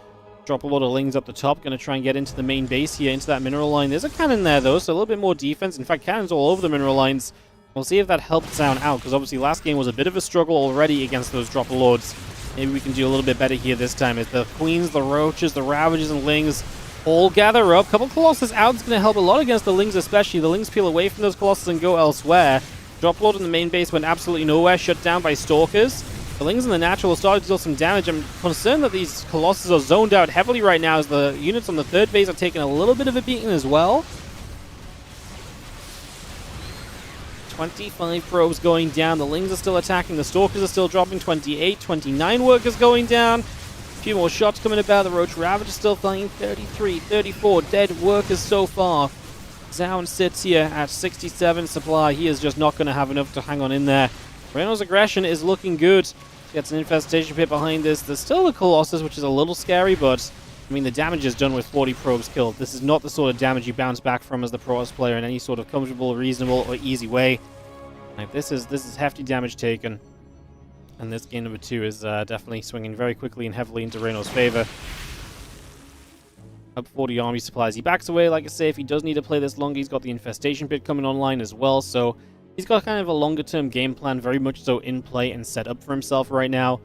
Drop a lot of Lings up the top, going to try and get into the main base here, into that mineral line. There's a cannon there though, so a little bit more defense. In fact, cannons all over the mineral lines. We'll see if that helps Sound out, because obviously last game was a bit of a struggle already against those drop lords. Maybe we can do a little bit better here this time. As the Queens, the Roaches, the Ravages, and Lings all gather up. Couple Colossus out is going to help a lot against the Lings especially. The Lings peel away from those Colossus and go elsewhere. Drop Lord in the main base went absolutely nowhere, shut down by Stalkers. The Lings in the natural will start to deal some damage. I'm concerned that these Colossus are zoned out heavily right now, as the units on the third base are taking a little bit of a beating as well. 25 probes going down. The Lings are still attacking. The Stalkers are still dropping. 28, 29 workers going down. A few more shots coming about. The Roach Ravage is still flying. 33, 34 dead workers so far. Zound sits here at 67 supply. He is just not going to have enough to hang on in there. Reynor's aggression is looking good. Gets an infestation pit behind this. There's still the Colossus, which is a little scary, but I mean, the damage is done with 40 probes killed. This is not the sort of damage you bounce back from as the Protoss player in any sort of comfortable, reasonable, or easy way. Like, this is hefty damage taken. And this game number 2 is definitely swinging very quickly and heavily into Reynor's favor. Up 40 army supplies. He backs away, like I say, if he does need to play this longer. He's got the infestation pit coming online as well, so he's got kind of a longer-term game plan, very much so in play and set up for himself right now.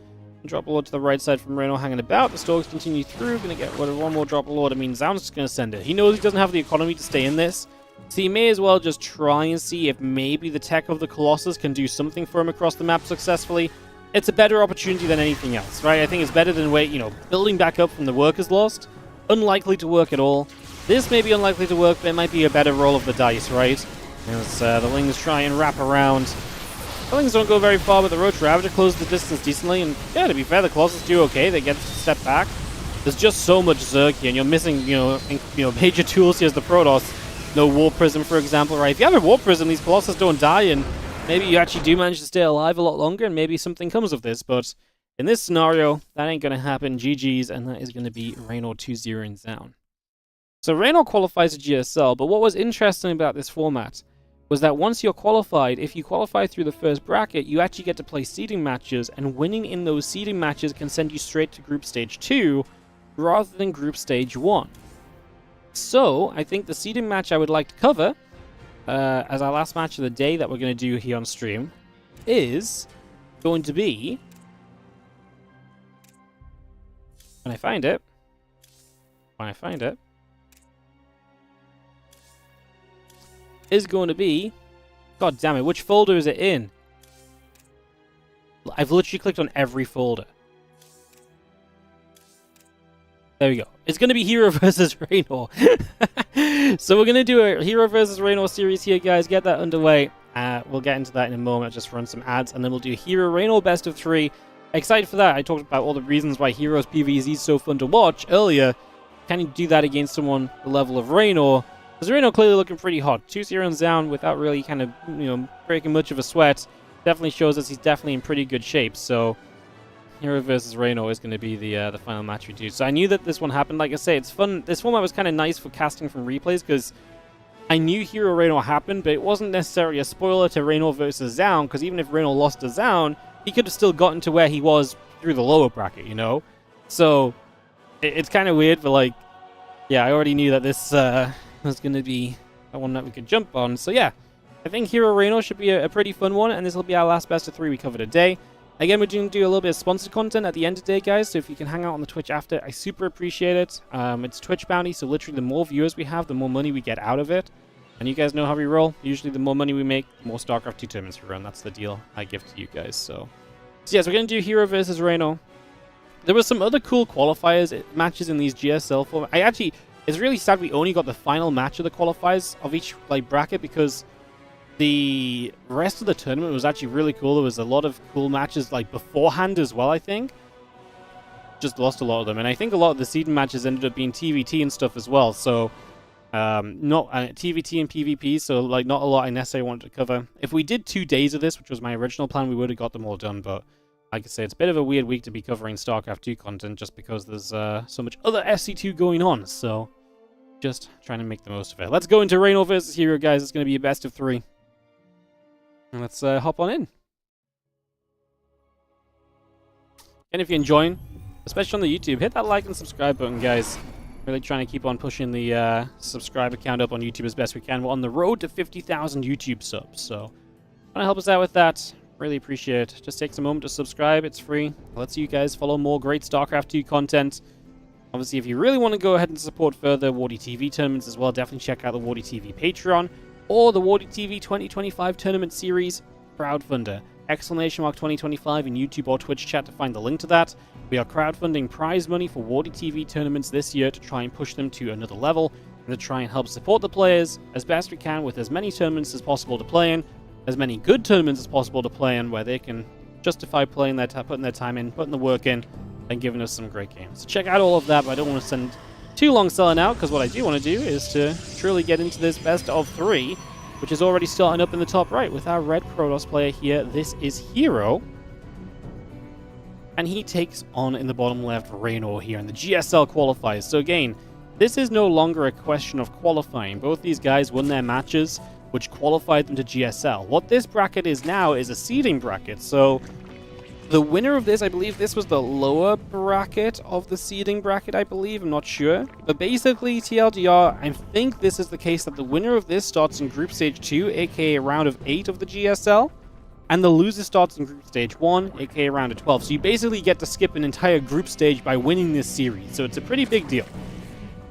Drop a Lord to the right side from Rainor hanging about. The Stalkers continue through. Going to get rid of one more Drop a Lord. I mean, Zound's just going to send it. He knows he doesn't have the economy to stay in this, so he may as well just try and see if maybe the tech of the Colossus can do something for him across the map successfully. It's a better opportunity than anything else, right? I think it's better than building back up from the workers lost. Unlikely to work at all. This may be unlikely to work, but it might be a better roll of the dice, right? As the Lings try and wrap around. The Lings don't go very far, but the Roach Ravager closes the distance decently, and yeah, to be fair, the Colossus do okay. They get a step back. There's just so much Zerg here, and you're missing, major tools here as the Protoss. No Warp Prism, for example, right? If you have a Warp Prism, these Colossus don't die, and maybe you actually do manage to stay alive a lot longer, and maybe something comes of this, but in this scenario, that ain't gonna happen. GG's, and that is gonna be Rainor 2-0 in Zound. So Rainor qualifies to GSL, but what was interesting about this format was that once you're qualified, if you qualify through the first bracket, you actually get to play seeding matches, and winning in those seeding matches can send you straight to Group Stage 2, rather than Group Stage 1. So, I think the seeding match I would like to cover, as our last match of the day that we're going to do here on stream, is going to be... When I find it... is going to be... God damn it, which folder is it in? I've literally clicked on every folder. There we go. It's going to be Hero versus Rainor. So we're going to do a Hero versus Rainor series here, guys. Get that underway. We'll get into that in a moment. Just run some ads, and then we'll do Hero Rainor best of 3. Excited for that. I talked about all the reasons why Heroes PvZ is so fun to watch earlier. Can you do that against someone the level of Rainor? Because Rainor clearly looking pretty hot. 2-0 down without really kind of, breaking much of a sweat. Definitely shows us he's definitely in pretty good shape. So Hero versus Rainor is going to be the final match we do. So I knew that this one happened. Like I say, it's fun. This format was kind of nice for casting from replays because I knew Hero Rainor happened, but it wasn't necessarily a spoiler to Rainor versus Zound, because even if Rainor lost to Zound, he could have still gotten to where he was through the lower bracket, So it's kind of weird, but I already knew that this was going to be the one that we could jump on. So yeah, I think Hero Rainor should be a pretty fun one, and this will be our last best of 3 we cover today. Again, we're going to do a little bit of sponsored content at the end today, guys, so if you can hang out on the Twitch after, I super appreciate it. It's Twitch bounty, so literally the more viewers we have, the more money we get out of it. And you guys know how we roll. Usually the more money we make, the more StarCraft 2 tournaments we run. That's the deal I give to you guys. So yes, we're going to do Hero versus Rainor. There were some other cool qualifiers matches in these GSL formats. It's really sad we only got the final match of the qualifiers of each bracket, because the rest of the tournament was actually really cool. There was a lot of cool matches beforehand as well, I think. Just lost a lot of them. And I think a lot of the seeding matches ended up being TVT and stuff as well. So Not TVT and PvP, so like not a lot I necessarily wanted to cover. If we did 2 days of this, which was my original plan, we would have got them all done, but like I say, it's a bit of a weird week to be covering StarCraft 2 content just because there's so much other SC2 going on, so just trying to make the most of it. Let's go into Rainor versus Hero, guys. It's going to be a best of 3. And let's hop on in. And if you're enjoying, especially on the YouTube, hit that like and subscribe button, guys. Really trying to keep on pushing the subscriber count up on YouTube as best we can. We're on the road to 50,000 YouTube subs, so want to help us out with that? Really appreciate it. Just takes a moment to subscribe. It's free. Lets you guys follow more great StarCraft 2 content. Obviously, if you really want to go ahead and support further WardiTV tournaments as well, definitely check out the WardiTV Patreon or the WardiTV 2025 tournament series crowdfunder. !2025 in YouTube or Twitch chat to find the link to that. We are crowdfunding prize money for WardiTV tournaments this year to try and push them to another level and to try and help support the players as best we can with as many tournaments as possible to play in, as many good tournaments as possible to play in where they can justify playing their putting their time in, putting the work in, and giving us some great games. So check out all of that, but I don't want to spend too long selling out because what I do want to do is to truly get into this best of 3, which is already starting up in the top right with our red Protoss player here. This is Hero. And he takes on, in the bottom left, Rainor here in the GSL Qualifiers. So again, this is no longer a question of qualifying. Both these guys won their matches, which qualified them to GSL. What this bracket is now is a seeding bracket. So the winner of this, I believe this was the lower bracket of the seeding bracket, I believe. I'm not sure. But basically, TLDR, I think this is the case that the winner of this starts in Group Stage 2, aka round of 8 of the GSL. And the loser starts in Group Stage 1, aka round of 12. So you basically get to skip an entire group stage by winning this series. So it's a pretty big deal.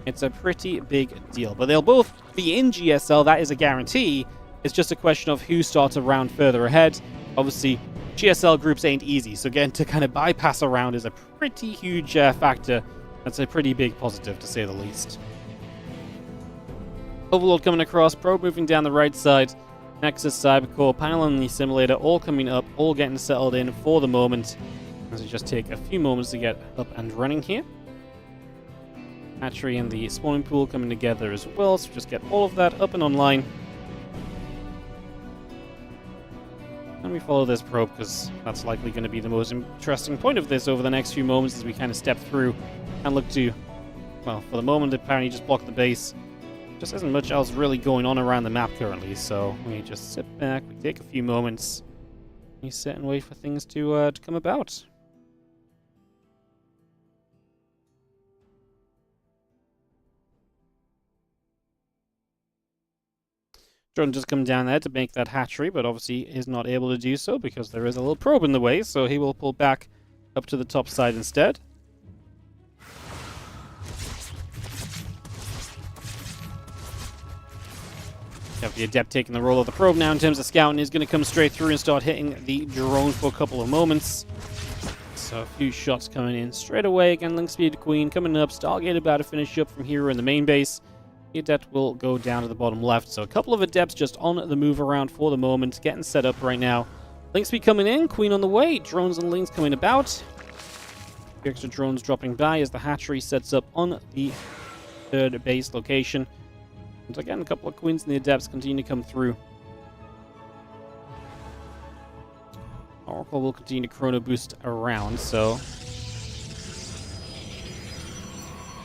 It's a pretty big deal. But they'll both be in GSL, that is a guarantee. It's just a question of who starts a round further ahead. Obviously, GSL groups ain't easy, so getting to kind of bypass a round is a pretty huge factor. That's a pretty big positive, to say the least. Overlord coming across, probe moving down the right side. Nexus, Cybercore, panel on the simulator, all coming up, all getting settled in for the moment. As we just take a few moments to get up and running here. Hatchery and the spawning pool coming together as well, so just get all of that up and online. And we follow this probe because that's likely going to be the most interesting point of this over the next few moments as we kind of step through and look to, well, for the moment apparently just block the base. Just isn't much else really going on around the map currently, so we just sit back, we take a few moments, we sit and wait for things to come about. Drone just come down there to make that hatchery, but obviously is not able to do so because there is a little probe in the way, so he will pull back up to the top side instead. You have the Adept taking the role of the probe now in terms of scouting. He's going to come straight through and start hitting the drone for a couple of moments. So a few shots coming in straight away. Again, Link Speed Queen coming up. Stargate about to finish up from here in the main base. The Adept will go down to the bottom left. So a couple of Adepts just on the move around for the moment. Getting set up right now. Link Speed coming in. Queen on the way. Drones and Links coming about. A few extra drones dropping by as the hatchery sets up on the third base location. And again, a couple of Queens and the Adepts continue to come through. Oracle will continue to chrono boost around, so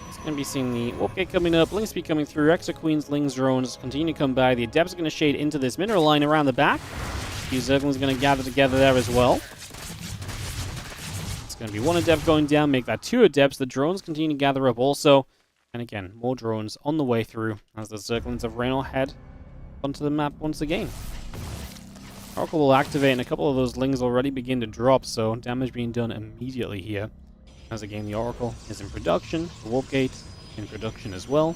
it's going to be seeing the Warp Gate coming up, Link Speed coming through, extra Queens, Lings, drones continue to come by. The Adepts are going to shade into this mineral line around the back. The Zerglings are going to gather together there as well. It's going to be one Adept going down, make that 2 Adepts. The drones continue to gather up also. And again, more drones on the way through as the Zerglings of Rainor head onto the map once again. Oracle will activate and a couple of those Lings already begin to drop, so damage being done immediately here. As again, the Oracle is in production, the Warp Gate in production as well.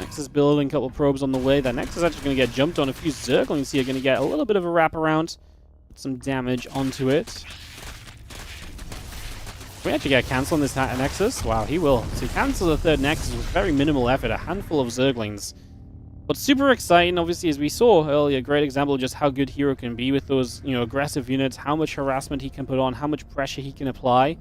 Nexus building, a couple of probes on the way. That Nexus is actually going to get jumped on. A few Zerglings here are going to get a little bit of a wraparound, put some damage onto it. We actually get a cancel on this Nexus. Wow, he will. So he cancels the third Nexus with very minimal effort, a handful of Zerglings. But super exciting, obviously, as we saw earlier, a great example of just how good Hero can be with those, aggressive units, how much harassment he can put on, how much pressure he can apply.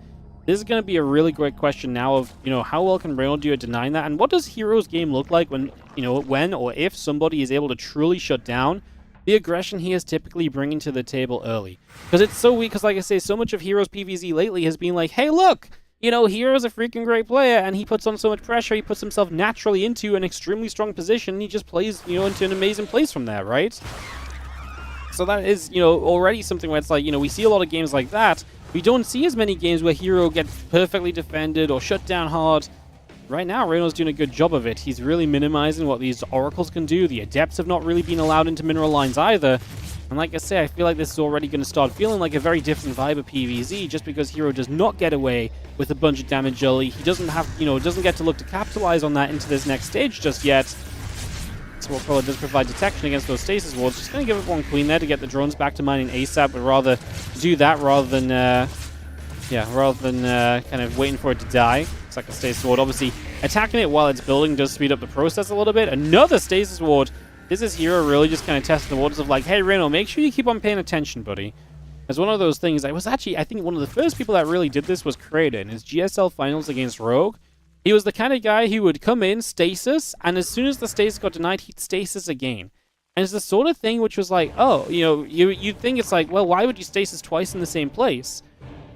this is going to be a really great question now of, you know, how well can Rainor do at denying that? And what does Hero's game look like when, you know, when or if somebody is able to truly shut down the aggression he is typically bringing to the table early? Because it's so weak, because like I say, so much of Hero's PvZ lately has been like, hey, look, you know, Hero's a freaking great player, and he puts on so much pressure, he puts himself naturally into an extremely strong position, and he just plays, you know, into an amazing place from there, right? So that is, you know, already something where it's like, you know, we see a lot of games like that. We don't see as many games where Hero gets perfectly defended or shut down hard. Right now, Reynor's doing a good job of it. He's really minimizing what these Oracles can do. The Adepts have not really been allowed into mineral lines either. And like I say, I feel like this is already going to start feeling like a very different vibe of PvZ, just because Hero does not get away with a bunch of damage early. He doesn't have, you know, doesn't get to look to capitalize on that into this next stage just yet. So what Color does provide detection against those stasis wards. Just going to give it one queen there to get the drones back to mining ASAP, but rather do that rather than, kind of waiting for it to die. It's like a stasis ward. Obviously, attacking it while it's building does speed up the process a little bit. Another stasis ward. This is Hero really just kind of testing the waters of like, hey, Rainor, make sure you keep on paying attention, buddy. It's one of those things. I was actually, I think one of the first people that really did this was Creator in his GSL finals against Rogue. He was the kind of guy who would come in, stasis, and as soon as the stasis got denied, he'd stasis again. And it's the sort of thing which was like, oh, you know, you'd think it's like, well, why would you stasis twice in the same place?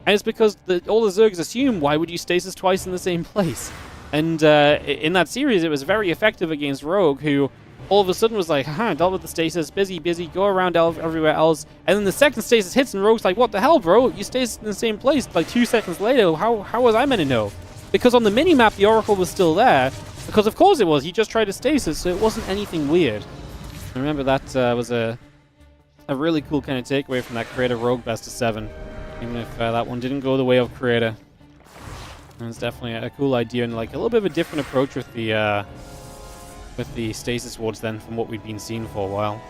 And it's because all the Zergs assume, why would you stasis twice in the same place? And in that series, it was very effective against Rogue, who all of a sudden was like, haha, dealt with the stasis, busy, go around everywhere else. And then the second stasis hits, and Rogue's like, what the hell, bro? You stasis in the same place like 2 seconds later. How was I meant to know? Because on the minimap, the Oracle was still there. Because of course it was. He just tried to stasis, so it wasn't anything weird. I remember that was a really cool kind of takeaway from that Creator Rogue best of 7. Even if that one didn't go the way of Creator. And it's definitely a cool idea and like a little bit of a different approach with the stasis wards then from what we'd been seeing for a while.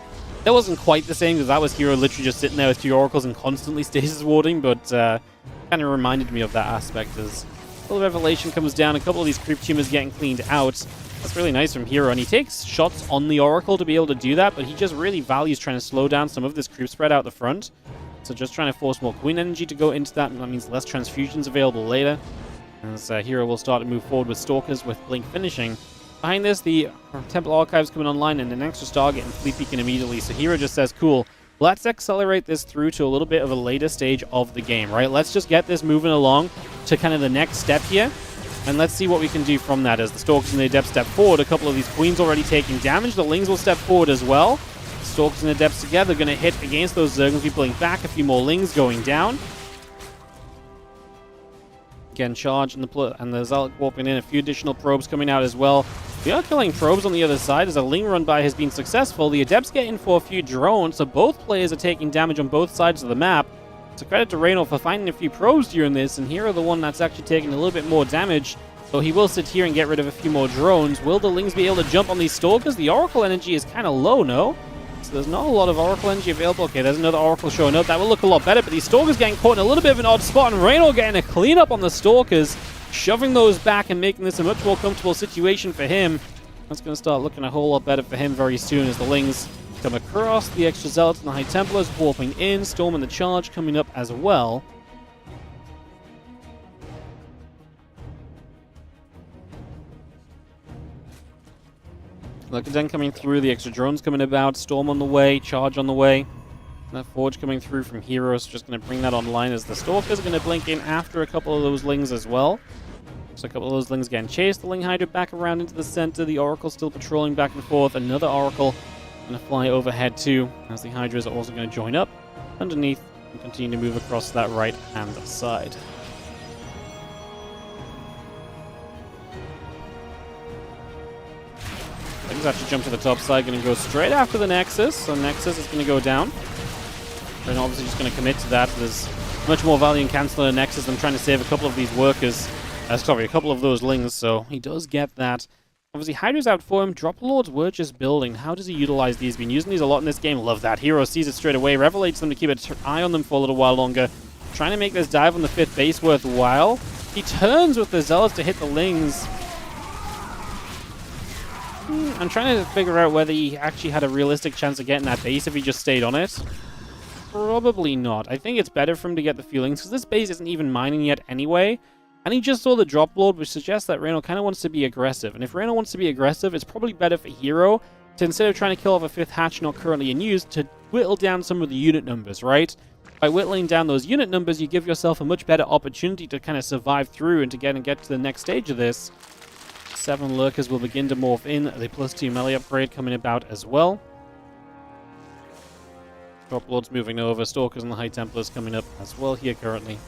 That wasn't quite the same because that was Hero literally just sitting there with 2 Oracles and constantly stasis warding, but kind of reminded me of that aspect as a little Revelation comes down, a couple of these creep tumors getting cleaned out. That's really nice from Hero, and he takes shots on the Oracle to be able to do that, but he just really values trying to slow down some of this creep spread out the front. So just trying to force more Queen energy to go into that, and that means less transfusions available later. As Hero will start to move forward with Stalkers with Blink finishing. Behind this, the Temple Archives coming online and an extra Stargate and Fleet Beacon immediately. So Hero just says, cool, let's accelerate this through to a little bit of a later stage of the game, right? Let's just get this moving along to kind of the next step here. And let's see what we can do from that as the Stalkers and the Adepts step forward. A couple of these Queens already taking damage. The Lings will step forward as well. Stalkers and Adepts together going to hit against those Zergons. Be pulling back. A few more Lings going down. Again, charge and the Zealot warping in. A few additional probes coming out as well. We are killing probes on the other side as a Ling run by has been successful. The Adepts get in for a few drones, so both players are taking damage on both sides of the map. So credit to Rainor for finding a few probes during this, and Hero the one that's actually taking a little bit more damage. So he will sit here and get rid of a few more drones. Will the Lings be able to jump on these Stalkers? The Oracle energy is kind of low, no? So there's not a lot of Oracle energy available. Okay, there's another Oracle showing up. That will look a lot better, but these Stalkers getting caught in a little bit of an odd spot, and Rainor getting a cleanup on the Stalkers, shoving those back and making this a much more comfortable situation for him. That's going to start looking a whole lot better for him very soon as the Lings come across. The extra Zealots and the High Templars warping in. Storm and the Charge coming up as well. Look, coming through. The extra drones coming about. Storm on the way. Charge on the way. That Forge coming through from Heroes. Just going to bring that online as the Stalkers are going to blink in after a couple of those Lings as well. So a couple of those Lings getting chased. The Ling Hydra back around into the center. The Oracle still patrolling back and forth. Another Oracle going to fly overhead too, as the Hydras are also going to join up underneath and continue to move across that right-hand side. Lings actually jump to the top side, going to go straight after the Nexus. So Nexus is going to go down. They're obviously just going to commit to that. There's much more value in canceling a Nexus than trying to save a couple of these workers. Sorry, a couple of those Lings, so he does get that. Obviously, Hydra's out for him. Drop Lords were just building. How does he utilize these? Been using these a lot in this game. Love that. Hero sees it straight away. Revelates them to keep an eye on them for a little while longer. Trying to make this dive on the 5th base worthwhile. He turns with the Zealots to hit the Lings. I'm trying to figure out whether he actually had a realistic chance of getting that base if he just stayed on it. Probably not. I think it's better for him to get the feelings, because this base isn't even mining yet anyway. And he just saw the drop load, which suggests that Rainor kind of wants to be aggressive. And if Rainor wants to be aggressive, it's probably better for Hero to, instead of trying to kill off a 5th hatch not currently in use, to whittle down some of the unit numbers, right? By whittling down those unit numbers, you give yourself a much better opportunity to kind of survive through and to get to the next stage of this. 7 lurkers will begin to morph in. The +2 melee upgrade coming about as well. Drop lords moving over. Stalkers and the High Templars coming up as well here currently.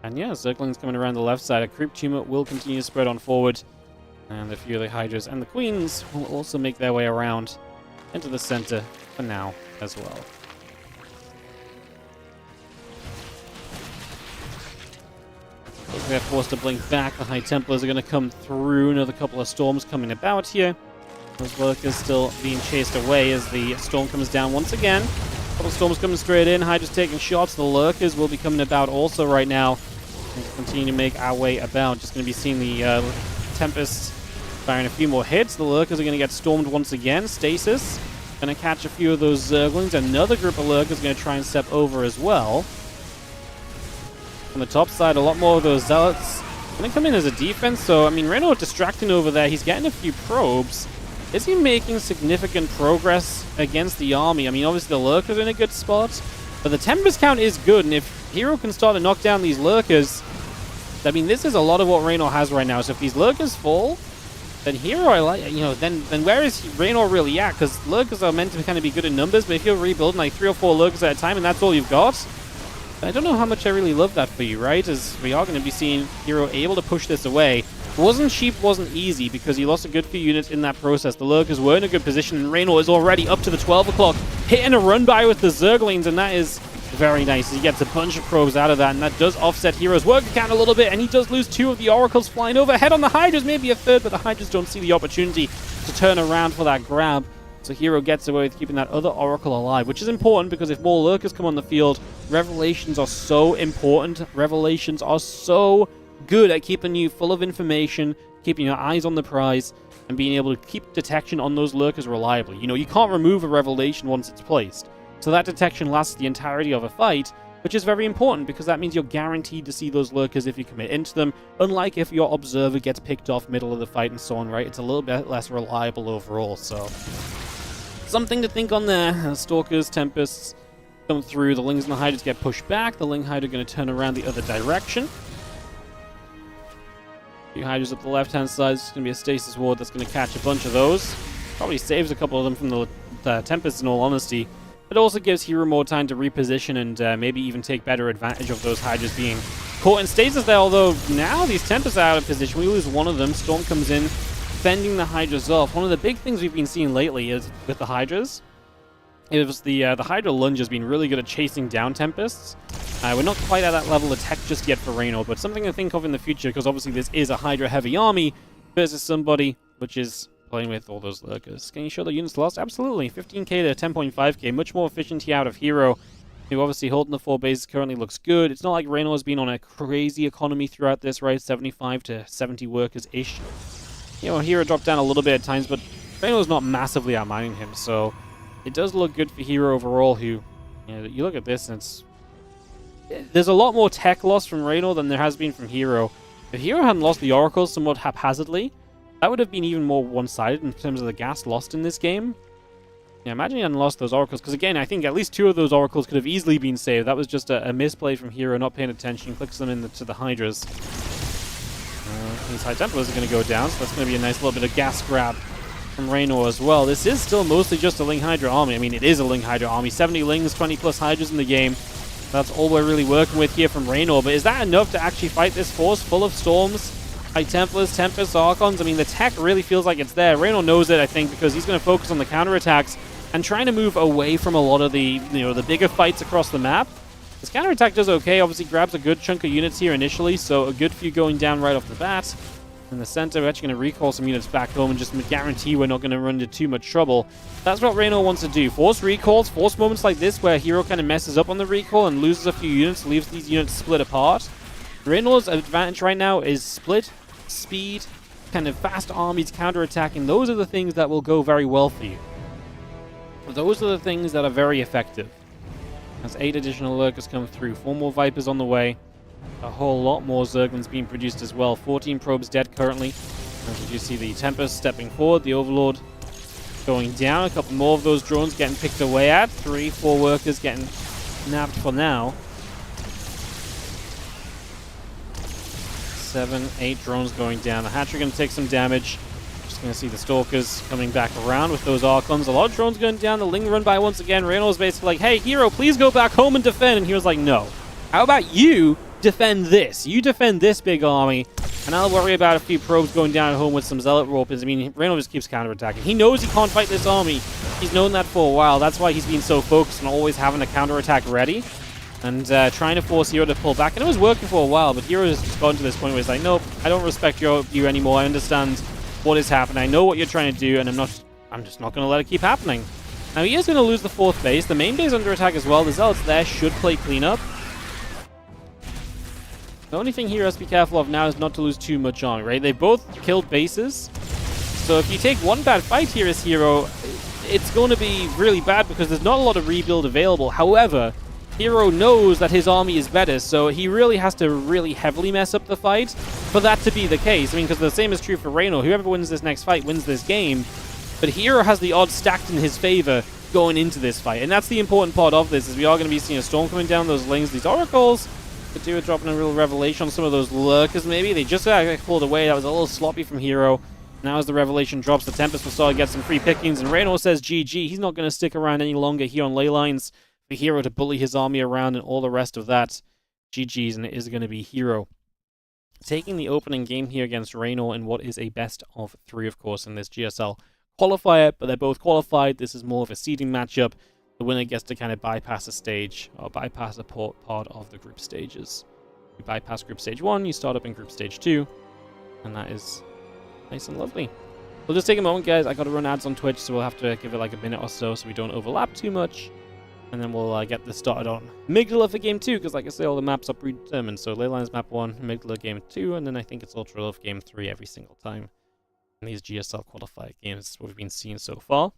And yeah, Zerglings coming around the left side. A creep tumor will continue to spread on forward. And a few of the Hydras and the Queens will also make their way around into the center for now as well. They're forced to blink back. The High Templars are going to come through. Another couple of storms coming about here. Those lurkers still being chased away as the storm comes down once again. A couple of storms coming straight in. Hydra's taking shots. The lurkers will be coming about also right now. We'll continue to make our way about. Just going to be seeing the Tempests firing a few more hits. The lurkers are going to get stormed once again. Stasis going to catch a few of those Zerglings. Another group of lurkers going to try and step over as well. On the top side, a lot more of those Zealots going to come in as a defense. So, I mean, Rainor distracting over there. He's getting a few probes. Is he making significant progress against the army? I mean, obviously the lurkers are in a good spot, but the Tempest count is good. And if Hero can start to knock down these lurkers, I mean, this is a lot of what Rainor has right now. So if these lurkers fall, then Hero, then where is Rainor really at? Because lurkers are meant to kind of be good in numbers, but if you're rebuilding like 3 or 4 lurkers at a time and that's all you've got, I don't know how much I really love that for you, right? As we are going to be seeing Hero able to push this away. Wasn't easy because he lost a good few units in that process. The lurkers were in a good position, and Rainor is already up to the 12 o'clock, hitting a run by with the Zerglings, and that is very nice. He gets a bunch of probes out of that, and that does offset Hero's work count a little bit, and he does lose 2 of the Oracles flying overhead on the Hydras, maybe a 3rd, but the Hydras don't see the opportunity to turn around for that grab. So Hero gets away with keeping that other Oracle alive, which is important because if more lurkers come on the field, Revelations are so important. Revelations are so good at keeping you full of information, keeping your eyes on the prize, and being able to keep detection on those lurkers reliably. You know, you can't remove a Revelation once it's placed. So that detection lasts the entirety of a fight, which is very important because that means you're guaranteed to see those lurkers if you commit into them, unlike if your observer gets picked off middle of the fight and so on, right? It's a little bit less reliable overall, so something to think on there. Stalkers, Tempests come through. The Lings and the Hydras get pushed back. The Ling Hydra are going to turn around the other direction. Few Hydras up the left-hand side. It's going to be a Stasis Ward that's going to catch a bunch of those. Probably saves a couple of them from the Tempests, in all honesty. It also gives Hero more time to reposition and maybe even take better advantage of those Hydras being caught in stasis there, although now these Tempests are out of position. We lose one of them. Storm comes in, fending the Hydras off. One of the big things we've been seeing lately is with the Hydras, it was the Hydra Lunge has been really good at chasing down Tempests. We're not quite at that level of tech just yet for Rainor, but something to think of in the future, because obviously this is a Hydra-heavy army versus somebody which is playing with all those lurkers. Can you show the units lost? Absolutely. 15k to 10.5k. Much more efficiency out of Hero, who obviously holding the 4 bases currently looks good. It's not like Rainor has been on a crazy economy throughout this, right? 75 to 70 workers-ish. You know, Hero dropped down a little bit at times, but Rainor's not massively outmining him, so it does look good for Hero overall, who, you know, you look at this and there's a lot more tech loss from Rainor than there has been from Hero. If Hero hadn't lost the Oracles somewhat haphazardly, that would have been even more one-sided in terms of the gas lost in this game. Yeah, imagine he hadn't lost those Oracles, because again, I think at least 2 of those Oracles could have easily been saved. That was just a misplay from Hero, not paying attention, clicks them into the Hydras. These High Templars are going to go down, so that's going to be a nice little bit of gas grab from Rainor as well. This is still mostly just a Ling Hydra army. I mean, it is a Ling Hydra army. 70 Lings, 20 plus Hydras in the game. That's all we're really working with here from Rainor. But is that enough to actually fight this force full of Storms, High Templars, Tempests, Archons? I mean, the tech really feels like it's there. Rainor knows it, I think, because he's going to focus on the counterattacks and trying to move away from a lot of the, the bigger fights across the map. This counterattack does okay. Obviously grabs a good chunk of units here initially, so a good few going down right off the bat. In the center, we're actually going to recall some units back home and just guarantee we're not going to run into too much trouble. That's what Rainor wants to do. Force recalls, force moments like this where Hero kind of messes up on the recall and loses a few units, leaves these units split apart. Rainor's advantage right now is split, speed, kind of fast armies counterattacking. Those are the things that will go very well for you. Those are the things that are very effective. As 8 additional lurkers come through, 4 more Vipers on the way. A whole lot more Zerglings being produced as well. 14 probes dead currently. As you see the Tempest stepping forward, the Overlord going down. A couple more of those drones getting picked away at. 3, 4 workers getting nabbed for now. 7, 8 drones going down. The Hatchery going to take some damage. Just going to see the Stalkers coming back around with those Archons. A lot of drones going down. The Ling run by once again. Rainor is basically like, hey, Hero, please go back home and defend. And he was like, no. How about you defend this? You defend this big army, and I'll worry about a few probes going down at home with some Zealot Ropers. I mean, Rainor just keeps counterattacking. He knows he can't fight this army. He's known that for a while. That's why he's been so focused on always having a counterattack ready and trying to force Hero to pull back. And it was working for a while, but Hero has just gotten to this point where he's like, nope, I don't respect you anymore. I understand what is happening. I know what you're trying to do, and I'm just not going to let it keep happening. Now, he is going to lose the 4th base. The main base under attack as well. The Zealots there should play cleanup. The only thing Hero has to be careful of now is not to lose too much army, right? They both killed bases. So if you take one bad fight here as Hero, it's going to be really bad because there's not a lot of rebuild available. However, Hero knows that his army is better, so he really has to really heavily mess up the fight for that to be the case. I mean, because the same is true for Rainor. Whoever wins this next fight wins this game. But Hero has the odds stacked in his favor going into this fight. And that's the important part of this, is we are going to be seeing a storm coming down, those Lings, these Oracles. Could do with dropping a real revelation on some of those lurkers, maybe. They just got pulled away. That was a little sloppy from Hero. Now as the revelation drops, the Tempest will start to get some free pickings, and Rainor says GG. He's not going to stick around any longer here on ley lines for Hero to bully his army around and all the rest of that. GG's, and it is going to be Hero taking the opening game here against Rainor in what is a best of 3, of course, in this GSL qualifier, but they're both qualified. This is more of a seeding matchup. The winner gets to kind of bypass a stage, or bypass a part of the group stages. You bypass group stage 1, you start up in group stage 2, and that is nice and lovely. We'll just take a moment, guys. I got to run ads on Twitch, so we'll have to give it like a minute or so we don't overlap too much. And then we'll get this started on Amygdala for game 2, because like I say, all the maps are predetermined. So Leyline's map 1, Amygdala game 2, and then I think it's Ultra Love game 3 every single time in these GSL qualifier games, what we've been seeing so far.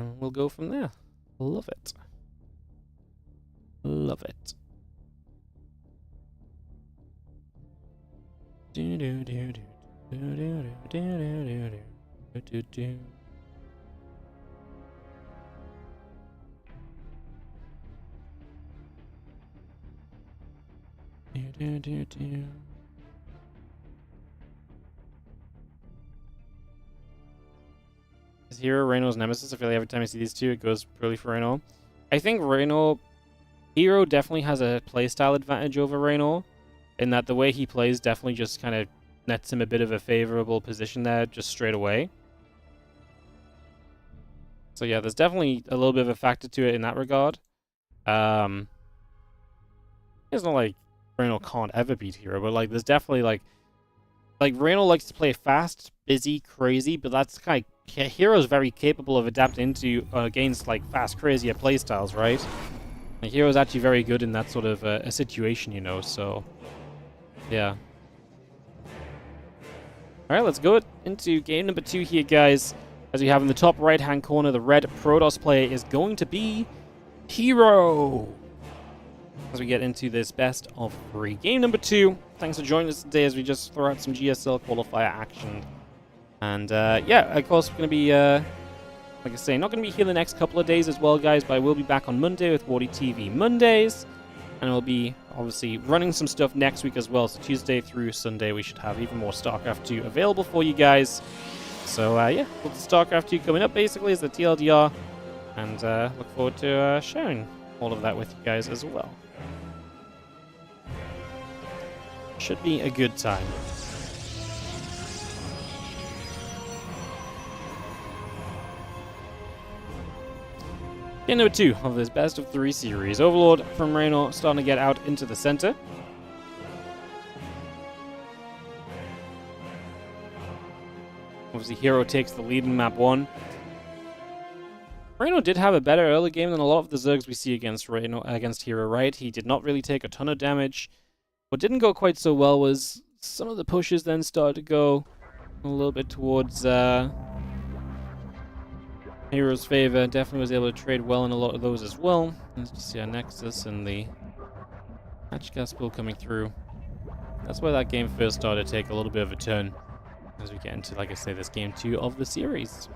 And we'll go from there. Love it. Love it. Do do do do do do do do do do do. Do do do. Is Hero Reynor's nemesis? I feel like every time I see these two, it goes poorly for Rainor. I think Hero definitely has a playstyle advantage over Rainor, in that the way he plays definitely just kind of nets him a bit of a favorable position there just straight away. So yeah, there's definitely a little bit of a factor to it in that regard. It's not like Rainor can't ever beat Hero, but like there's definitely like Rainor likes to play fast, busy, crazy, but that's kind of Hero's very capable of adapting into against like fast, crazier playstyles, right? Like, Hero's actually very good in that sort of a situation, you know. So yeah. All right, let's go into game number 2 here, guys. As we have in the top right-hand corner, the red Protoss player is going to be Hero. As we get into this best of 3. Game number 2. Thanks for joining us today as we just throw out some GSL qualifier action. And yeah, of course, we're going to be, like I say, not going to be here the next couple of days as well, guys, but I will be back on Monday with WardiTV Mondays. And we'll be, obviously, running some stuff next week as well. So Tuesday through Sunday, we should have even more StarCraft 2 available for you guys. So yeah, with the StarCraft 2 coming up, basically, is the TLDR. And look forward to sharing all of that with you guys as well. Should be a good time. Game number 2 of this best of 3 series. Overlord from Rainor starting to get out into the center. Obviously, Hero takes the lead in map 1. Rainor did have a better early game than a lot of the Zergs we see against Hero, right? He did not really take a ton of damage. What didn't go quite so well was some of the pushes then started to go a little bit towards Hero's favor. Definitely was able to trade well in a lot of those as well. Let's just see our Nexus and the Hatch gas pool coming through. That's where that game first started to take a little bit of a turn as we get into, like I say, this game 2 of the series.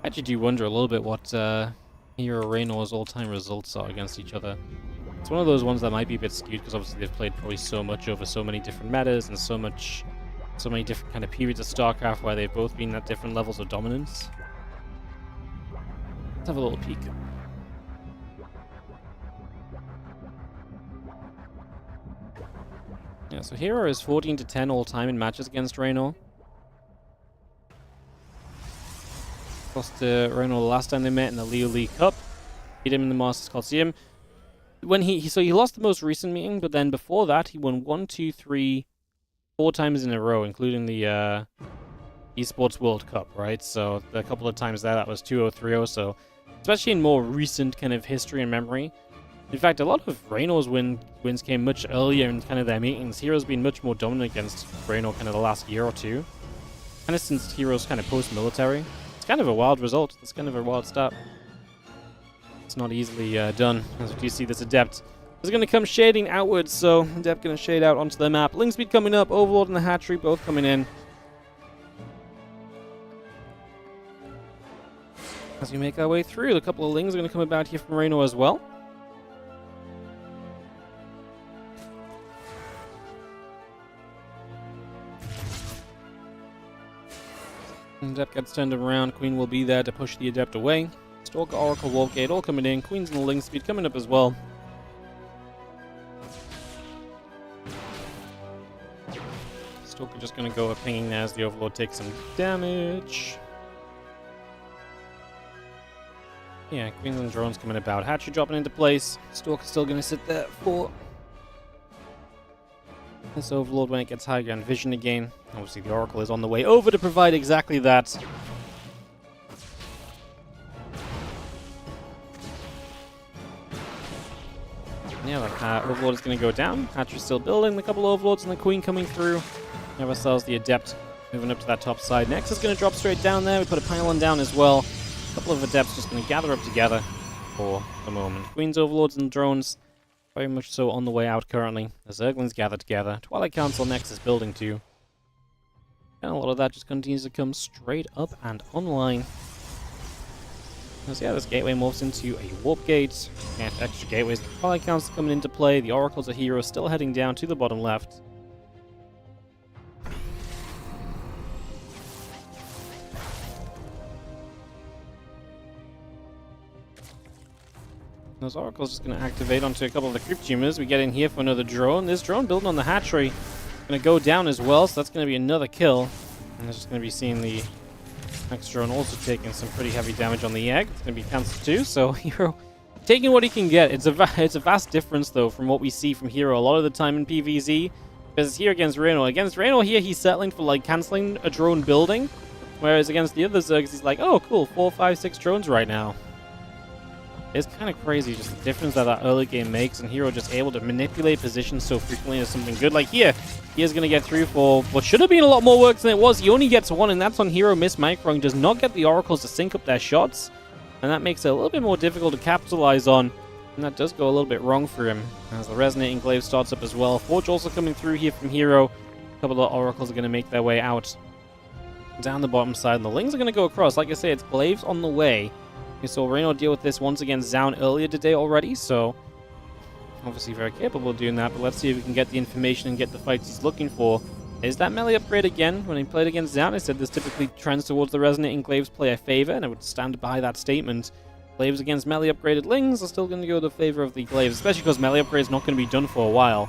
I actually do wonder a little bit what Hero Reynor's all-time results are against each other. It's one of those ones that might be a bit skewed because obviously they've played probably so much over so many different metas and so many different kind of periods of StarCraft where they've both been at different levels of dominance. Let's have a little peek. Yeah, so Hero is 14-10 all-time in matches against Rainor. Lost to Rainor the last time they met in the Leo League Cup. Beat him in the Masters Coliseum. When so he lost the most recent meeting, but then before that he won 1, 2, 3, 4 times in a row, including the eSports World Cup, right? So a couple of times there, that was 2-0, 3-0. So especially in more recent kind of history and memory. In fact, a lot of Reynor's wins came much earlier in kind of their meetings. Hero's been much more dominant against Rainor kind of the last year or two. Kind of since Hero's kind of post-military. It's kind of a wild result. It's kind of a wild start. It's not easily done. As you see, this Adept is going to come shading outwards, so Adept going to shade out onto the map. Link speed coming up, Overlord and the Hatchery both coming in. As we make our way through, a couple of Lings are going to come about here from Rainor as well. Adept gets turned around. Queen will be there to push the Adept away. Stalker, Oracle, Wargate all coming in. Queen's and the Link speed coming up as well. Stalker just going to go up pinging there as the Overlord takes some damage. Yeah, Queens and drones coming about. Hatchery dropping into place. Stalker's still going to sit there for this Overlord when it gets high ground vision again. Obviously the Oracle is on the way over to provide exactly that. Yeah, that Overlord is going to go down. Hatchery's still building. A couple Overlords and the Queen coming through. We have ourselves the Adept moving up to that top side. Next is going to drop straight down there. We put a pylon down as well. A couple of Adepts just going to gather up together for the moment. Queen's, Overlords, and drones very much so on the way out currently. The Zerglings gather together. Twilight Council next is building too. And a lot of that just continues to come straight up and online. So yeah, this gateway morphs into a warp gate. And extra gateways. The Twilight Council coming into play. The Oracle's a hero still heading down to the bottom left. Those Oracles just going to activate onto a couple of the Creep Tumors. We get in here for another drone. This drone building on the Hatchery going to go down as well, so that's going to be another kill. And it's just going to be seeing the next drone also taking some pretty heavy damage on the egg. It's going to be cancelled too, so Hero taking what he can get. It's a vast difference, though, from what we see from Hero a lot of the time in PvZ. Because here against Rainor. Against Rainor here, he's settling for, like, cancelling a drone building. Whereas against the other Zergs, he's like, oh, cool, 4, 5, 6 drones right now. It's kind of crazy, just the difference that early game makes, and Hero just able to manipulate positions so frequently into something good. Like here, he is going to get through for what should have been a lot more work than it was. He only gets one, and that's on Hero miss microing. Does not get the Oracles to sync up their shots, and that makes it a little bit more difficult to capitalize on, and that does go a little bit wrong for him. As the Resonating Glaive starts up as well. Forge also coming through here from Hero. A couple of Oracles are going to make their way out down the bottom side, and the Lings are going to go across. Like I say, it's Glaives on the way. We saw Rainor deal with this once against Zaun earlier today already, so obviously very capable of doing that, but let's see if we can get the information and get the fights he's looking for. Is that melee upgrade again? When he played against Zaun, I said this typically trends towards the Resonating Glaives play a favor, and I would stand by that statement. Glaives against melee upgraded Lings are still going to go to the favor of the Glaives, especially because melee upgrade is not going to be done for a while.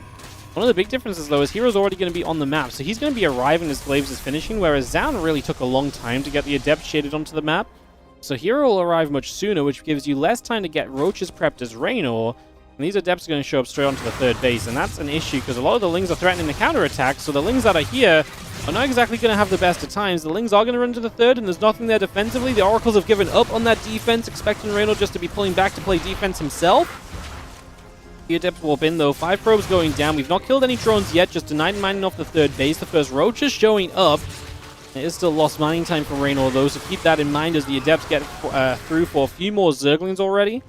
One of the big differences, though, is Hero's already going to be on the map, so he's going to be arriving as Glaives is finishing, whereas Zaun really took a long time to get the Adept shaded onto the map. So Hero will arrive much sooner, which gives you less time to get Roaches prepped as Rainor. And these Adepts are going to show up straight onto the third base, and that's an issue because a lot of the Lings are threatening the counterattack, so the Lings that are here are not exactly going to have the best of times. The Lings are going to run to the third, and there's nothing there defensively. The Oracles have given up on that defense, expecting Rainor just to be pulling back to play defense himself. The Adepts warp in, though. 5 probes going down. We've not killed any drones yet, just denied mining off the third base. The first Roaches showing up. It is still lost mining time for Rainor, though, so keep that in mind as the Adepts get through for a few more Zerglings already.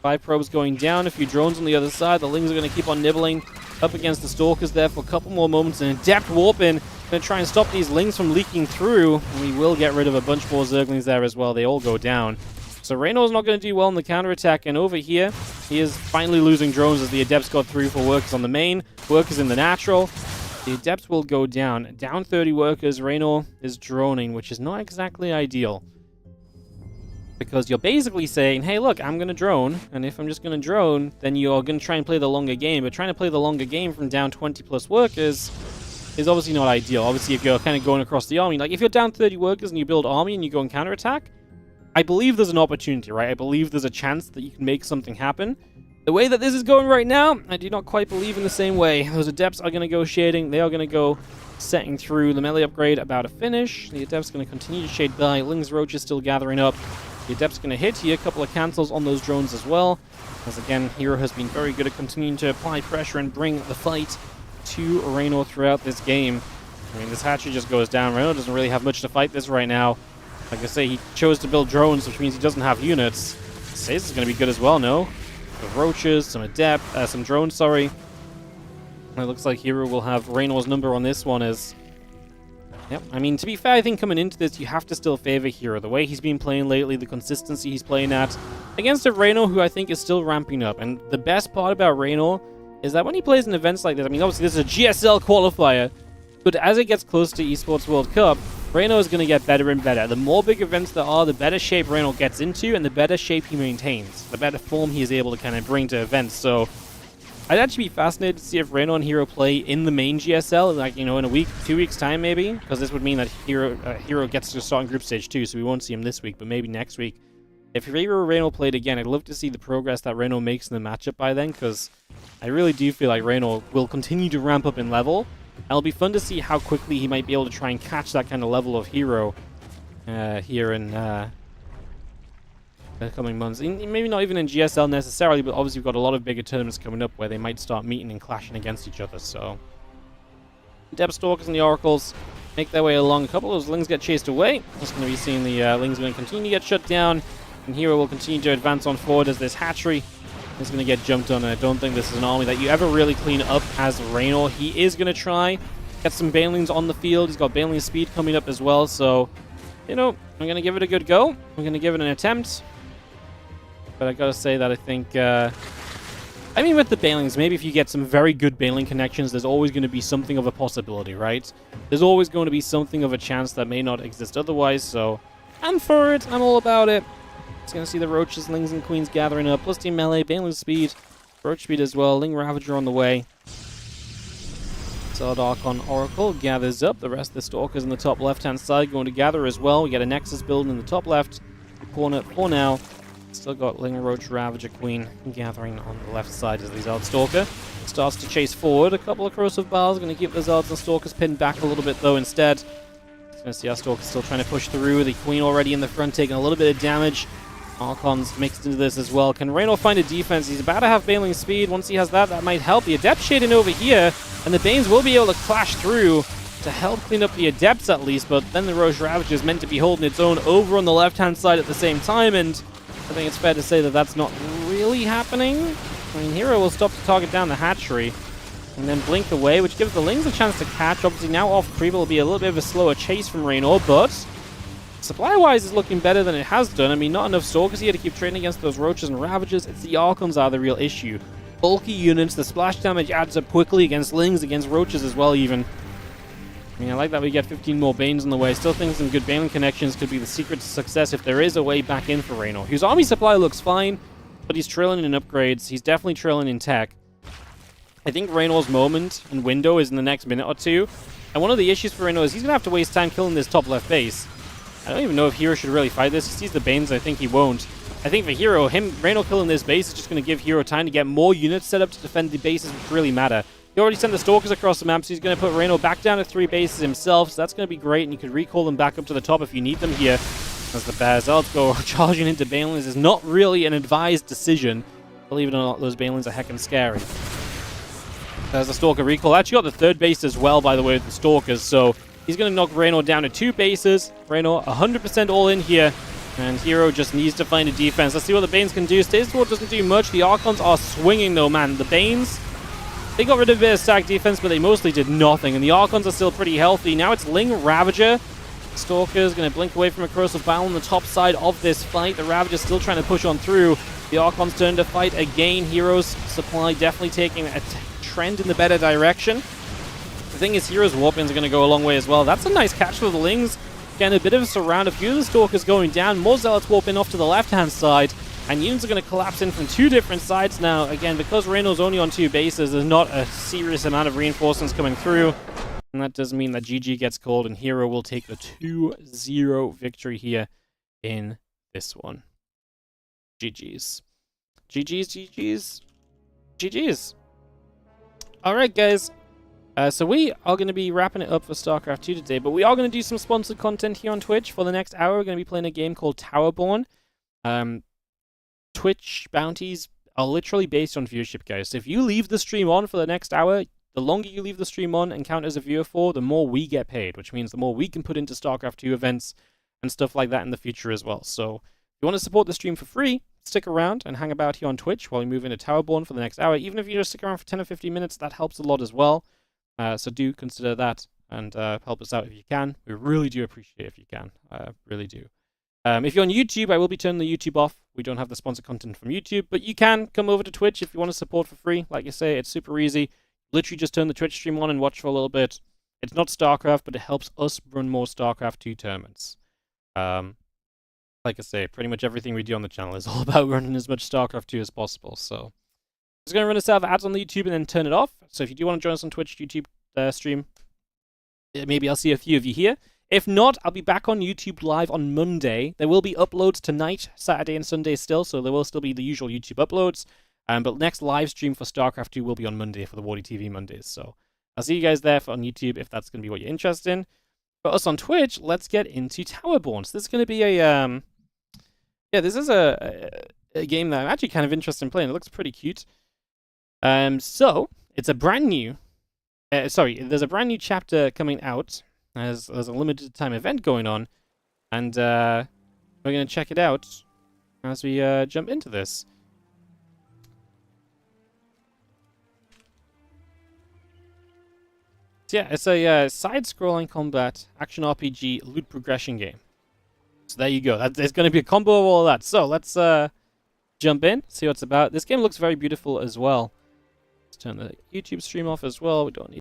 5 probes going down, a few drones on the other side. The Lings are going to keep on nibbling up against the Stalkers there for a couple more moments. An Adept warp in, going to try and stop these Lings from leaking through. And we will get rid of a bunch more Zerglings there as well. They all go down. So Raynor's not going to do well in the counterattack, and over here, he is finally losing drones as the Adepts got through for Workers on the main, Workers in the natural. The Adepts will go down. Down 30 Workers, Rainor is droning, which is not exactly ideal. Because you're basically saying, hey, look, I'm going to drone, and if I'm just going to drone, then you're going to try and play the longer game. But trying to play the longer game from down 20 plus Workers is obviously not ideal. Obviously, if you're kind of going across the army, like if you're down 30 Workers and you build army and you go and counterattack, I believe there's an opportunity, right? I believe there's a chance that you can make something happen. The way that this is going right now, I do not quite believe in the same way. Those Adepts are going to go shading. They are going to go setting through the melee upgrade about to finish. The Adepts going to continue to shade by. Ling's Roach is still gathering up. The Adepts going to hit here. A couple of cancels on those drones as well. As again, Hero has been very good at continuing to apply pressure and bring the fight to Rainor throughout this game. I mean, this hatchery just goes down. Rainor doesn't really have much to fight this right now. Like I say, he chose to build drones, which means he doesn't have units. Says is going to be good as well, no? With roaches, some some drones, sorry. It looks like Hero will have Raynor's number on this one as... Yep, I mean, to be fair, I think coming into this, you have to still favor Hero. The way he's been playing lately, the consistency he's playing at, against a Rainor who I think is still ramping up. And the best part about Rainor is that when he plays in events like this, I mean, obviously this is a GSL qualifier, but as it gets close to eSports World Cup, Rainor is going to get better and better. The more big events there are, the better shape Rainor gets into, and the better shape he maintains. The better form he is able to kind of bring to events. So I'd actually be fascinated to see if Rainor and Hero play in the main GSL, like, you know, in a week, 2 weeks time maybe, because this would mean that Hero gets to start in Group Stage 2, so we won't see him this week, but maybe next week. If Hero or Rainor played again, I'd love to see the progress that Rainor makes in the matchup by then, because I really do feel like Rainor will continue to ramp up in level. It'll be fun to see how quickly he might be able to try and catch that kind of level of Hero here in the coming months. Maybe not even in GSL necessarily, but obviously we've got a lot of bigger tournaments coming up where they might start meeting and clashing against each other. So, Depth Stalkers and the Oracles make their way along. A couple of those Lings get chased away. Just going to be seeing the Lings going to continue to get shut down, and Hero will continue to advance on forward as this hatchery is going to get jumped on. And I don't think this is an army that you ever really clean up as Rainor. He is going to try get some Banelings on the field. He's got Baneling speed coming up as well. So, you know, I'm going to give it a good go. I'm going to give it an attempt. But I got to say that I think, I mean, with the Banelings, maybe if you get some very good Baneling connections, there's always going to be something of a possibility, right? There's always going to be something of a chance that may not exist otherwise. So, I'm for it. I'm all about it. It's going to see the Roaches, Lings, and Queens gathering up. Plus team melee, Baneling speed, Roach speed as well. Ling Ravager on the way. Solid Archon Oracle gathers up. The rest of the Stalkers in the top left-hand side going to gather as well. We get a Nexus build in the top left corner for now. Still got Ling, Roach, Ravager, Queen gathering on the left side as the Zard Stalker starts to chase forward. A couple of corrosive bars going to keep the Zards and Stalkers pinned back a little bit though instead. Going to see our Stalkers still trying to push through. The Queen already in the front taking a little bit of damage. Archon's mixed into this as well. Can Rainor find a defense? He's about to have Baneling speed. Once he has that, that might help. The Adept shading over here, and the Banes will be able to clash through to help clean up the Adepts at least, but then the Roche Ravager is meant to be holding its own over on the left-hand side at the same time, and I think it's fair to say that that's not really happening. I mean, Hero will stop to target down the hatchery, and then blink away, which gives the Lings a chance to catch. Obviously, now off creep will be a little bit of a slower chase from Rainor, but supply-wise is looking better than it has done. I mean, not enough Stalkers here to keep trading against those Roaches and Ravagers. It's the Archons are the real issue. Bulky units, the splash damage adds up quickly against Lings, against Roaches as well even. I mean, I like that we get 15 more Banes on the way. Still think some good Baneling connections could be the secret to success if there is a way back in for Rainor. Whose army supply looks fine, but he's trailing in upgrades. He's definitely trailing in tech. I think Rainor's moment and window is in the next minute or two. And one of the issues for Rainor is he's going to have to waste time killing this top left base. I don't even know if Hero should really fight this. He sees the Banes, I think he won't. I think for Hero, Rainor killing this base is just going to give Hero time to get more units set up to defend the bases which really matter. He already sent the Stalkers across the map, so he's going to put Rainor back down to 3 bases himself, so that's going to be great, and you could recall them back up to the top if you need them here. As the Bears go charging into Banelings is not really an advised decision. Believe it or not, those Banelings are heckin' scary. There's the Stalker recall. Actually got the 3rd base as well, by the way, with the Stalkers, so He's going to knock Rainor down to 2 bases. Rainor 100% all in here. And Hero just needs to find a defense. Let's see what the Banes can do. Stay Sword doesn't do much. The Archons are swinging though, man. The Banes, they got rid of a bit of stack defense, but they mostly did nothing. And the Archons are still pretty healthy. Now it's Ling Ravager. Stalker's going to blink away from a Corrosive Battle on the top side of this fight. The Ravager's still trying to push on through. The Archon's turn to fight again. Hero's supply definitely taking a trend in the better direction. The thing is, Hero's Warpins are going to go a long way as well. That's a nice catch for the Lings. Again, a bit of a surround. A few of the Stalkers going down. More Zealots warping off to the left-hand side. And units are going to collapse in from 2 different sides now. Again, because Reynor's only on 2 bases, there's not a serious amount of reinforcements coming through. And that does mean that GG gets called, and Hero will take the 2-0 victory here in this one. GG's. GG's, GG's, GG's. Alright, guys. So we are going to be wrapping it up for StarCraft 2 today, but we are going to do some sponsored content here on Twitch. For the next hour, we're going to be playing a game called Towerborn. Twitch bounties are literally based on viewership, guys. So if you leave the stream on for the next hour, the longer you leave the stream on and count as a viewer for, the more we get paid, which means the more we can put into StarCraft 2 events and stuff like that in the future as well. So if you want to support the stream for free, stick around and hang about here on Twitch while we move into Towerborn for the next hour. Even if you just stick around for 10 or 15 minutes, that helps a lot as well. So do consider that and help us out if you can. We really do appreciate it if you can. Really do. If you're on YouTube, I will be turning the YouTube off. We don't have the sponsored content from YouTube, but you can come over to Twitch if you want to support for free. Like you say, it's super easy. Literally just turn the Twitch stream on and watch for a little bit. It's not StarCraft, but it helps us run more StarCraft 2 tournaments. Like I say, pretty much everything we do on the channel is all about running as much StarCraft 2 as possible. So I'm just going to run a set of ads on the YouTube and then turn it off. So if you do want to join us on Twitch, YouTube stream, maybe I'll see a few of you here. If not, I'll be back on YouTube live on Monday. There will be uploads tonight, Saturday and Sunday still, so there will still be the usual YouTube uploads. But next live stream for StarCraft 2 will be on Monday for the WardiTV Mondays. So I'll see you guys there on YouTube if that's going to be what you're interested in. For us on Twitch, let's get into Towerborn. So this is going to be a this is a game that I'm actually kind of interested in playing. It looks pretty cute. So it's a brand new, there's a brand new chapter coming out. There's a limited time event going on, and we're going to check it out as we jump into this. So yeah, it's a side-scrolling combat action RPG loot progression game. So there you go. There's going to be a combo of all of that. So let's jump in, see what it's about. This game looks very beautiful as well. Let's turn the YouTube stream off as well. We don't need